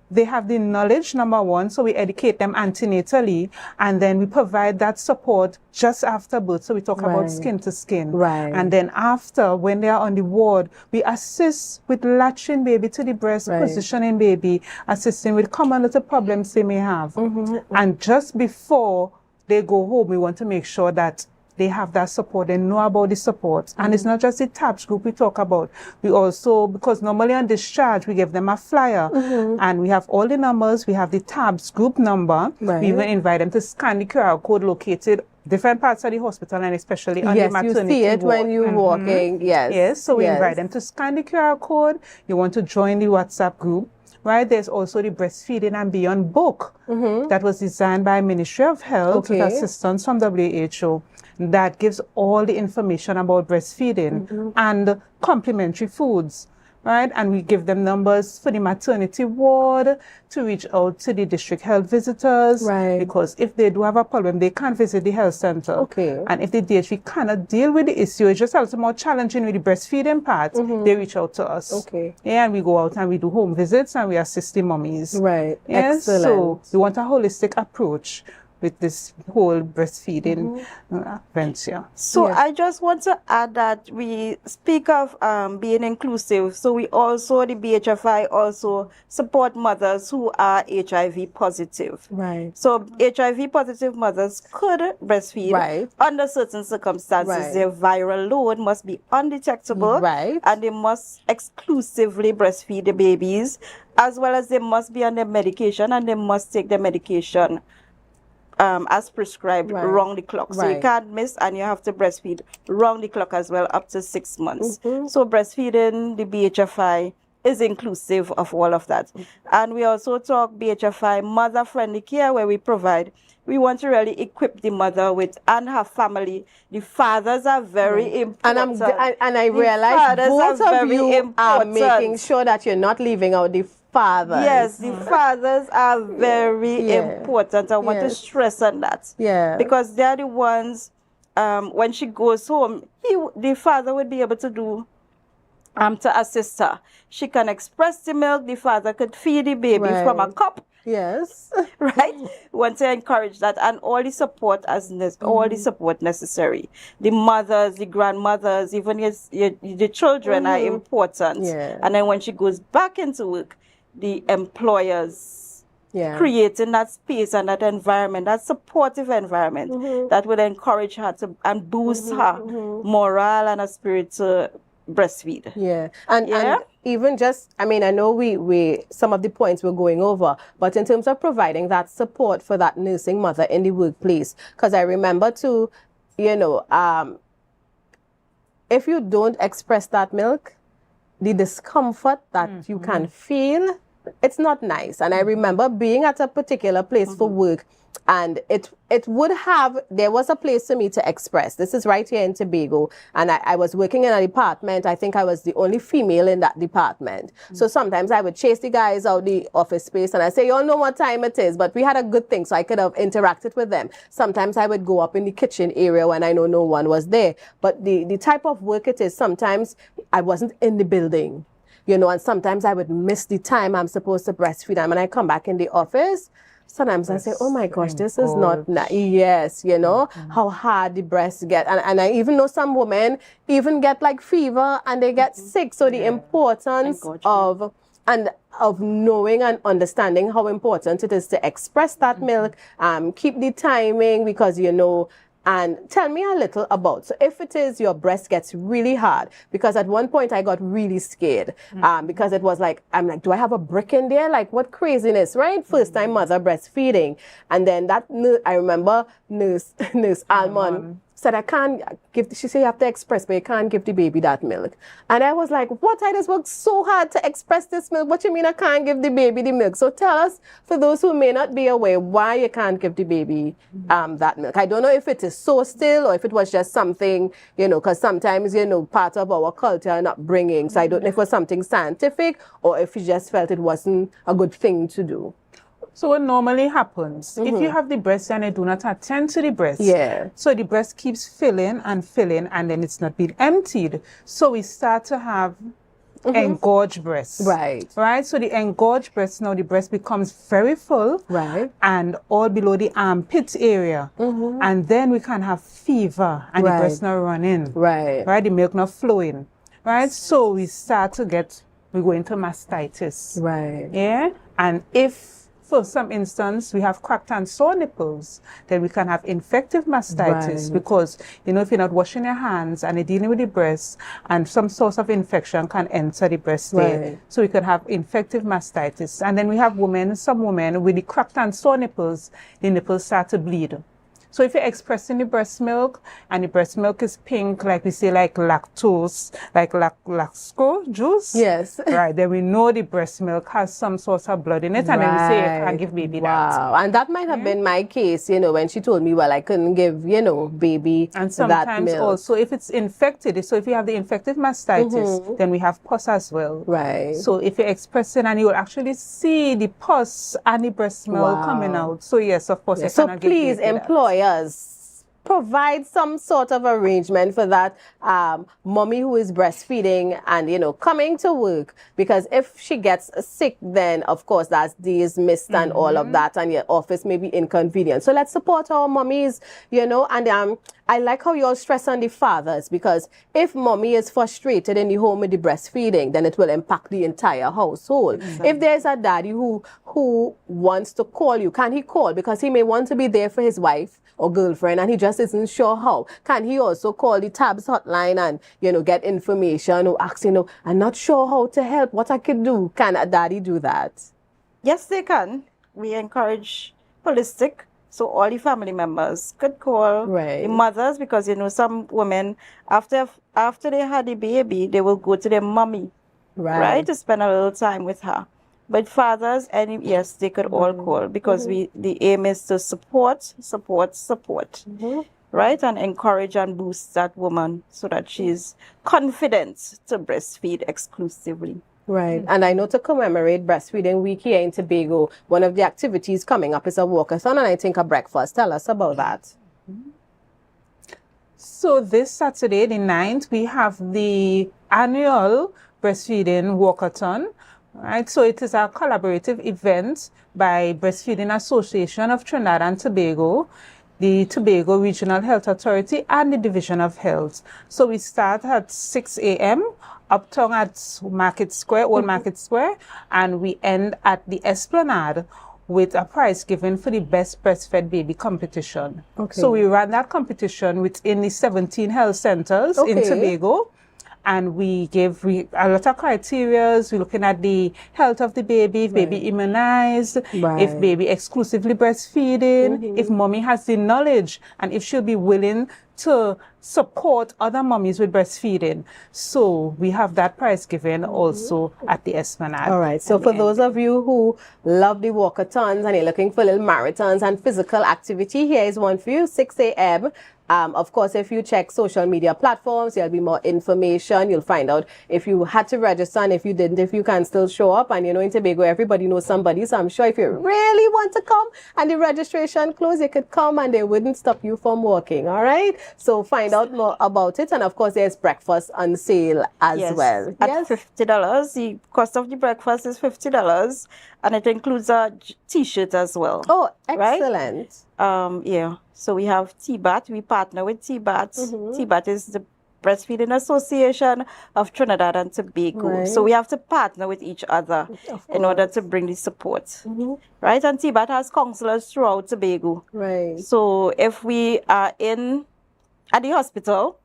[SPEAKER 8] they have the knowledge, number one, so we educate them antenatally, and then we provide that support just after birth. So we talk about skin to skin. And then after, when they are on the ward, we assist with latching baby to the breast, positioning baby, assisting with common little problems they may have. And just before they go home, we want to make sure that they have that support, they know about the support. And it's not just the TAPS group we talk about. We also, because normally on discharge, we give them a flyer. And we have all the numbers. We have the TAPS group number. We even invite them to scan the QR code located different parts of the hospital, and especially on the maternity
[SPEAKER 10] you see it
[SPEAKER 8] ward.
[SPEAKER 10] when you're walking.
[SPEAKER 8] Yes, so we invite them to scan the QR code. You want to join the WhatsApp group. Right, there's also the Breastfeeding and Beyond book that was designed by Ministry of Health with assistance from WHO. That gives all the information about breastfeeding and complementary foods, right? And we give them numbers for the maternity ward to reach out to the district health visitors, because if they do have a problem, they can't visit the health center. And if the DHV cannot deal with the issue, it's just a little more challenging with the breastfeeding part, they reach out to us. Yeah, and we go out and we do home visits and we assist the mummies.
[SPEAKER 10] Excellent.
[SPEAKER 8] So we want a holistic approach. with this whole breastfeeding venture.
[SPEAKER 9] So I just want to add that we speak of being inclusive. So we also, the BHFI also support mothers who are HIV positive.
[SPEAKER 10] Right.
[SPEAKER 9] So HIV positive mothers could breastfeed under certain circumstances.
[SPEAKER 10] Right.
[SPEAKER 9] Their viral load must be undetectable, and they must exclusively breastfeed the babies, as well as they must be on their medication, and they must take their medication as prescribed round the clock. So you can't miss, and you have to breastfeed round the clock as well, up to 6 months. So breastfeeding, the BHFI, is inclusive of all of that. And we also talk BHFI mother-friendly care, where we want to really equip the mother with, and her family. The fathers are very important.
[SPEAKER 10] And I realize both of you are making sure that you're not leaving out the fathers.
[SPEAKER 9] Yes, the fathers are very important. I want to stress on that.
[SPEAKER 10] Yeah.
[SPEAKER 9] Because they're the ones, when she goes home, the father would be able to do, to assist her. She can express the milk, the father could feed the baby from a cup.
[SPEAKER 10] Yes.
[SPEAKER 9] Right? We want to encourage that, and all the support all the support necessary. The mothers, the grandmothers, even the children are important. And then when she goes back into work, the employers creating that space and that environment, that supportive environment that would encourage her to and boost her morale and her spirit to breastfeed.
[SPEAKER 10] And even just, I mean, I know we some of the points we're going over, but in terms of providing that support for that nursing mother in the workplace, because I remember too, you know, if you don't express that milk, the discomfort that you can feel, it's not nice. And I remember being at a particular place for work, and there was a place for me to express. This is right here in Tobago, and I was working in a department. I think I was the only female in that department. So sometimes I would chase the guys out the office space, and I say, y'all know what time it is, but we had a good thing, so I could have interacted with them. Sometimes I would go up in the kitchen area when I know no one was there. But the type of work it is, sometimes I wasn't in the building, you know, and sometimes I would miss the time I'm supposed to breastfeed. And when I come back in the office, sometimes I say, oh my gosh, this is not nice. Yes, you know, how hard the breasts get. And I even know some women even get like fever and they get sick. So the importance of knowing and understanding how important it is to express that milk, keep the timing, because, you know, and tell me a little about, so if it is your breast gets really hard, because at one point I got really scared, because it was like, I'm like, do I have a brick in there? Like, what craziness, right? First time mother breastfeeding. And then that, I remember nurse Almond said, I can't give, she said, you have to express, but you can't give the baby that milk. And I was like, what? I just worked so hard to express this milk. What you mean I can't give the baby the milk? So tell us, for those who may not be aware, why you can't give the baby that milk. I don't know if it is so still or if it was just something, you know, because sometimes, you know, part of our culture and upbringing. So I don't know if it was something scientific or if you just felt it wasn't a good thing to do.
[SPEAKER 8] So what normally happens, if you have the breast and you do not attend to the breast, so the breast keeps filling and filling, and then it's not being emptied. So we start to have engorged breasts. Right? So the engorged breast, now the breast becomes very full. And all below the armpit area. And then we can have fever and the breast not running. Right? The milk not flowing. Right? So we start to we go into mastitis. Yeah? And if for some instance, we have cracked and sore nipples, then we can have infective mastitis because, you know, if you're not washing your hands and you're dealing with the breast, and some source of infection can enter the breast there. So we could have infective mastitis. And then we have some women with the cracked and sore nipples, the nipples start to bleed. So if you're expressing the breast milk and the breast milk is pink, like we say, like lactose, like laxco juice. Right, then we know the breast milk has some sort of blood in it, and then we say you can't give baby that.
[SPEAKER 10] And that might have been my case, you know, when she told me, well, I couldn't give, you know, baby
[SPEAKER 8] and sometimes
[SPEAKER 10] that milk.
[SPEAKER 8] Also, if it's infected, so if you have the infective mastitis, then we have pus as well. So if you're expressing, and you will actually see the pus and the breast milk coming out. So yes, of course, you
[SPEAKER 10] so
[SPEAKER 8] cannot
[SPEAKER 10] please,
[SPEAKER 8] give baby
[SPEAKER 10] employers, provide some sort of arrangement for that mommy who is breastfeeding and, you know, coming to work, because if she gets sick, then of course that's days missed and all of that, and your office may be inconvenient. So let's support our mommies, you know. And I like how you all stress on the fathers, because if mommy is frustrated in the home with the breastfeeding, then it will impact the entire household. If there's a daddy who wants to call you, can he call? Because he may want to be there for his wife or girlfriend and he just isn't sure how. Can he also call the TABS hotline and, you know, get information or ask, you know, I'm not sure how to help, what I could do? Can a daddy do that?
[SPEAKER 9] Yes, they can. We encourage holistic. So all the family members could call the mothers, because, you know, some women, after they had the baby, they will go to their mommy, right, to spend a little time with her. But fathers, and yes, they could all call, because the aim is to support, right, and encourage and boost that woman so that she's confident to breastfeed exclusively.
[SPEAKER 10] Right. And I know to commemorate Breastfeeding Week here in Tobago, one of the activities coming up is a walkathon and I think a breakfast. Tell us about that.
[SPEAKER 8] So this Saturday, the 9th, we have the annual Breastfeeding Walkathon. Right, so it is a collaborative event by Breastfeeding Association of Trinidad and Tobago, the Tobago Regional Health Authority, and the Division of Health. So we start at 6 a.m. uptown at Market Square, Old Market Square, and we end at the Esplanade with a prize given for the best breastfed baby competition. So we ran that competition within the 17 health centers in Tobago. And we give a lot of criteria. We're looking at the health of the baby, if baby immunized, if baby exclusively breastfeeding, if mommy has the knowledge, and if she'll be willing to support other mommies with breastfeeding. So we have that prize given also at the Esplanade.
[SPEAKER 10] All right. So for those of you who love the walkathons and you're looking for little marathons and physical activity, here is one for you, 6 a.m. Of course, if you check social media platforms, there'll be more information. You'll find out if you had to register, and if you didn't, if you can still show up. And, you know, in Tobago, everybody knows somebody. So I'm sure if you really want to come and the registration closed, you could come and they wouldn't stop you from walking. All right. So find out more about it. And of course, there's breakfast on sale as well.
[SPEAKER 9] At $50. The cost of the breakfast is $50. And it includes a t-shirt as well.
[SPEAKER 10] Oh, excellent.
[SPEAKER 9] Right? Yeah. So we have TBAT. We partner with TBAT. TBAT is the Breastfeeding Association of Trinidad and Tobago. So we have to partner with each other in order to bring the support. Right? And TBAT has counselors throughout Tobago. So if we are at the hospital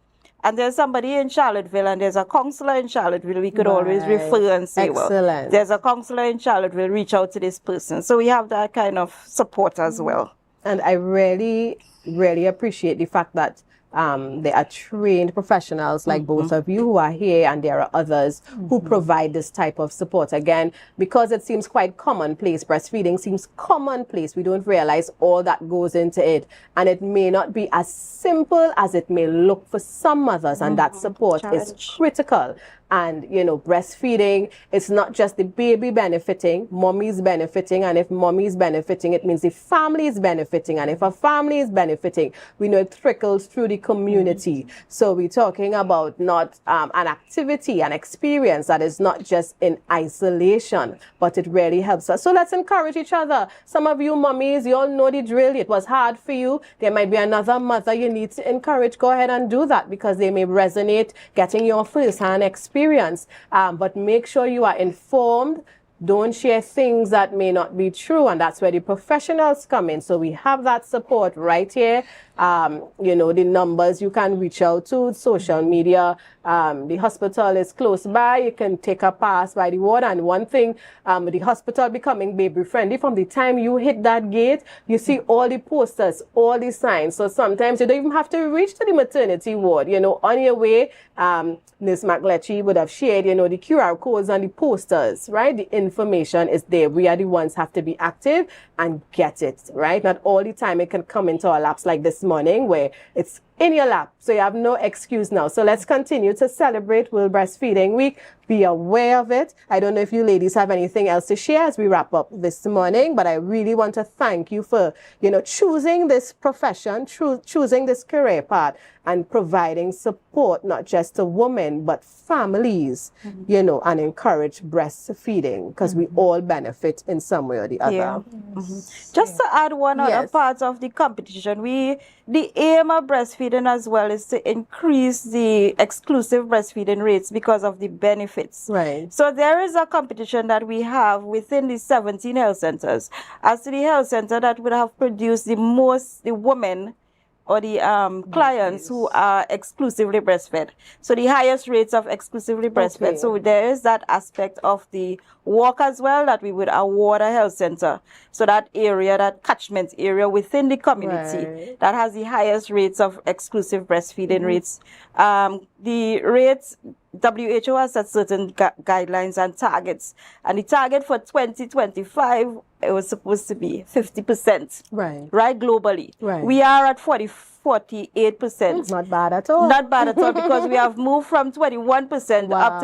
[SPEAKER 9] and there's somebody in Charlottesville and there's a counselor in Charlottesville, we could always refer and say, well, there's a counselor in Charlottesville, reach out to this person. So we have that kind of support as well.
[SPEAKER 10] And I really, really appreciate the fact that there are trained professionals like both of you who are here, and there are others who provide this type of support. Again, because it seems quite commonplace, breastfeeding seems commonplace, we don't realize all that goes into it. And it may not be as simple as it may look for some mothers, and that support is critical. And, you know, breastfeeding, it's not just the baby benefiting, mommy's benefiting. And if mommy's benefiting, it means the family is benefiting. And if a family is benefiting, we know it trickles through the community. So we're talking about not an activity, an experience that is not just in isolation, but it really helps us. So let's encourage each other. Some of you mommies, you all know the drill. It was hard for you. There might be another mother you need to encourage. Go ahead and do that, because they may resonate getting your first-hand experience. But make sure you are informed. Don't share things that may not be true, and that's where the professionals come in. So we have that support right here. You know, the numbers you can reach out to, social media. The hospital is close by. You can take a pass by the ward. And one thing, the hospital becoming baby friendly, from the time you hit that gate, you see all the posters, all the signs. So sometimes you don't even have to reach to the maternity ward. You know, on your way, Ms. McLetchie would have shared, you know, the QR codes and the posters, right? The information is there. We are the ones have to be active and get it, right? Not all the time it can come into our laps like this morning, where it's in your lap. So you have no excuse now. So let's continue to celebrate World Breastfeeding Week. Be aware of it. I don't know if you ladies have anything else to share as we wrap up this morning, but I really want to thank you for, choosing this profession, choosing this career path, and providing support, not just to women, but families, and encourage breastfeeding, because we all benefit in some way or the other.
[SPEAKER 9] Yeah. Just to add one other part of the competition, the aim of breastfeeding as well is to increase the exclusive breastfeeding rates because of the benefits.
[SPEAKER 10] Right.
[SPEAKER 9] So there is a competition that we have within the 17 health centers. As to the health center that would have produced the women or the clients who are exclusively breastfed. So the highest rates of exclusively breastfed.
[SPEAKER 10] Okay.
[SPEAKER 9] So there is that aspect of the work as well that we would award a health center. So that area, that catchment area within the community that has the highest rates of exclusive breastfeeding rates. The rates, WHO has set certain guidelines and targets. And the target for 2025, it was supposed to be 50%. Right, globally.
[SPEAKER 10] Right.
[SPEAKER 9] We are at 48%.
[SPEAKER 10] Not bad at all.
[SPEAKER 9] Not bad at all, because we have moved from 21% up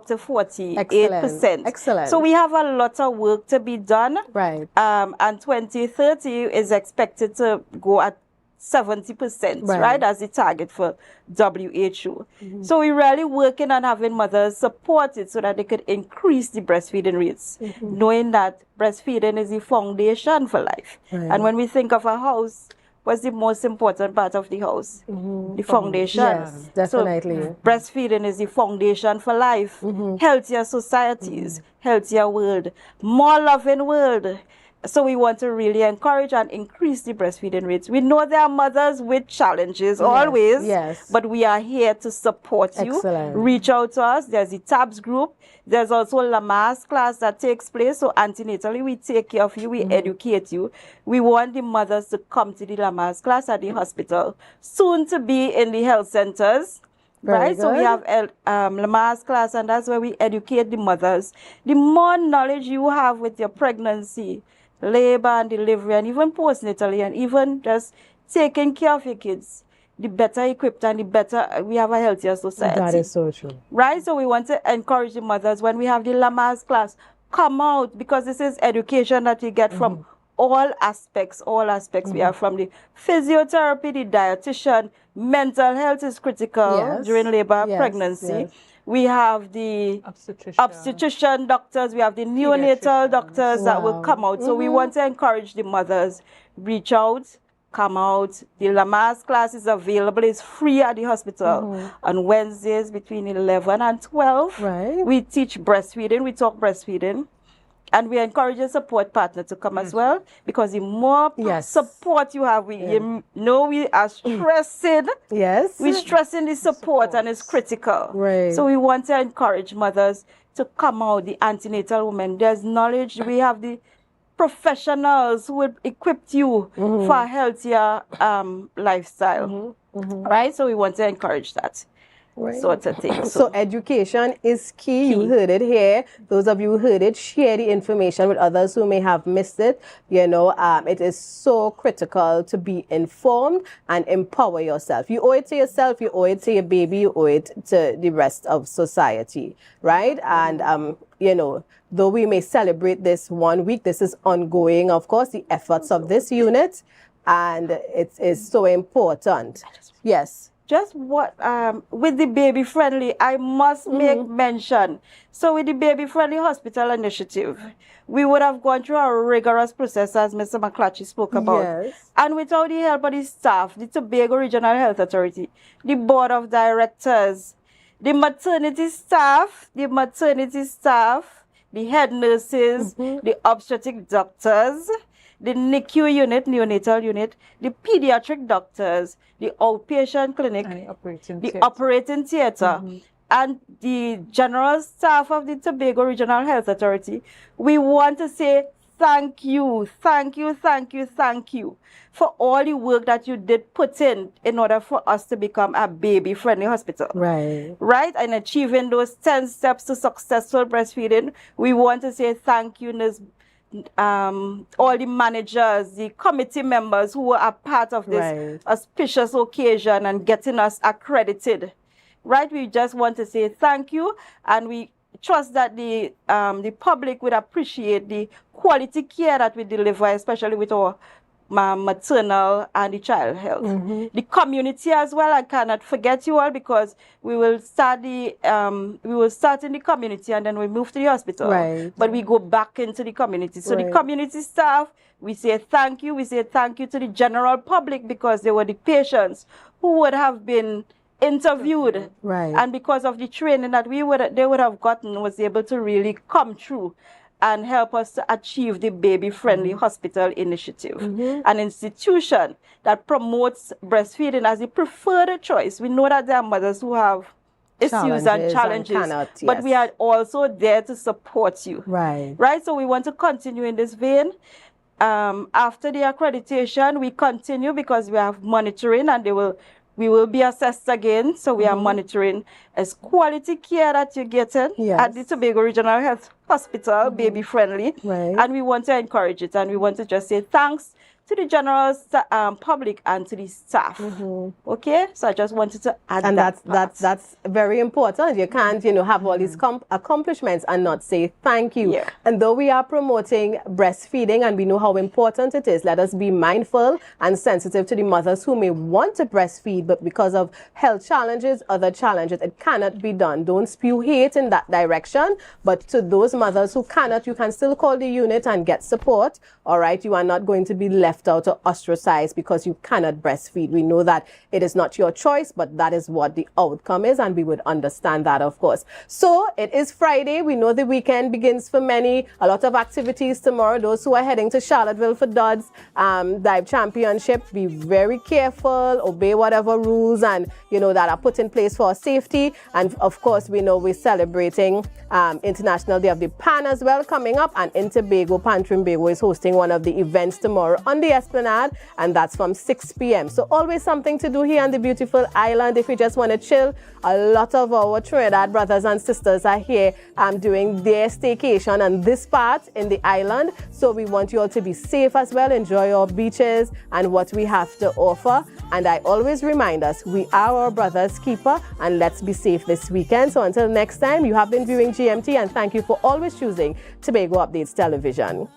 [SPEAKER 9] to 48%.
[SPEAKER 10] Excellent.
[SPEAKER 9] So we have a lot of work to be done.
[SPEAKER 10] Right.
[SPEAKER 9] And 2030 is expected to go at 70%, right, as the target for WHO. So we're really working on having mothers supported so that they could increase the breastfeeding rates, knowing that breastfeeding is the foundation for life. And when we think of a house, what's the most important part of the house? The foundation.
[SPEAKER 10] Yes, definitely.
[SPEAKER 9] So breastfeeding is the foundation for life. Healthier societies, healthier world, more loving world. So we want to really encourage and increase the breastfeeding rates. We know there are mothers with challenges always, but we are here to support you.
[SPEAKER 10] Excellent.
[SPEAKER 9] Reach out to us. There's the TABS group. There's also a Lamaze class that takes place. So antenatally, we take care of you. We educate you. We want the mothers to come to the Lamaze class at the hospital, soon to be in the health centers. Right, so we have Lamaze class, and that's where we educate the mothers. The more knowledge you have with your pregnancy, labor and delivery, and even postnatally, and even just taking care of your kids, the better equipped and the better we have a healthier society.
[SPEAKER 10] That is so true.
[SPEAKER 9] Right, so we want to encourage the mothers when we have the Lamaze class, come out, because this is education that we get from all aspects. We have from the physiotherapy, the dietitian, mental health is critical during labor, pregnancy. We have the obstetrician doctors, we have the neonatal doctors that will come out. So we want to encourage the mothers, reach out, come out. The Lamaze class is available, it's free at the hospital on Wednesdays between 11 and 12. We teach breastfeeding, we talk breastfeeding. And we encourage a support partner to come as well, because the more support you have, we are stressing. We're stressing the support, and it's critical. So we want to encourage mothers to come out, the antenatal women. There's knowledge. We have the professionals who will equip you for a healthier lifestyle. Right? So we want to encourage that. Sort of thing.
[SPEAKER 10] So education is key. You heard it here. Those of you who heard it, share the information with others who may have missed it. It is so critical to be informed and empower yourself. You owe it to yourself, you owe it to your baby, you owe it to the rest of society, right? And though we may celebrate this 1 week, this is ongoing, of course, the efforts of this unit, and it is so important. Yes.
[SPEAKER 9] Just what, with the baby friendly, I must make mention. So with the baby friendly hospital initiative, we would have gone through a rigorous process, as Mr. McClatchy spoke about. And without the help of the staff, the Tobago Regional Health Authority, the board of directors, the maternity staff, the head nurses, the obstetric doctors, the NICU unit, neonatal unit, the pediatric doctors, the outpatient clinic, the operating theater, and the general staff of the Tobago Regional Health Authority. We want to say thank you for all the work that you did put in order for us to become a baby-friendly hospital. Right? And achieving those 10 steps to successful breastfeeding. We want to say thank you, Nurse all the managers, the committee members who are part of this auspicious occasion and getting us accredited. Right? We just want to say thank you, and we trust that the public would appreciate the quality care that we deliver, especially with our maternal and the child health. The community as well, I cannot forget you all, because we will start in the community and then we move to the hospital. But we go back into the community. So the community staff, we say thank you. We say thank you to the general public, because they were the patients who would have been interviewed, and because of the training that they would have gotten, was able to really come through and help us to achieve the baby-friendly hospital initiative, an institution that promotes breastfeeding as the preferred choice. We know that there are mothers who have issues and challenges, but we are also there to support you. Right? So we want to continue in this vein. After the accreditation, we continue because we have monitoring, and we will be assessed again. So we are monitoring as quality care that you're getting at the Tobago Regional Health Hospital, baby friendly. And we want to encourage it. And we want to just say thanks to the general public and to the staff. Okay? So I just wanted to add that.
[SPEAKER 10] And that's very important. You can't, have all these accomplishments and not say thank you. And though we are promoting breastfeeding and we know how important it is, let us be mindful and sensitive to the mothers who may want to breastfeed, but because of health challenges, other challenges, it cannot be done. Don't spew hate in that direction. But to those mothers who cannot, you can still call the unit and get support. All right? You are not going to be left out or ostracized because you cannot breastfeed. We know that it is not your choice, but that is what the outcome is, and we would understand that, of course. So it is Friday. We know the weekend begins for many. A lot of activities tomorrow. Those who are heading to Charlottesville for Dodds Dive Championship, be very careful, obey whatever rules and that are put in place for safety. And of course, we know we're celebrating International Day of the Pan as well coming up, and in Tobago, Pan Trimbago is hosting one of the events tomorrow on the Esplanade, and that's from 6 p.m. So always something to do here on the beautiful island. If you just want to chill, a lot of our Trinidad brothers and sisters are here doing their staycation on this part in the island. So we want you all to be safe as well. Enjoy our beaches and what we have to offer. And I always remind us, we are our brother's keeper, and let's be safe this weekend. So until next time, you have been viewing GMT, and thank you for always choosing Tobago Updates Television.